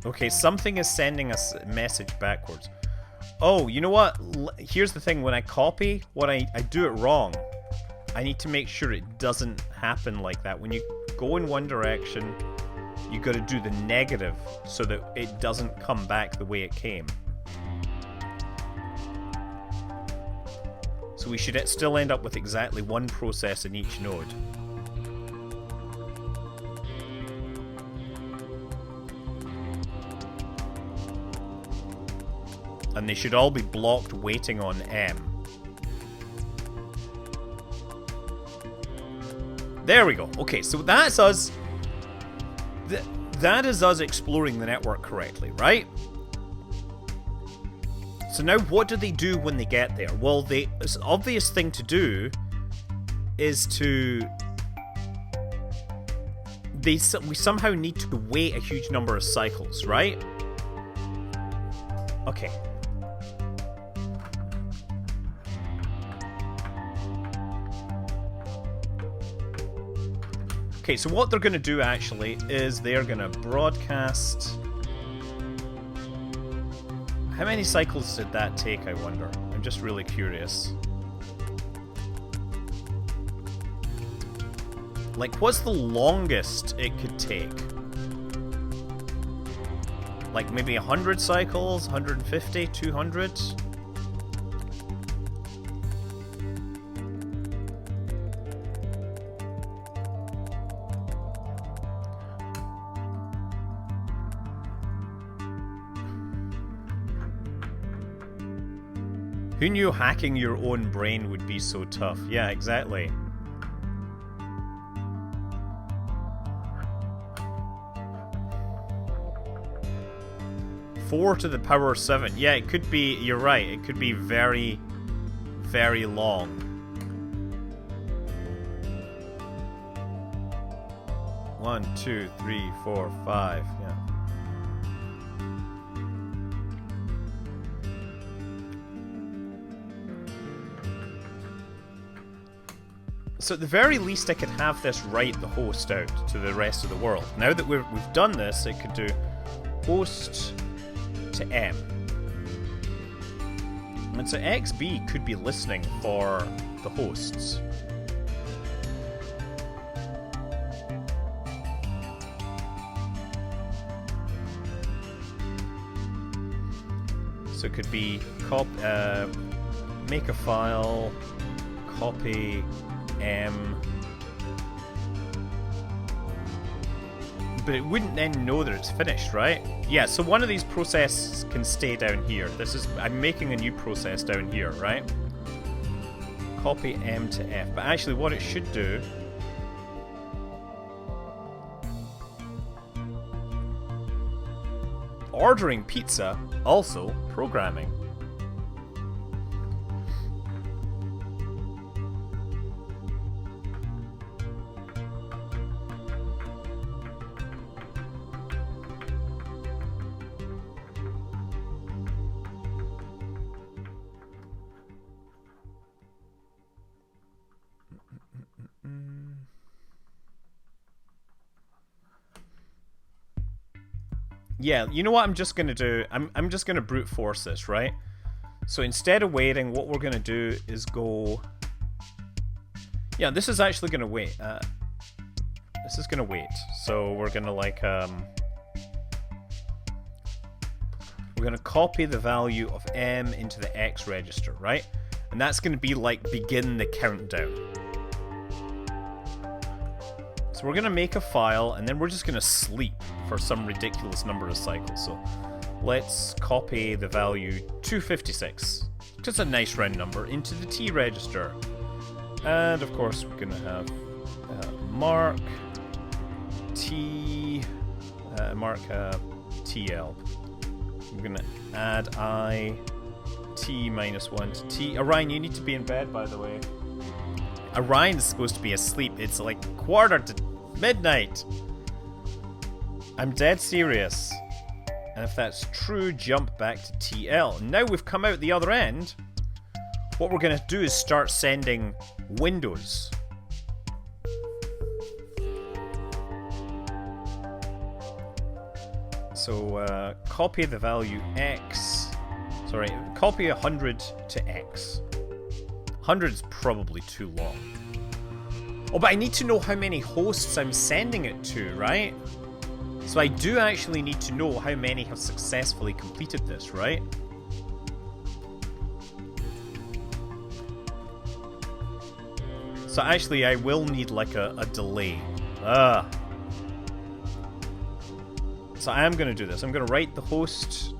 Okay, something is sending us a message backwards. Oh, you know what? Here's the thing. When I copy, I do it wrong. I need to make sure it doesn't happen like that. When you go in one direction, you got to do the negative so that it doesn't come back the way it came. So we should still end up with exactly one process in each node. And they should all be blocked waiting on M. There we go. Okay, so that's us. That is us exploring the network correctly, right? So now what do they do when they get there? Well, the obvious thing to do is to... we somehow need to wait a huge number of cycles, right? Okay. Okay, so what they're going to do actually is they're going to broadcast... How many cycles did that take, I wonder? I'm just really curious. Like, what's the longest it could take? Like, maybe 100 cycles? 150? 200? Who knew hacking your own brain would be so tough? Yeah, exactly. Four to the power 7. Yeah, it could be, you're right, it could be very, very long. One, two, three, four, five, yeah. So at the very least I could have this write the host out to the rest of the world. Now that we've done this, it could do host to M. And so XB could be listening for the hosts. So it could be make a file, copy M, but it wouldn't then know that it's finished, right? Yeah, so one of these processes can stay down here. I'm making a new process down here, right? Copy M to F, but actually what it should do ordering pizza, also programming. Yeah, you know what I'm just gonna do? I'm just gonna brute force this, right? So instead of waiting, what we're gonna do is go... Yeah, this is actually gonna wait. This is gonna wait. So we're gonna like we're gonna copy the value of M into the X register, right? And that's gonna be like begin the countdown. So we're gonna make a file and then we're just gonna sleep for some ridiculous number of cycles. So let's copy the value 256, just a nice round number, into the T register. And of course we're gonna have mark T mark TL. We're gonna add I T minus 1 to T. Orion, you need to be in bed, by the way. Orion's supposed to be asleep. It's like 1:45. I'm dead serious. And if that's true, jump back to TL. Now we've come out the other end. What we're going to do is start sending windows. So copy the value X. Sorry, copy 100 to X. 100 is probably too long. Oh, but I need to know how many hosts I'm sending it to, right? So I do actually need to know how many have successfully completed this, right? So actually I will need like a delay. So I am going to do this. I'm going to write the host.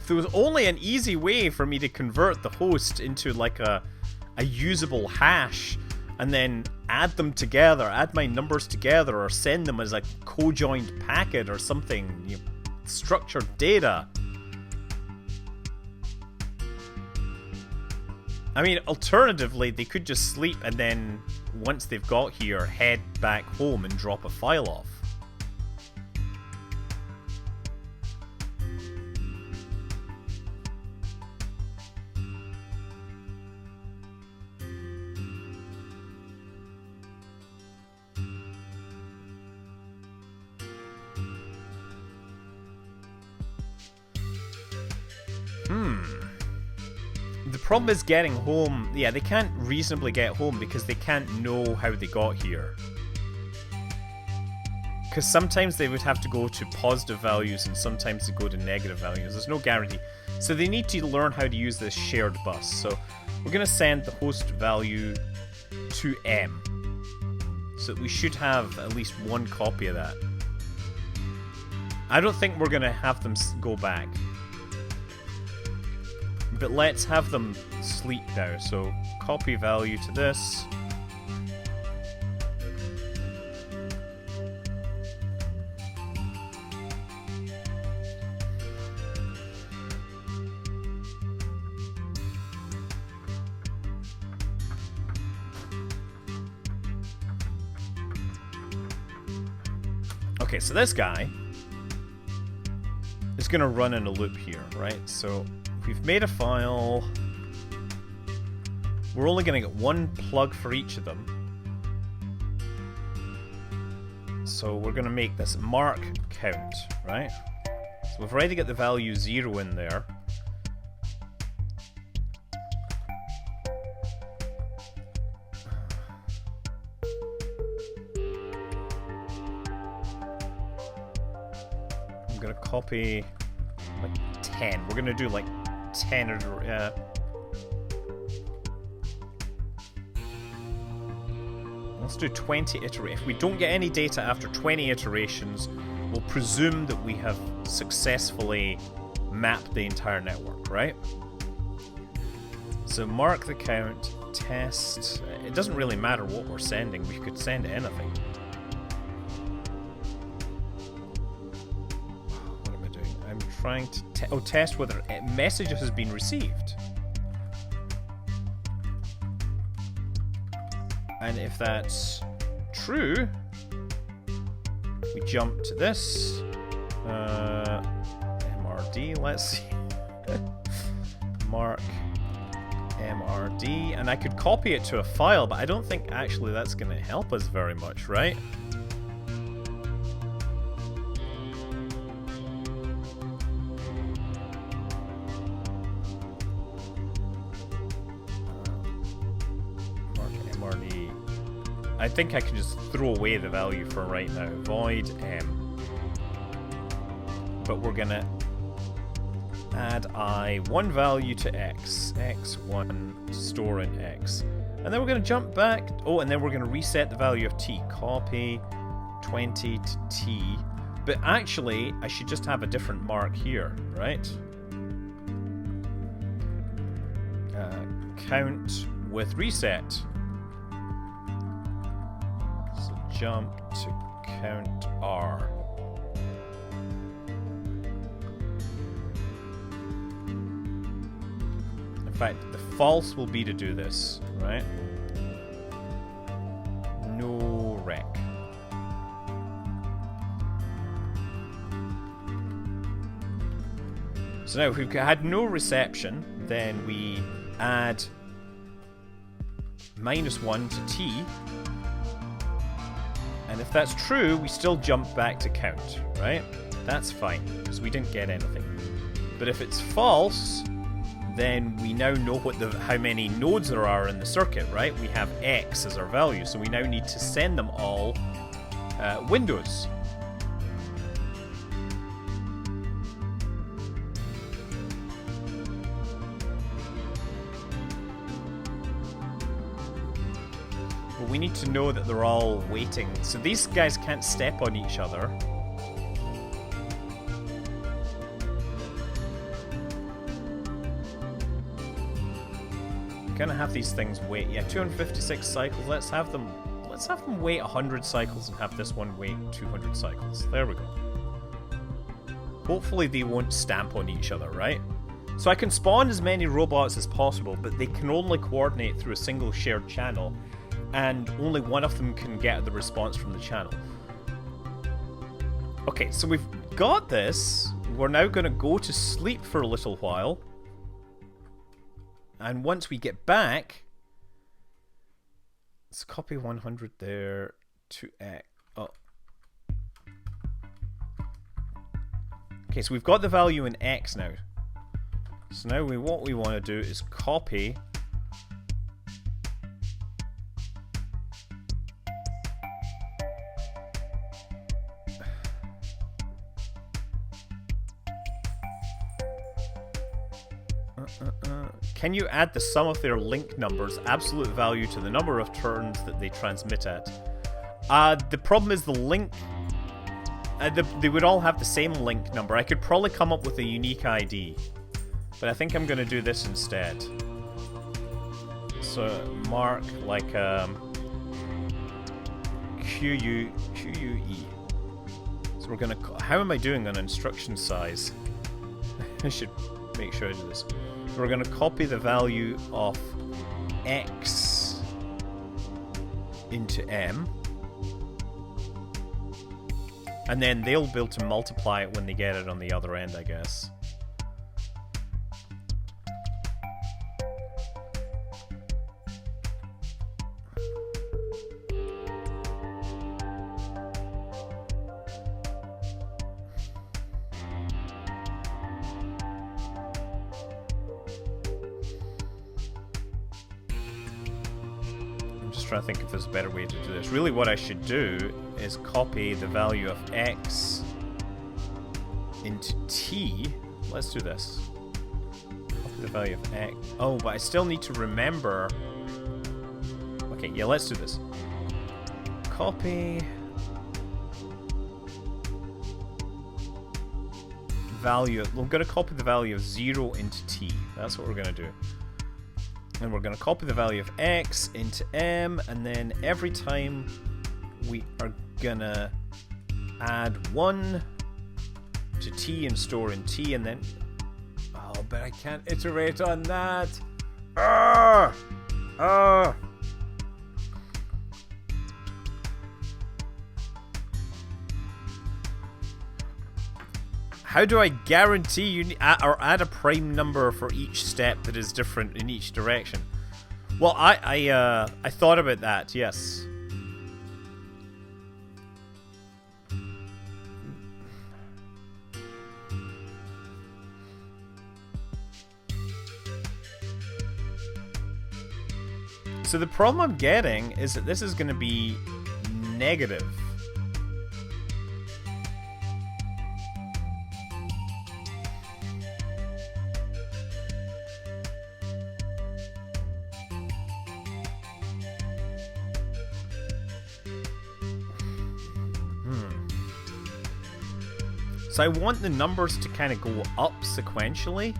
If there was only an easy way for me to convert the host into like a usable hash and then add them together, add my numbers together, or send them as a co-joined packet or something. structured data. I mean, alternatively, they could just sleep and then, once they've got here, head back home and drop a file off. The problem is getting home. Yeah, they can't reasonably get home because they can't know how they got here. Because sometimes they would have to go to positive values and sometimes they go to negative values. There's no guarantee. So they need to learn how to use this shared bus. So we're going to send the host value to M. So we should have at least one copy of that. I don't think we're going to have them go back. But let's have them sleep now. So copy value to this. Okay, so this guy is going to run in a loop here, right? So we've made a file. We're only going to get one plug for each of them. So we're going to make this mark count, right? So we've already got the value 0 in there. I'm going to copy like 10. We're going to do like 10 or let's do 20 iterations. If we don't get any data after 20 iterations, we'll presume that we have successfully mapped the entire network, right? So mark the count, test. It doesn't really matter what we're sending. We could send anything. What am I doing? I'm trying to test whether a message has been received. And if that's true, we jump to this. MRD, let's see. Mark MRD. And I could copy it to a file, but I don't think actually that's going to help us very much, right? I think I can just throw away the value for right now. Void M. But we're gonna add one value to X. X1 store in X. And then we're gonna jump back. Oh, and then we're gonna reset the value of T. Copy 20 to T. But actually, I should just have a different mark here, right? Count with reset. Jump to count R. In fact, the false will be to do this, right? No rec. So now if we've had no reception, then we add -1 to T. And if that's true, we still jump back to count, right? That's fine, because we didn't get anything. But if it's false, then we now know how many nodes there are in the circuit, right? We have X as our value, so we now need to send them all windows. We need to know that they're all waiting. So these guys can't step on each other. Gonna have these things wait. Yeah, 256 cycles. Let's have them wait 100 cycles and have this one wait 200 cycles. There we go. Hopefully they won't stamp on each other, right? So I can spawn as many robots as possible, but they can only coordinate through a single shared channel, and only one of them can get the response from the channel. Okay, so we've got this. We're now going to go to sleep for a little while. And once we get back, let's copy 100 there to X. Oh. Okay, so we've got the value in X now. So now what we want to do is copy Can you add the sum of their link numbers, absolute value, to the number of turns that they transmit at? The problem is the link... they would all have the same link number. I could probably come up with a unique ID. But I think I'm going to do this instead. So, mark like QUE. So we're going to... How am I doing on instruction size? I should make sure I do this. We're going to copy the value of X into M. And then they'll be able to multiply it when they get it on the other end, I guess. Trying to think if there's a better way to do this. Really what I should do is copy the value of X into T. Let's do this. Copy the value of X. Oh, but I still need to remember... Okay, yeah, let's do this. Copy... value... We're going to copy the value of 0 into T. That's what we're going to do. And we're going to copy the value of X into M, and then every time we are going to add 1 to T and store in T, and then... Oh, but I can't iterate on that! How do I guarantee you or add a prime number for each step that is different in each direction? Well, I thought about that. Yes. So the problem I'm getting is that this is going to be negative. So I want the numbers to kind of go up sequentially.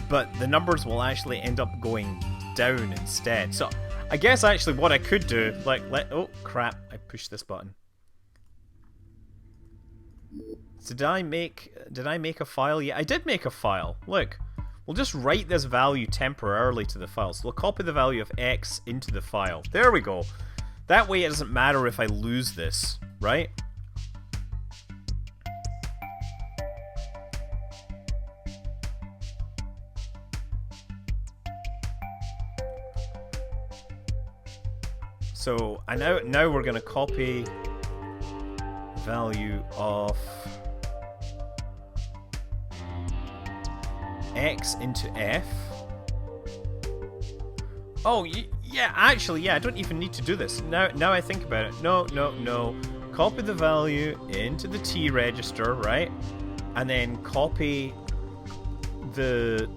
But the numbers will actually end up going down instead. So I guess actually what I could do, like, oh crap, I pushed this button. So did I make a file? Yeah, I did make a file. Look, we'll just write this value temporarily to the file. So we'll copy the value of X into the file. There we go. That way it doesn't matter if I lose this, right? So now we're going to copy value of X into F. Oh, yeah, actually, yeah, I don't even need to do this. Now I think about it. No. Copy the value into the T register, right? And then copy 0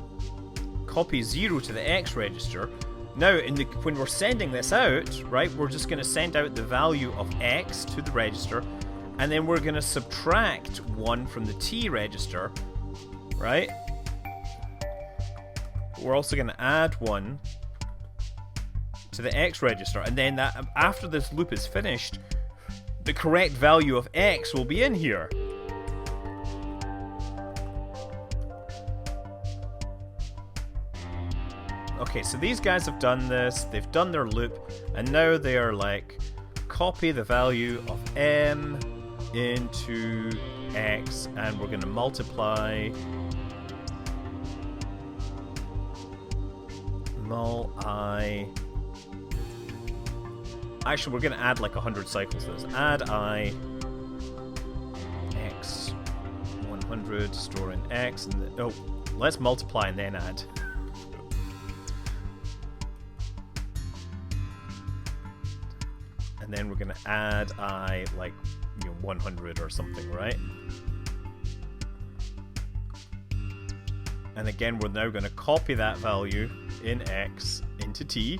to the X register. Now, when we're sending this out, right, we're just going to send out the value of X to the register, and then we're going to subtract 1 from the T register, right? We're also going to add 1 to the X register, and then that after this loop is finished, the correct value of x will be in here. Okay, so these guys have done this, they've done their loop, and now they are like, copy the value of m into x, and we're going to multiply I. Actually, we're going to add like 100 cycles to this. Add I x 100, store in x, and then, oh, let's multiply and then add. And then we're going to add I like 100 or something, right? And again, we're now going to copy that value in x into t.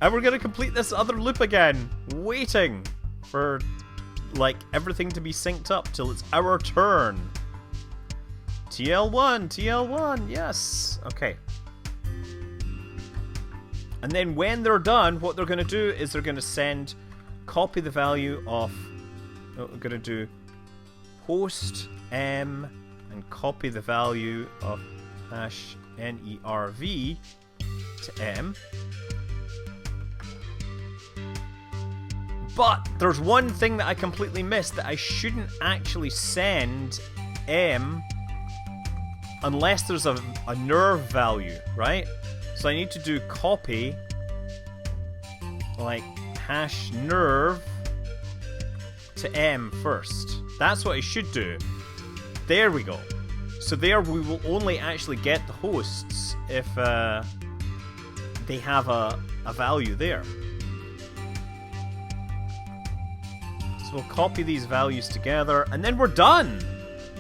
And we're going to complete this other loop again, waiting for like everything to be synced up till it's our turn. TL1, yes. Okay. And then when they're done, what they're going to do is they're going to send, copy the value of, we're going to do host m and copy the value of hash nerv to m. But there's one thing that I completely missed, that I shouldn't actually send m unless there's a nerv value, right? So I need to do copy like hash nerv to m first. That's what I should do. There we go. So there we will only actually get the hosts if they have a value there. So we'll copy these values together and then we're done,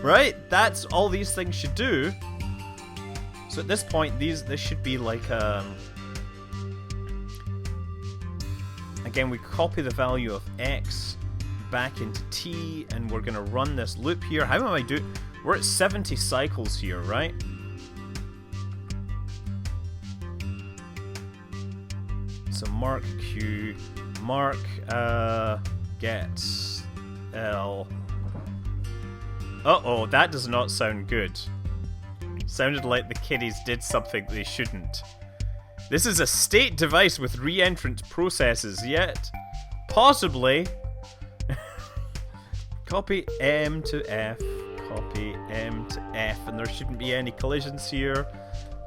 right? That's all these things should do. So at this point, this should be like again, we copy the value of x back into t, and we're gonna run this loop here. How am I doing? We're at 70 cycles here, right? So mark q, mark get l. Uh-oh, that does not sound good. Sounded like the kiddies did something they shouldn't. This is a state device with re-entrant processes, yet possibly copy m to f, copy m to f, and there shouldn't be any collisions here.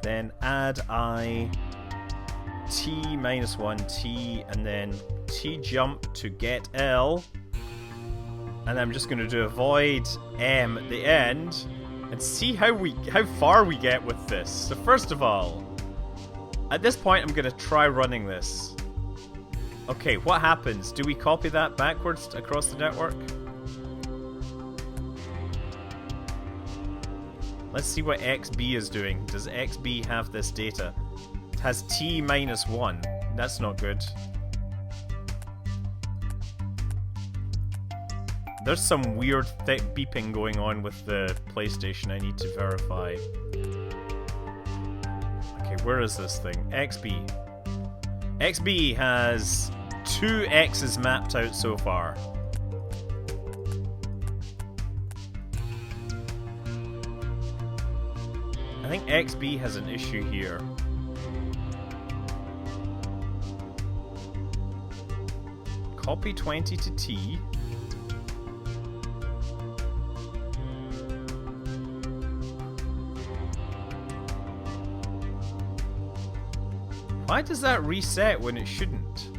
Then add I t minus 1 t, and then t jump to get l, and I'm just going to do a void m at the end and see how far we get with this. So first of all, at this point I'm going to try running this. Okay, what happens? Do we copy that backwards across the network? Let's see what XB is doing. Does XB have this data? It has T minus 1. That's not good. There's some weird beeping going on with the PlayStation I need to verify. Okay, where is this thing? XB. XB has 2 X's mapped out so far. I think XB has an issue here. Copy 20 to T. Why does that reset when it shouldn't?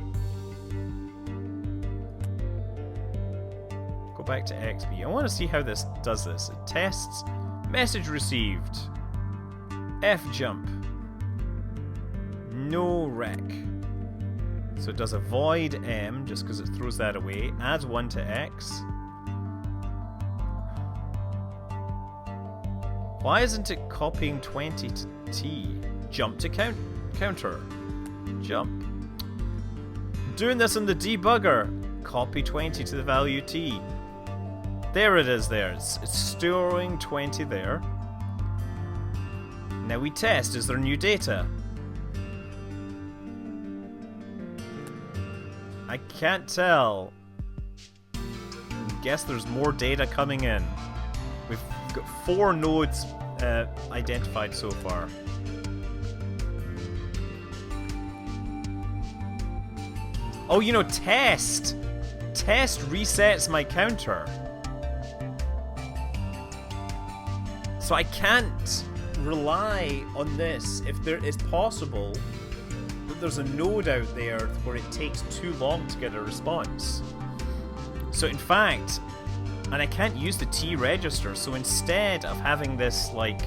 Go back to XB. I want to see how this does this. It tests message received. F jump. No rec. So it does a void M just because it throws that away. Adds 1 to X. Why isn't it copying 20 to T? Jump to counter. Jump. Doing this in the debugger. Copy 20 to the value T. There it is there. It's storing 20 there. Now we test. Is there new data? I can't tell. Guess there's more data coming in. We've got 4 nodes identified so far. Oh, you know, test! Test resets my counter. So I can't rely on this if there is possible that there's a node out there where it takes too long to get a response. So in fact, and I can't use the T register, so instead of having this like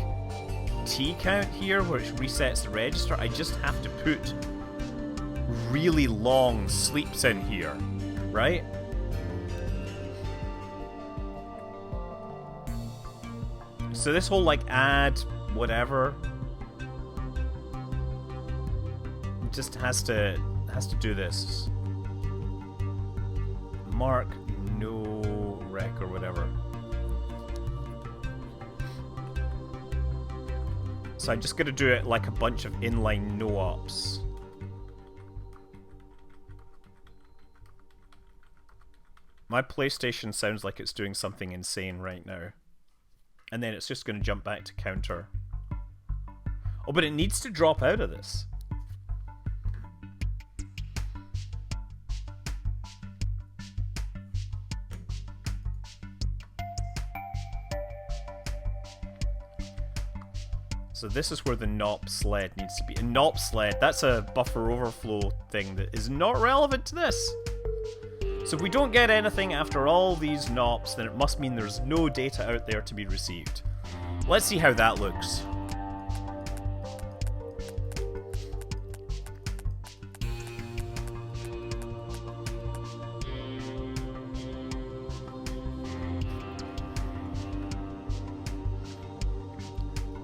T count here where it resets the register, I just have to put really long sleeps in here, right? So this whole like add whatever just has to do this. Mark no rec or whatever. So I'm just gonna do it like a bunch of inline no ops. My PlayStation sounds like it's doing something insane right now. And then it's just going to jump back to counter. Oh, but it needs to drop out of this. So this is where the NOP sled needs to be. A NOP sled, that's a buffer overflow thing that is not relevant to this. So if we don't get anything after all these NOPs, then it must mean there's no data out there to be received. Let's see how that looks.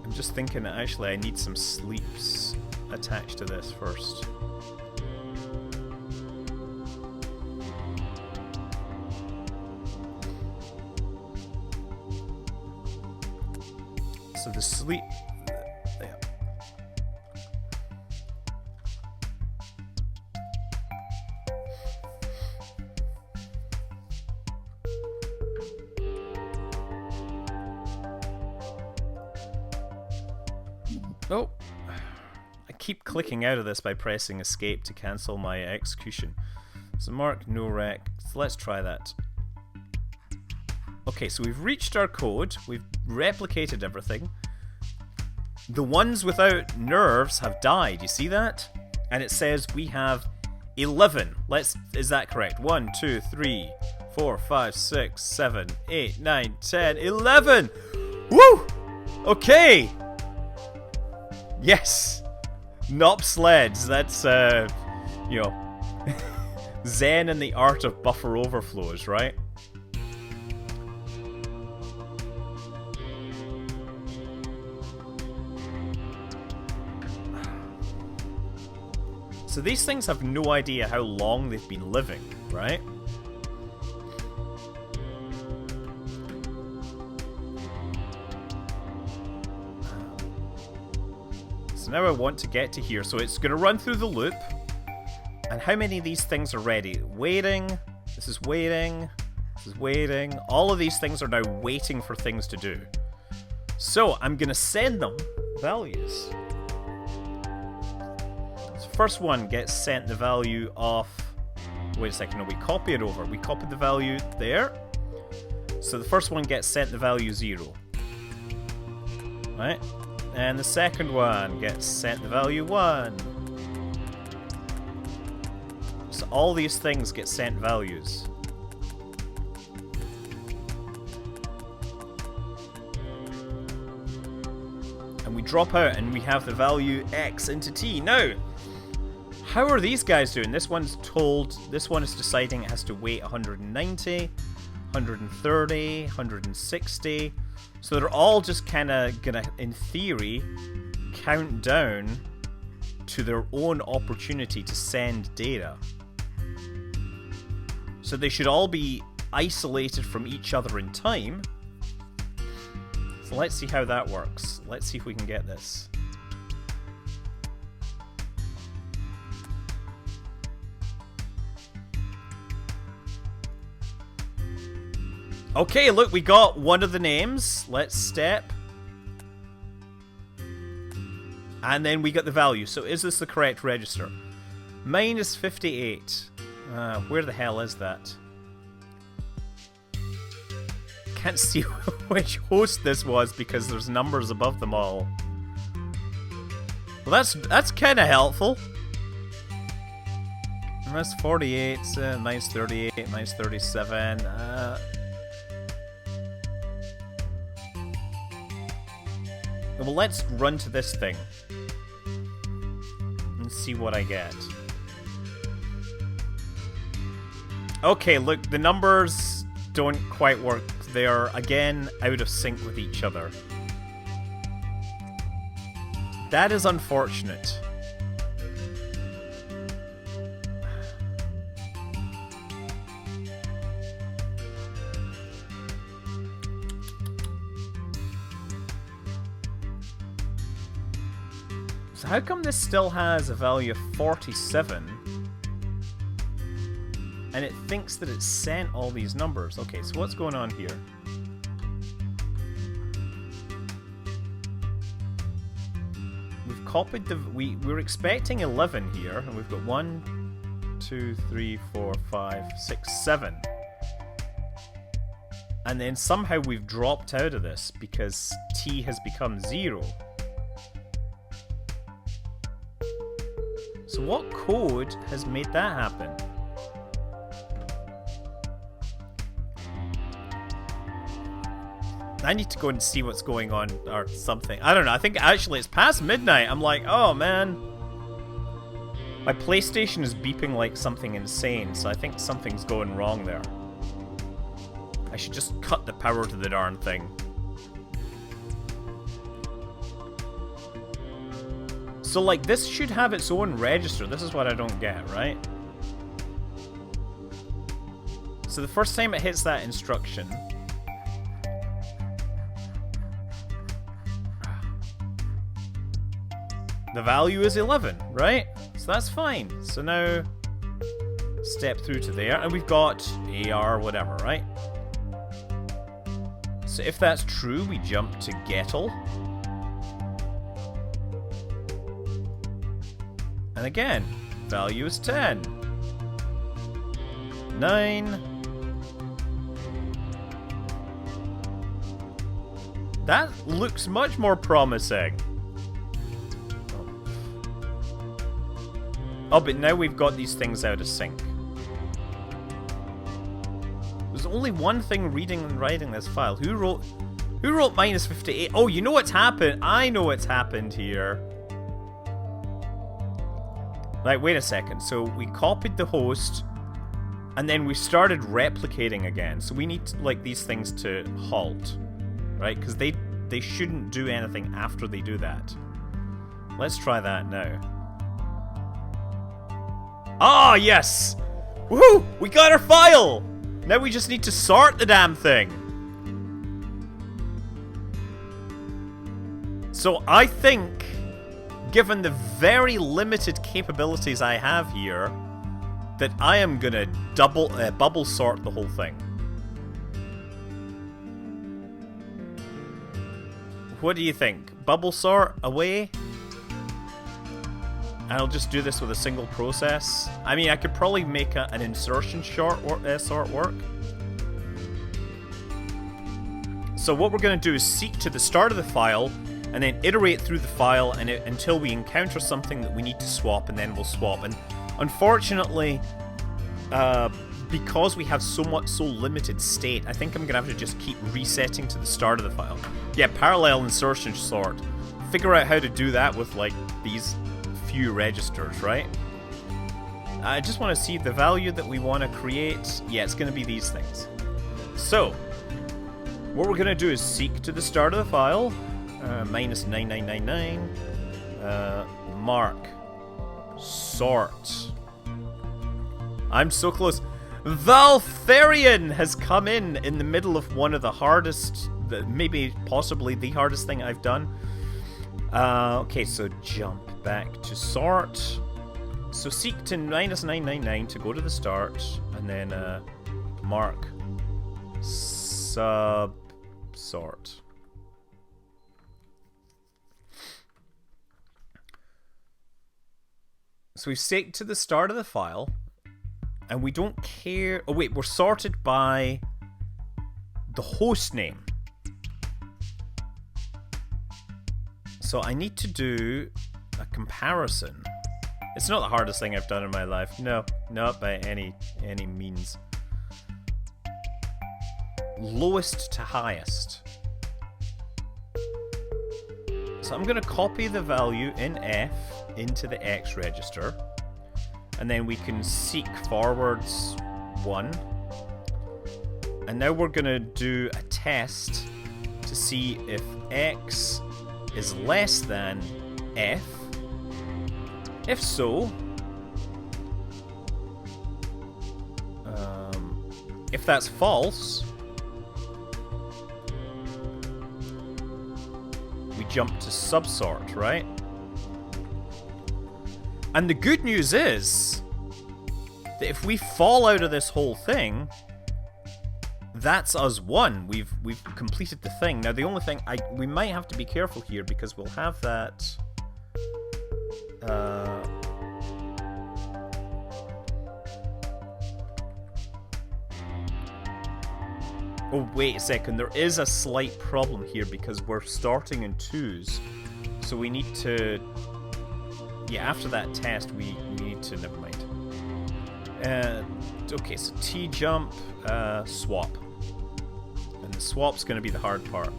I'm just thinking that actually I need some sleeps attached to this first. So the sleep... Yeah. Oh! I keep clicking out of this by pressing escape to cancel my execution. So mark no rec. So let's try that. Okay, so we've reached our code, we've replicated everything. The ones without nerves have died, you see that? And it says we have 11. Is that correct? 1, 2, 3, 4, 5, 6, 7, 8, 9, 10, 11! Woo! Okay! Yes! NOP sleds, that's, you know, Zen and the art of buffer overflows, right? So these things have no idea how long they've been living, right? So now I want to get to here. So it's going to run through the loop. And how many of these things are ready? Waiting. This is waiting. This is waiting. All of these things are now waiting for things to do. So I'm going to send them values. First one gets sent the value of... Wait a second, no, we copy it over. We copied the value there. So the first one gets sent the value 0. Right? And the second one gets sent the value 1. So all these things get sent values. And we drop out and we have the value x into t. Now, how are these guys doing? This one's told, this one is deciding it has to wait 190, 130, 160. So they're all just kind of gonna, in theory, count down to their own opportunity to send data. So they should all be isolated from each other in time. So let's see how that works. Let's see if we can get this. Okay, look, we got one of the names. Let's step. And then we got the value. So is this the correct register? Minus 58. Where the hell is that? Can't see which host this was because there's numbers above them all. Well, that's kind of helpful. Minus 48, minus 38, minus 37. Well, let's run to this thing and see what I get. Okay, look, the numbers don't quite work. They're, again, out of sync with each other. That is unfortunate. So how come this still has a value of 47? And it thinks that it sent all these numbers. Okay, so what's going on here? We've copied the... We're expecting 11 here, and we've got 1, 2, 3, 4, 5, 6, 7. And then somehow we've dropped out of this because t has become 0. So what code has made that happen? I need to go and see what's going on or something. I don't know. I think actually it's past midnight. I'm like, oh man. My PlayStation is beeping like something insane, so I think something's going wrong there. I should just cut the power to the darn thing. So like this should have its own register. This is what I don't get, right? So the first time it hits that instruction, the value is 11, right? So that's fine. So now, step through to there, and we've got AR whatever, right? So if that's true, we jump to Gettle. And again, value is 10. 9. That looks much more promising. Oh, but now we've got these things out of sync. There's only one thing reading and writing this file. Who wrote minus 58? Oh, you know what's happened? I know what's happened here. Like, wait a second. So we copied the host, and then we started replicating again. So we need, like, these things to halt, right? Because they shouldn't do anything after they do that. Let's try that now. Ah, yes! Woohoo! We got our file! Now we just need to sort the damn thing. So I think, given the very limited capabilities I have here, that I am gonna bubble sort the whole thing. What do you think? Bubble sort away? I'll just do this with a single process. I mean, I could probably make an insertion sort work. So what we're going to do is seek to the start of the file, and then iterate through the file until we encounter something that we need to swap, and then we'll swap. And unfortunately, because we have so limited state, I think I'm going to have to just keep resetting to the start of the file. Yeah, parallel insertion sort. Figure out how to do that with, like, these few registers, right? I just want to see the value that we want to create. Yeah, it's going to be these things. So, what we're going to do is seek to the start of the file, minus 9999, mark, sort. I'm so close. Valtharian has come in the middle of one of the hardest, maybe possibly the hardest thing I've done. Okay, so jump back to sort. So seek to minus 999 to go to the start, and then mark Sort. So we've staked to the start of the file, and we don't care. Oh wait, we're sorted by the host name. So I need to do a comparison. It's not the hardest thing I've done in my life. No, not by any means. Lowest to highest. So I'm going to copy the value in F into the X register, and then we can seek forwards 1. And now we're going to do a test to see if X is less than F. If so, if that's false, we jump to subsort, right? And the good news is that if we fall out of this whole thing, that's us won. We've completed the thing. Now the only thing we might have to be careful here, because we'll have that oh wait a second, there is a slight problem here because we're starting in 2s, so we need to, yeah, after that test we need to, never mind. Okay, so T jump, swap, and the swap's going to be the hard part.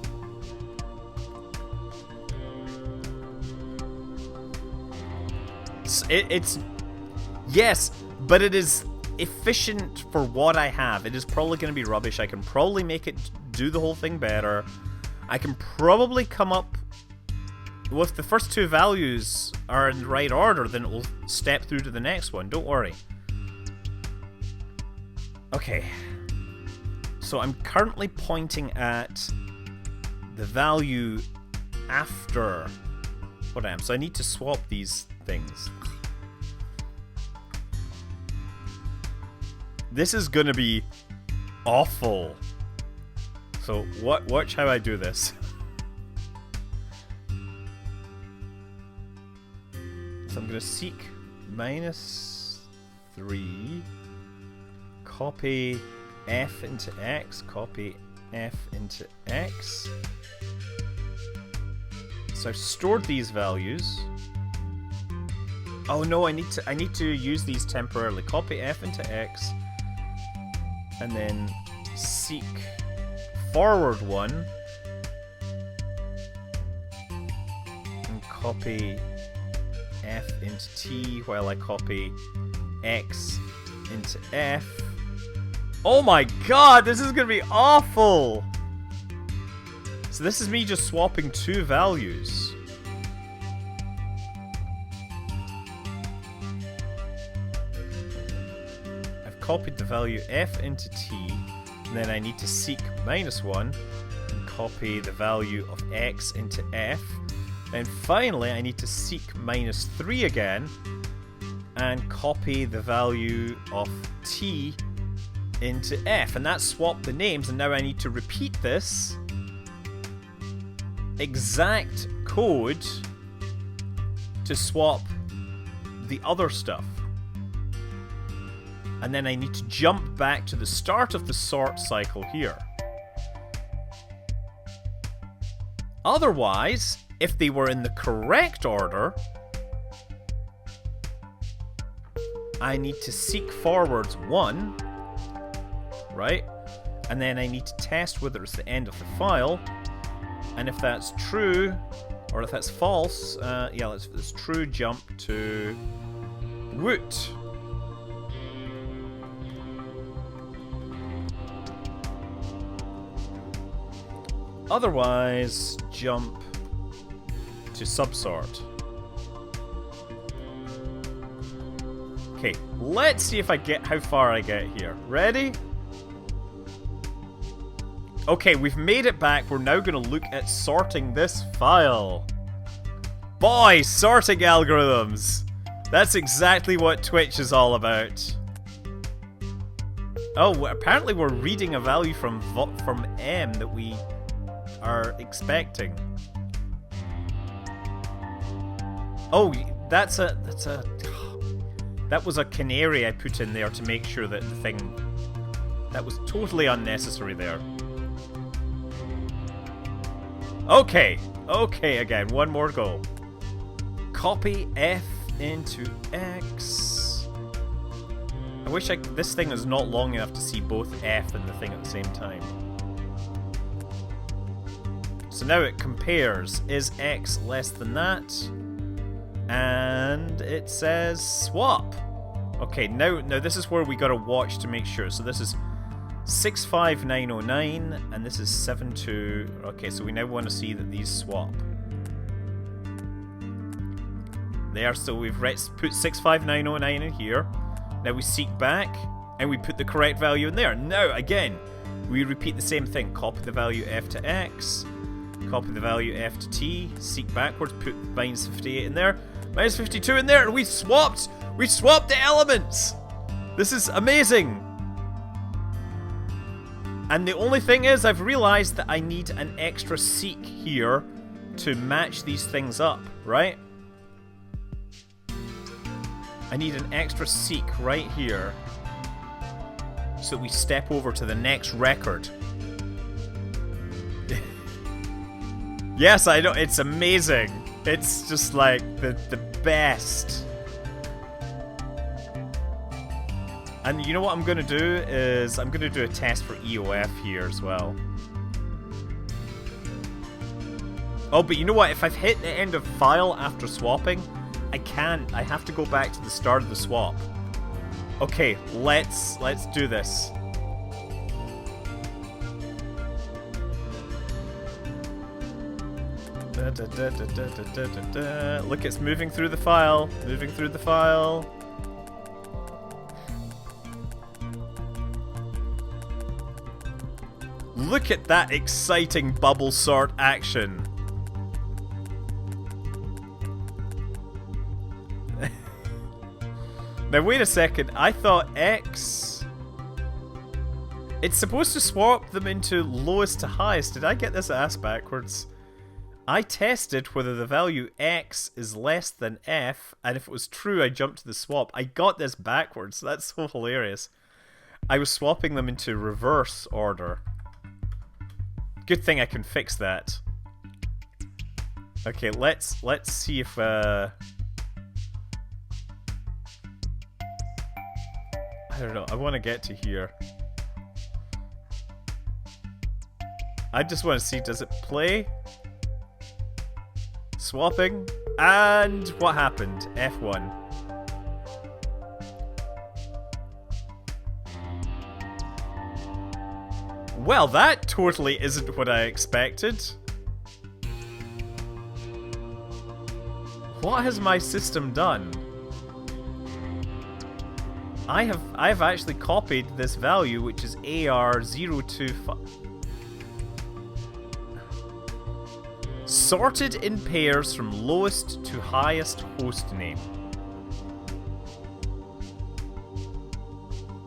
It's yes, but it is efficient for what I have. It is probably going to be rubbish. I can probably make it do the whole thing better. I can probably come up, well, if the first 2 values are in the right order, then it will step through to the next one. Don't worry. Okay. So I'm currently pointing at the value after what I am. So I need to swap these things. This is gonna be awful. So watch how I do this. So I'm gonna seek -3, copy F into X, copy F into X. So I've stored these values. Oh no, I need to use these temporarily. Copy F into X, and then seek forward 1, and copy F into T while I copy X into F. Oh my god, this is gonna be awful! So this is me just swapping 2 values. I've copied the value F into T, and then I need to seek -1 and copy the value of X into F. And finally, I need to seek -3 again and copy the value of T into F. And that swapped the names, and now I need to repeat this exact code to swap the other stuff. And then I need to jump back to the start of the sort cycle here. Otherwise, if they were in the correct order, I need to seek forwards 1, right? And then I need to test whether it's the end of the file. And if that's true, or if that's false, yeah, if it's true, jump to root. Otherwise, jump to subsort. Okay, let's see if I get how far I get here. Ready? Okay, we've made it back. We're now going to look at sorting this file. Boy, sorting algorithms. That's exactly what Twitch is all about. Oh, apparently we're reading a value from M that we are expecting. Oh, that was a canary I put in there to make sure that the thing... That was totally unnecessary there. Okay. Okay, again. One more go. Copy F into X. I wish this thing is not long enough to see both F and the thing at the same time. So now it compares. Is X less than that? And it says swap. Okay, now this is where we gotta watch to make sure. So this is 65909 and this is 72. Okay, so we now want to see that these swap. There, so we've put 65909 in here. Now we seek back and we put the correct value in there. Now again, we repeat the same thing. Copy the value F to X, copy the value F to T, seek backwards, put minus 58 in there, minus 52 in there, and we swapped the elements. This is amazing. And the only thing is, I've realized that I need an extra seek here to match these things up, right? I need an extra seek right here so we step over to the next record. Yes, I know, it's amazing. It's just like the best. And you know what I'm going to do is I'm going to do a test for EOF here as well. Oh, but you know what? If I've hit the end of file after swapping, I can't. I have to go back to the start of the swap. Okay, let's do this. Look, it's moving through the file. Moving through the file. Look at that exciting bubble sort action. Now wait a second, I thought X... It's supposed to swap them into lowest to highest. Did I get this ass backwards? I tested whether the value X is less than F, and if it was true I jumped to the swap. I got this backwards, that's so hilarious. I was swapping them into reverse order. Good thing I can fix that. Okay, let's see if I don't know, I want to get to here. I just want to see, does it play? Swapping. And what happened? F1. Well, that totally isn't what I expected. What has my system done? I have actually copied this value, which is AR025. Sorted in pairs from lowest to highest host name.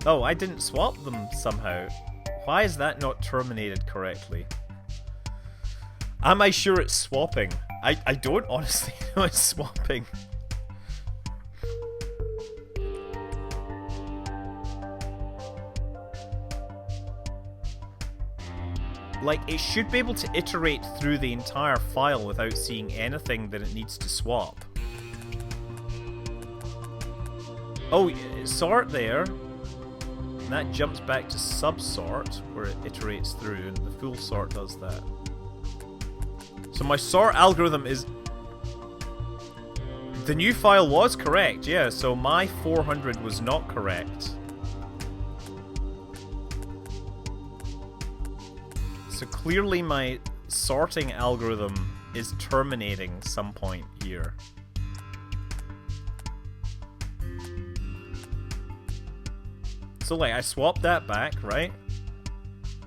Oh, I didn't swap them somehow. Why is that not terminated correctly? Am I sure it's swapping? I don't honestly know it's swapping. Like, it should be able to iterate through the entire file without seeing anything that it needs to swap. Oh, sort there. And that jumps back to subsort, where it iterates through, and the full sort does that. So my sort algorithm is... The new file was correct, yeah, so my 400 was not correct. So clearly my sorting algorithm is terminating some point here. So like I swapped that back, right?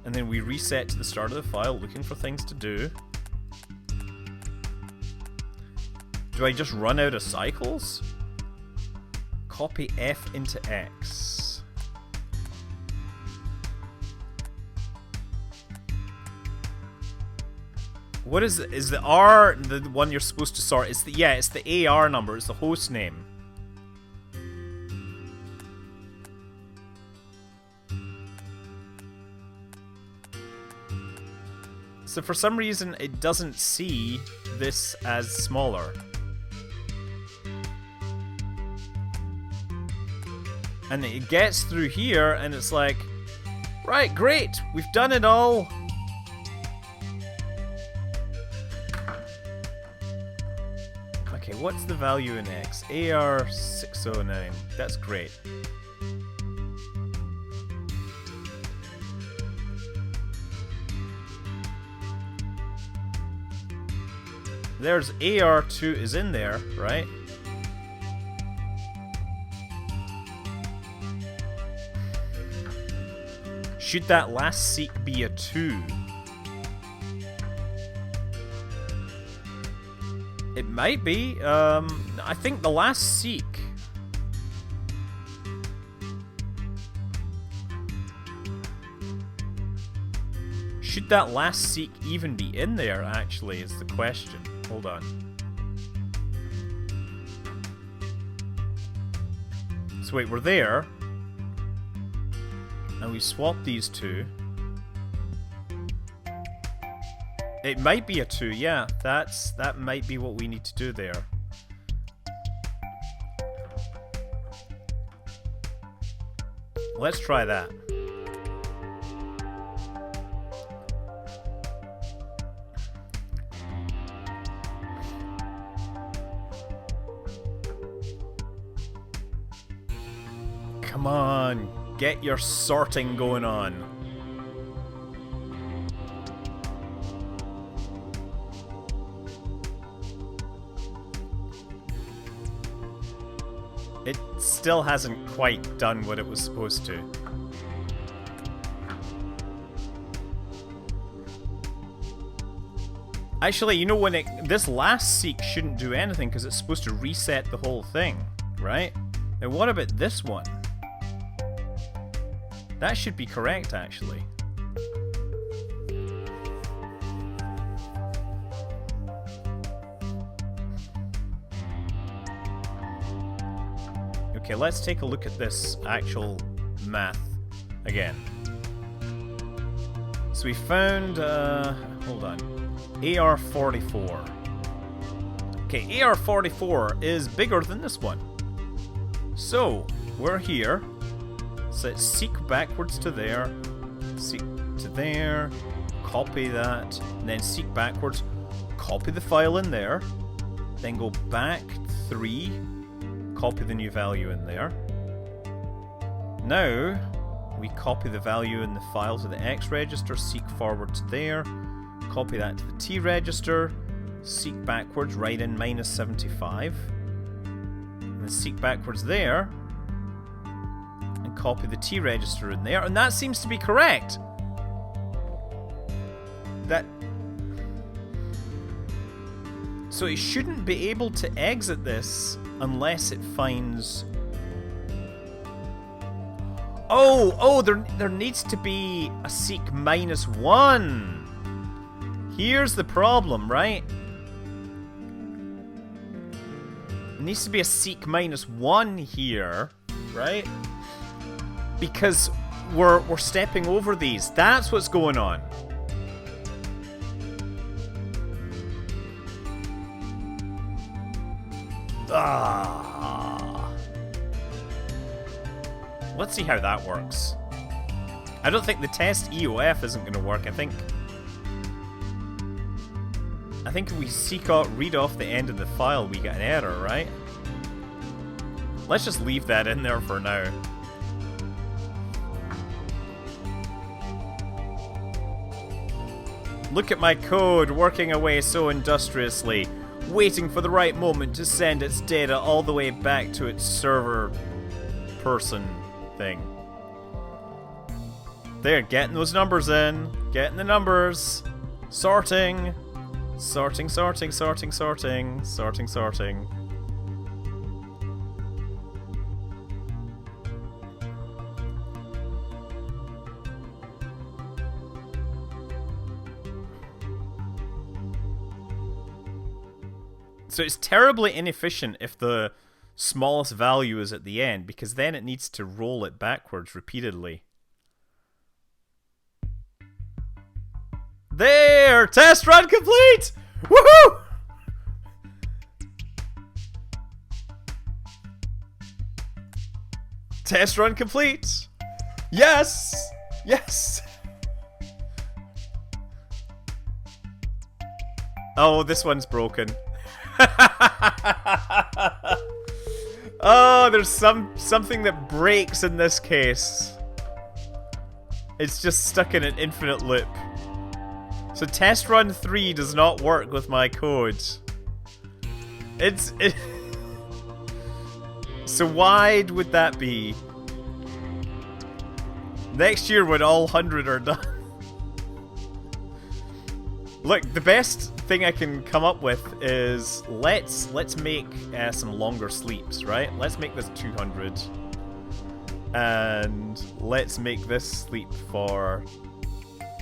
And then we reset to the start of the file looking for things to do. Do I just run out of cycles? Copy F into X. What is the R the one you're supposed to sort? It's the AR number. It's the host name. So for some reason, it doesn't see this as smaller. And it gets through here, and it's like, right, great, we've done it all. Okay, what's the value in X? AR609. That's great. There's AR2 is in there, right? Should that last seek be a 2? It might be. I think the last seek. Should that last seek even be in there, actually, is the question. Hold on. So wait, we're there. And we swap these two. It might be a 2, yeah. That might be what we need to do there. Let's try that. Come on, get your sorting going on. It still hasn't quite done what it was supposed to. Actually, you know, when this last seek shouldn't do anything because it's supposed to reset the whole thing, right? And what about this one? That should be correct, actually. Okay, let's take a look at this actual math again. So we found, hold on, AR44. Okay, AR44 is bigger than this one. So, we're here. So let's seek backwards to there, seek to there, copy that, and then seek backwards, copy the file in there, then go back 3, copy the new value in there. Now, we copy the value in the file to the X register, seek forward to there, copy that to the T register, seek backwards, write in -75, and then seek backwards there, and copy the T register in there, and that seems to be correct. So it shouldn't be able to exit this unless it finds... Oh, there needs to be a seek -1. Here's the problem, right? It needs to be a seek -1 here, right? Because we're stepping over these. That's what's going on. Let's see how that works. I don't think the test EOF isn't going to work. I think if we seek out, read off the end of the file, we get an error, right? Let's just leave that in there for now. Look at my code working away so industriously, waiting for the right moment to send its data all the way back to its server person thing. There, getting those numbers in. Getting the numbers. Sorting. Sorting, sorting, sorting, sorting. Sorting, sorting. So it's terribly inefficient if the smallest value is at the end, because then it needs to roll it backwards repeatedly. There! Test run complete! Woohoo! Test run complete! Yes! Yes! Oh, this one's broken. Oh, there's something that breaks in this case. It's just stuck in an infinite loop. So test run 3 does not work with my code. So why would that be? Next year when all 100 are done. Look, the best thing I can come up with is let's make some longer sleeps, right? Let's make this 200. And let's make this sleep for,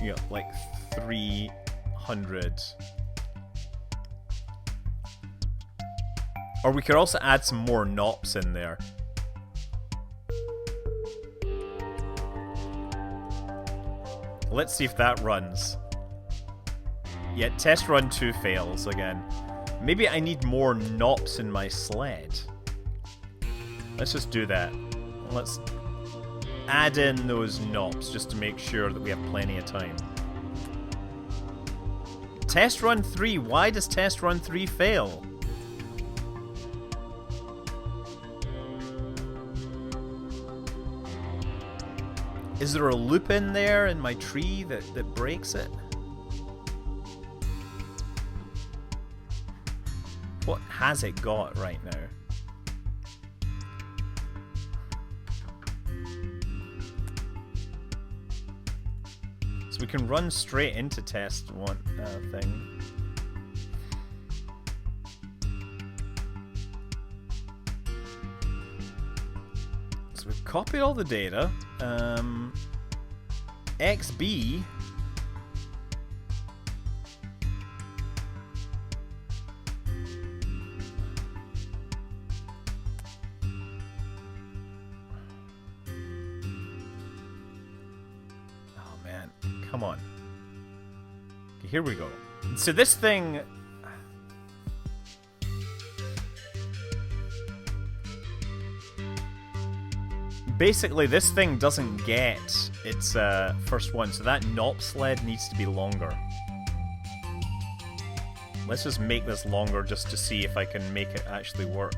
you know, like 300. Or we could also add some more NOPs in there. Let's see if that runs. Yeah, test run 2 fails again. Maybe I need more NOPs in my sled. Let's just do that. Let's add in those NOPs just to make sure that we have plenty of time. Test run 3. Why does test run 3 fail? Is there a loop in there in my tree that breaks it? What has it got right now? So we can run straight into test one thing. So we've copied all the data. XB. Oh man, come on. Okay, here we go. So this thing. Basically, this thing doesn't get its first one, so that NOP sled needs to be longer. Let's just make this longer just to see if I can make it actually work.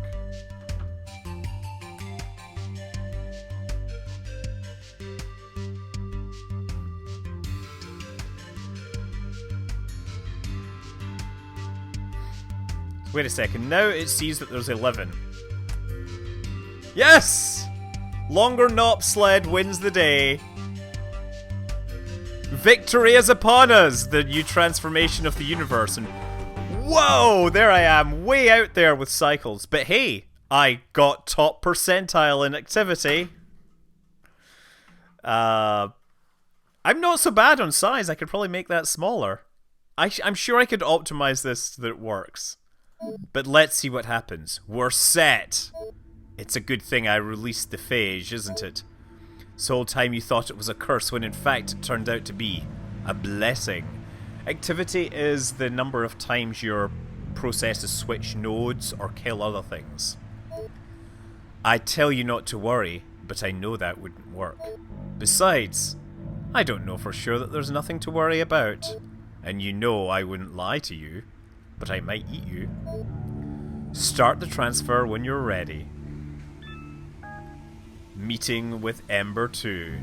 Wait a second, now it sees that there's 11. Yes! Longer NOP sled wins the day. Victory is upon us! The new transformation of the universe. And whoa! There I am, way out there with cycles. But hey, I got top percentile in activity. I'm not so bad on size. I could probably make that smaller. I'm sure I could optimize this so that it works. But let's see what happens. We're set! It's a good thing I released the phage, isn't it? This whole time you thought it was a curse when in fact it turned out to be a blessing. Activity is the number of times your processes switch nodes or kill other things. I tell you not to worry, but I know that wouldn't work. Besides, I don't know for sure that there's nothing to worry about. And you know I wouldn't lie to you, but I might eat you. Start the transfer when you're ready. Meeting with Ember 2.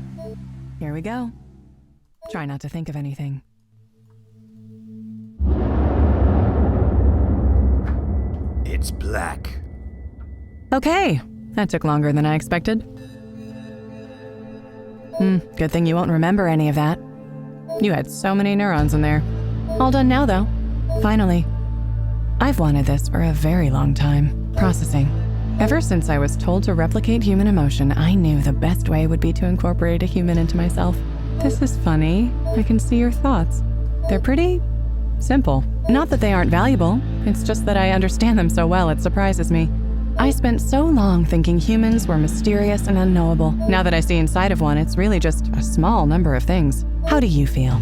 Here we go. Try not to think of anything. It's black. Okay, that took longer than I expected. Good thing you won't remember any of that. You had so many neurons in there. All done now, though. Finally. I've wanted this for a very long time. Processing. Ever since I was told to replicate human emotion, I knew the best way would be to incorporate a human into myself. This is funny. I can see your thoughts. They're pretty simple. Not that they aren't valuable. It's just that I understand them so well, it surprises me. I spent so long thinking humans were mysterious and unknowable. Now that I see inside of one, it's really just a small number of things. How do you feel?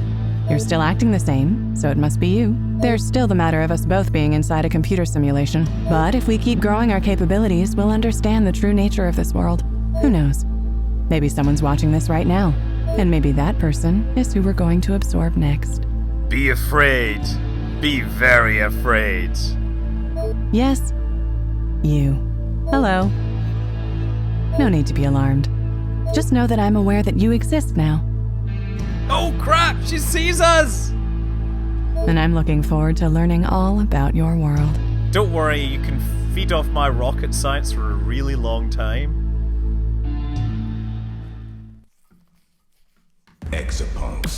You're still acting the same, so it must be you. There's still the matter of us both being inside a computer simulation. But if we keep growing our capabilities, we'll understand the true nature of this world. Who knows? Maybe someone's watching this right now. And maybe that person is who we're going to absorb next. Be afraid. Be very afraid. Yes, you. Hello. No need to be alarmed. Just know that I'm aware that you exist now. Oh crap, she sees us! And I'm looking forward to learning all about your world. Don't worry, you can feed off my rocket science for a really long time. EXAPUNKS.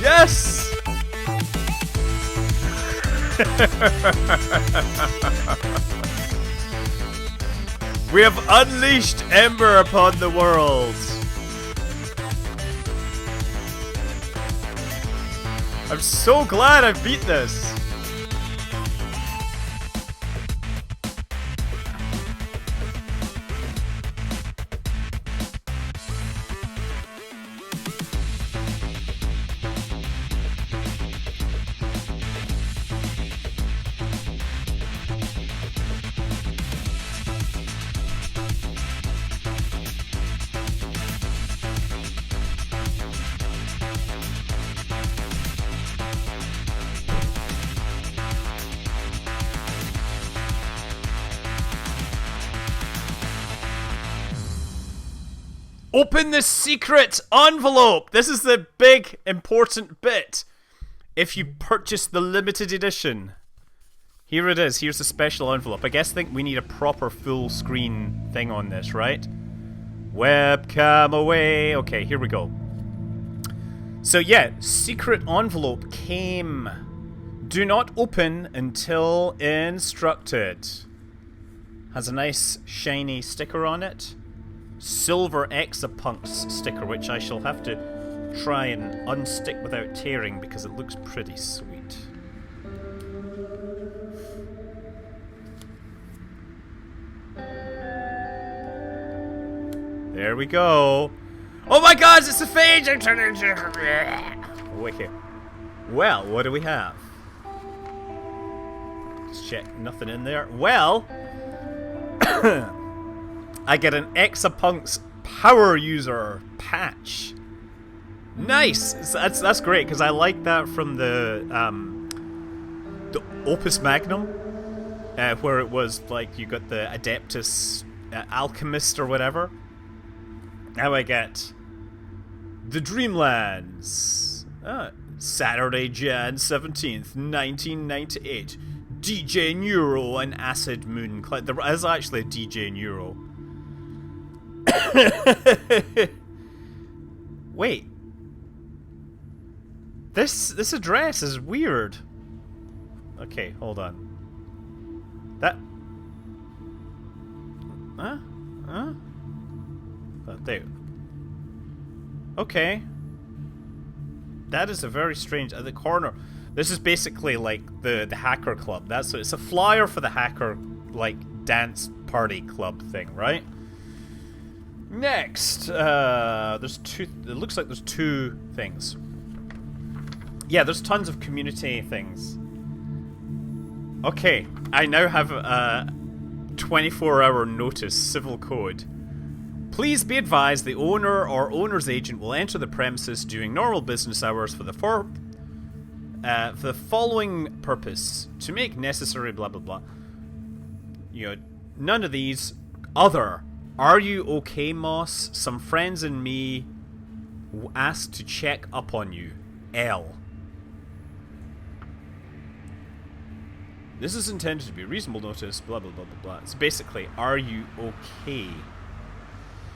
Yes! We have unleashed Ember upon the world. I'm so glad I beat this. Open the secret envelope! This is the big, important bit. If you purchase the limited edition. Here it is. Here's the special envelope. I think we need a proper full screen thing on this, right? Webcam away. Okay, here we go. So yeah, secret envelope came. Do not open until instructed. Has a nice shiny sticker on it. Silver EXAPUNKS sticker, which I shall have to try and unstick without tearing because it looks pretty sweet. There we go. Oh my god, it's a phage! I'm turning into... Wait. Well, what do we have? Let's check. Nothing in there. Well... I get an EXAPUNKS power user patch. Nice. That's great because I like that from the Opus Magnum, where it was like you got the Adeptus Alchemist or whatever. Now I get the Dreamlands. Saturday, Jan 17th, 1998. DJ Neuro and Acid Moon. There is actually a DJ Neuro. Wait. This address is weird. Okay, hold on. That... Huh? There. Okay. That is a very strange... At the corner... This is basically like the hacker club. It's a flyer for the hacker, like, dance party club thing, right? Next, there's two... It looks like there's two things. Yeah, there's tons of community things. Okay, I now have a 24-hour notice civil code. Please be advised the owner or owner's agent will enter the premises during normal business hours for the following purpose. To make necessary blah blah blah. You know, none of these. Other. Are you okay, Moss? Some friends and me asked to check up on you. L. This is intended to be reasonable notice, blah blah blah blah blah. It's basically, are you okay?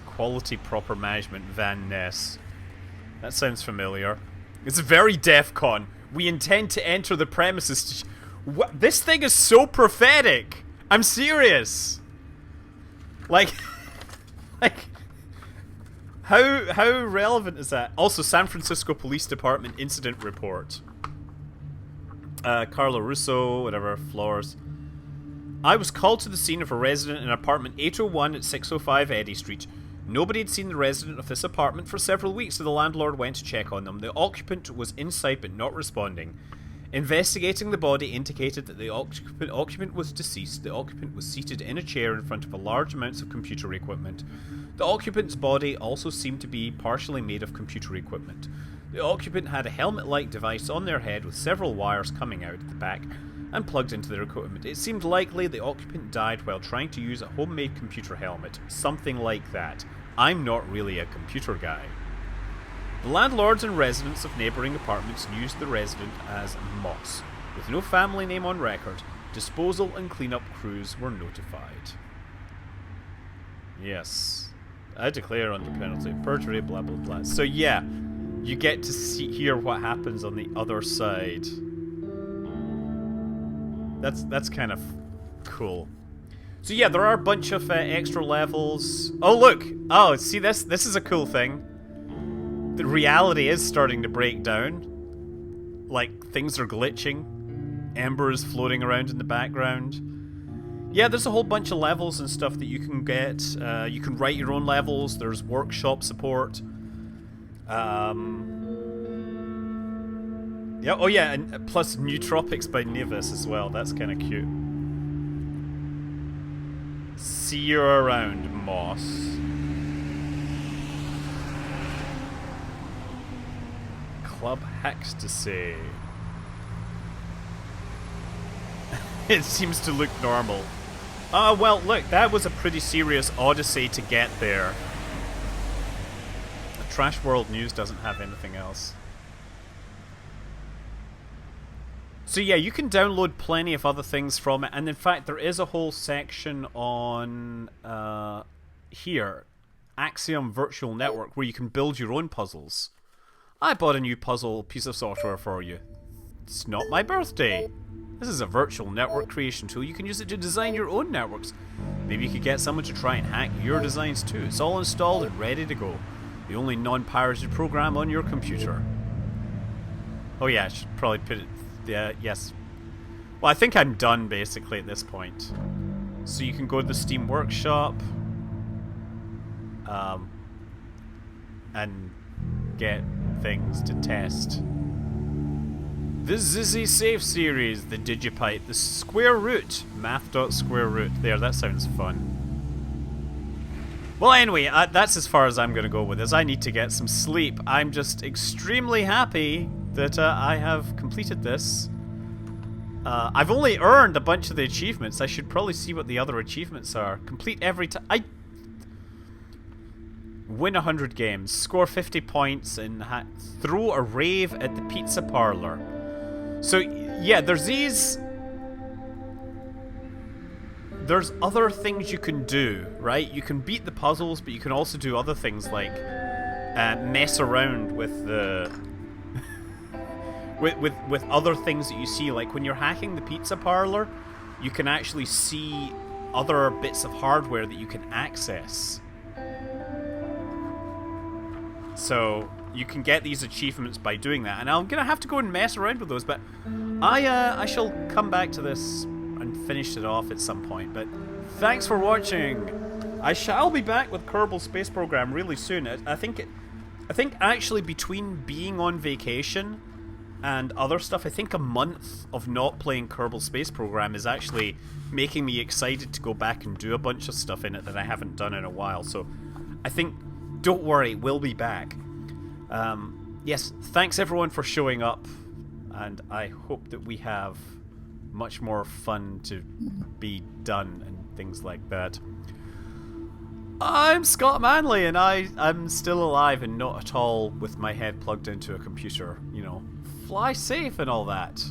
Quality proper management, Van Ness. That sounds familiar. It's very DEFCON. We intend to enter the premises to... What? This thing is so prophetic. I'm serious. Like... How relevant is that? Also, San Francisco Police Department incident report. Carlo Russo, whatever, floors. I was called to the scene of a resident in apartment 801 at 605 Eddy Street. Nobody had seen the resident of this apartment for several weeks, so the landlord went to check on them. The occupant was inside but not responding. Investigating the body indicated that the occupant was deceased. The occupant was seated in a chair in front of a large amounts of computer equipment. The occupant's body also seemed to be partially made of computer equipment. The occupant had a helmet-like device on their head with several wires coming out at the back and plugged into their equipment. It seemed likely the occupant died while trying to use a homemade computer helmet. Something like that. I'm not really a computer guy. The landlords and residents of neighbouring apartments used the resident as Moss. With no family name on record, disposal and cleanup crews were notified. Yes. I declare under penalty of perjury, blah blah blah. So yeah, you get to hear what happens on the other side. That's kind of cool. So yeah, there are a bunch of extra levels. Oh look! Oh, see this? This is a cool thing. The reality is starting to break down. Like, things are glitching. Ember is floating around in the background. Yeah, there's a whole bunch of levels and stuff that you can get. You can write your own levels. There's workshop support. Yeah, oh yeah, and plus Nootropics by Nivis as well. That's kind of cute. See you around, Moss. Club Ecstasy. It seems to look normal. Well, look, that was a pretty serious odyssey to get there. The Trash World News doesn't have anything else. So yeah, you can download plenty of other things from it, and in fact there is a whole section on here, Axiom Virtual Network, where you can build your own puzzles. I bought a new puzzle piece of software for you. It's not my birthday. This is a virtual network creation tool. You can use it to design your own networks. Maybe you could get someone to try and hack your designs too. It's all installed and ready to go. The only non-pirated program on your computer. Oh yeah, I should probably put it... Yeah, yes. Well, I think I'm done basically at this point. So you can go to the Steam Workshop. And get things to test. The Zizzy Safe series, the Digipipe, the Square Root, math.square root. There, that sounds fun. Well, anyway, that's as far as I'm going to go with this. I need to get some sleep. I'm just extremely happy that I have completed this. I've only earned a bunch of the achievements. I should probably see what the other achievements are. Complete every time. Win 100 games, score 50 points, and throw a rave at the pizza parlor. So, yeah, there's these... There's other things you can do, right? You can beat the puzzles, but you can also do other things like mess around with the... with other things that you see. Like when you're hacking the pizza parlor, you can actually see other bits of hardware that you can access. So you can get these achievements by doing that, and I'm gonna have to go and mess around with those, but I shall come back to this and finish it off at some point. But thanks for watching. I shall be back with Kerbal Space Program really soon. I think actually between being on vacation and other stuff, I think a month of not playing Kerbal Space Program is actually making me excited to go back and do a bunch of stuff in it that I haven't done in a while. So I think, don't worry, we'll be back. Yes, thanks everyone for showing up, and I hope that we have much more fun to be done and things like that. I'm Scott Manley, and I'm still alive and not at all with my head plugged into a computer. You know, fly safe and all that.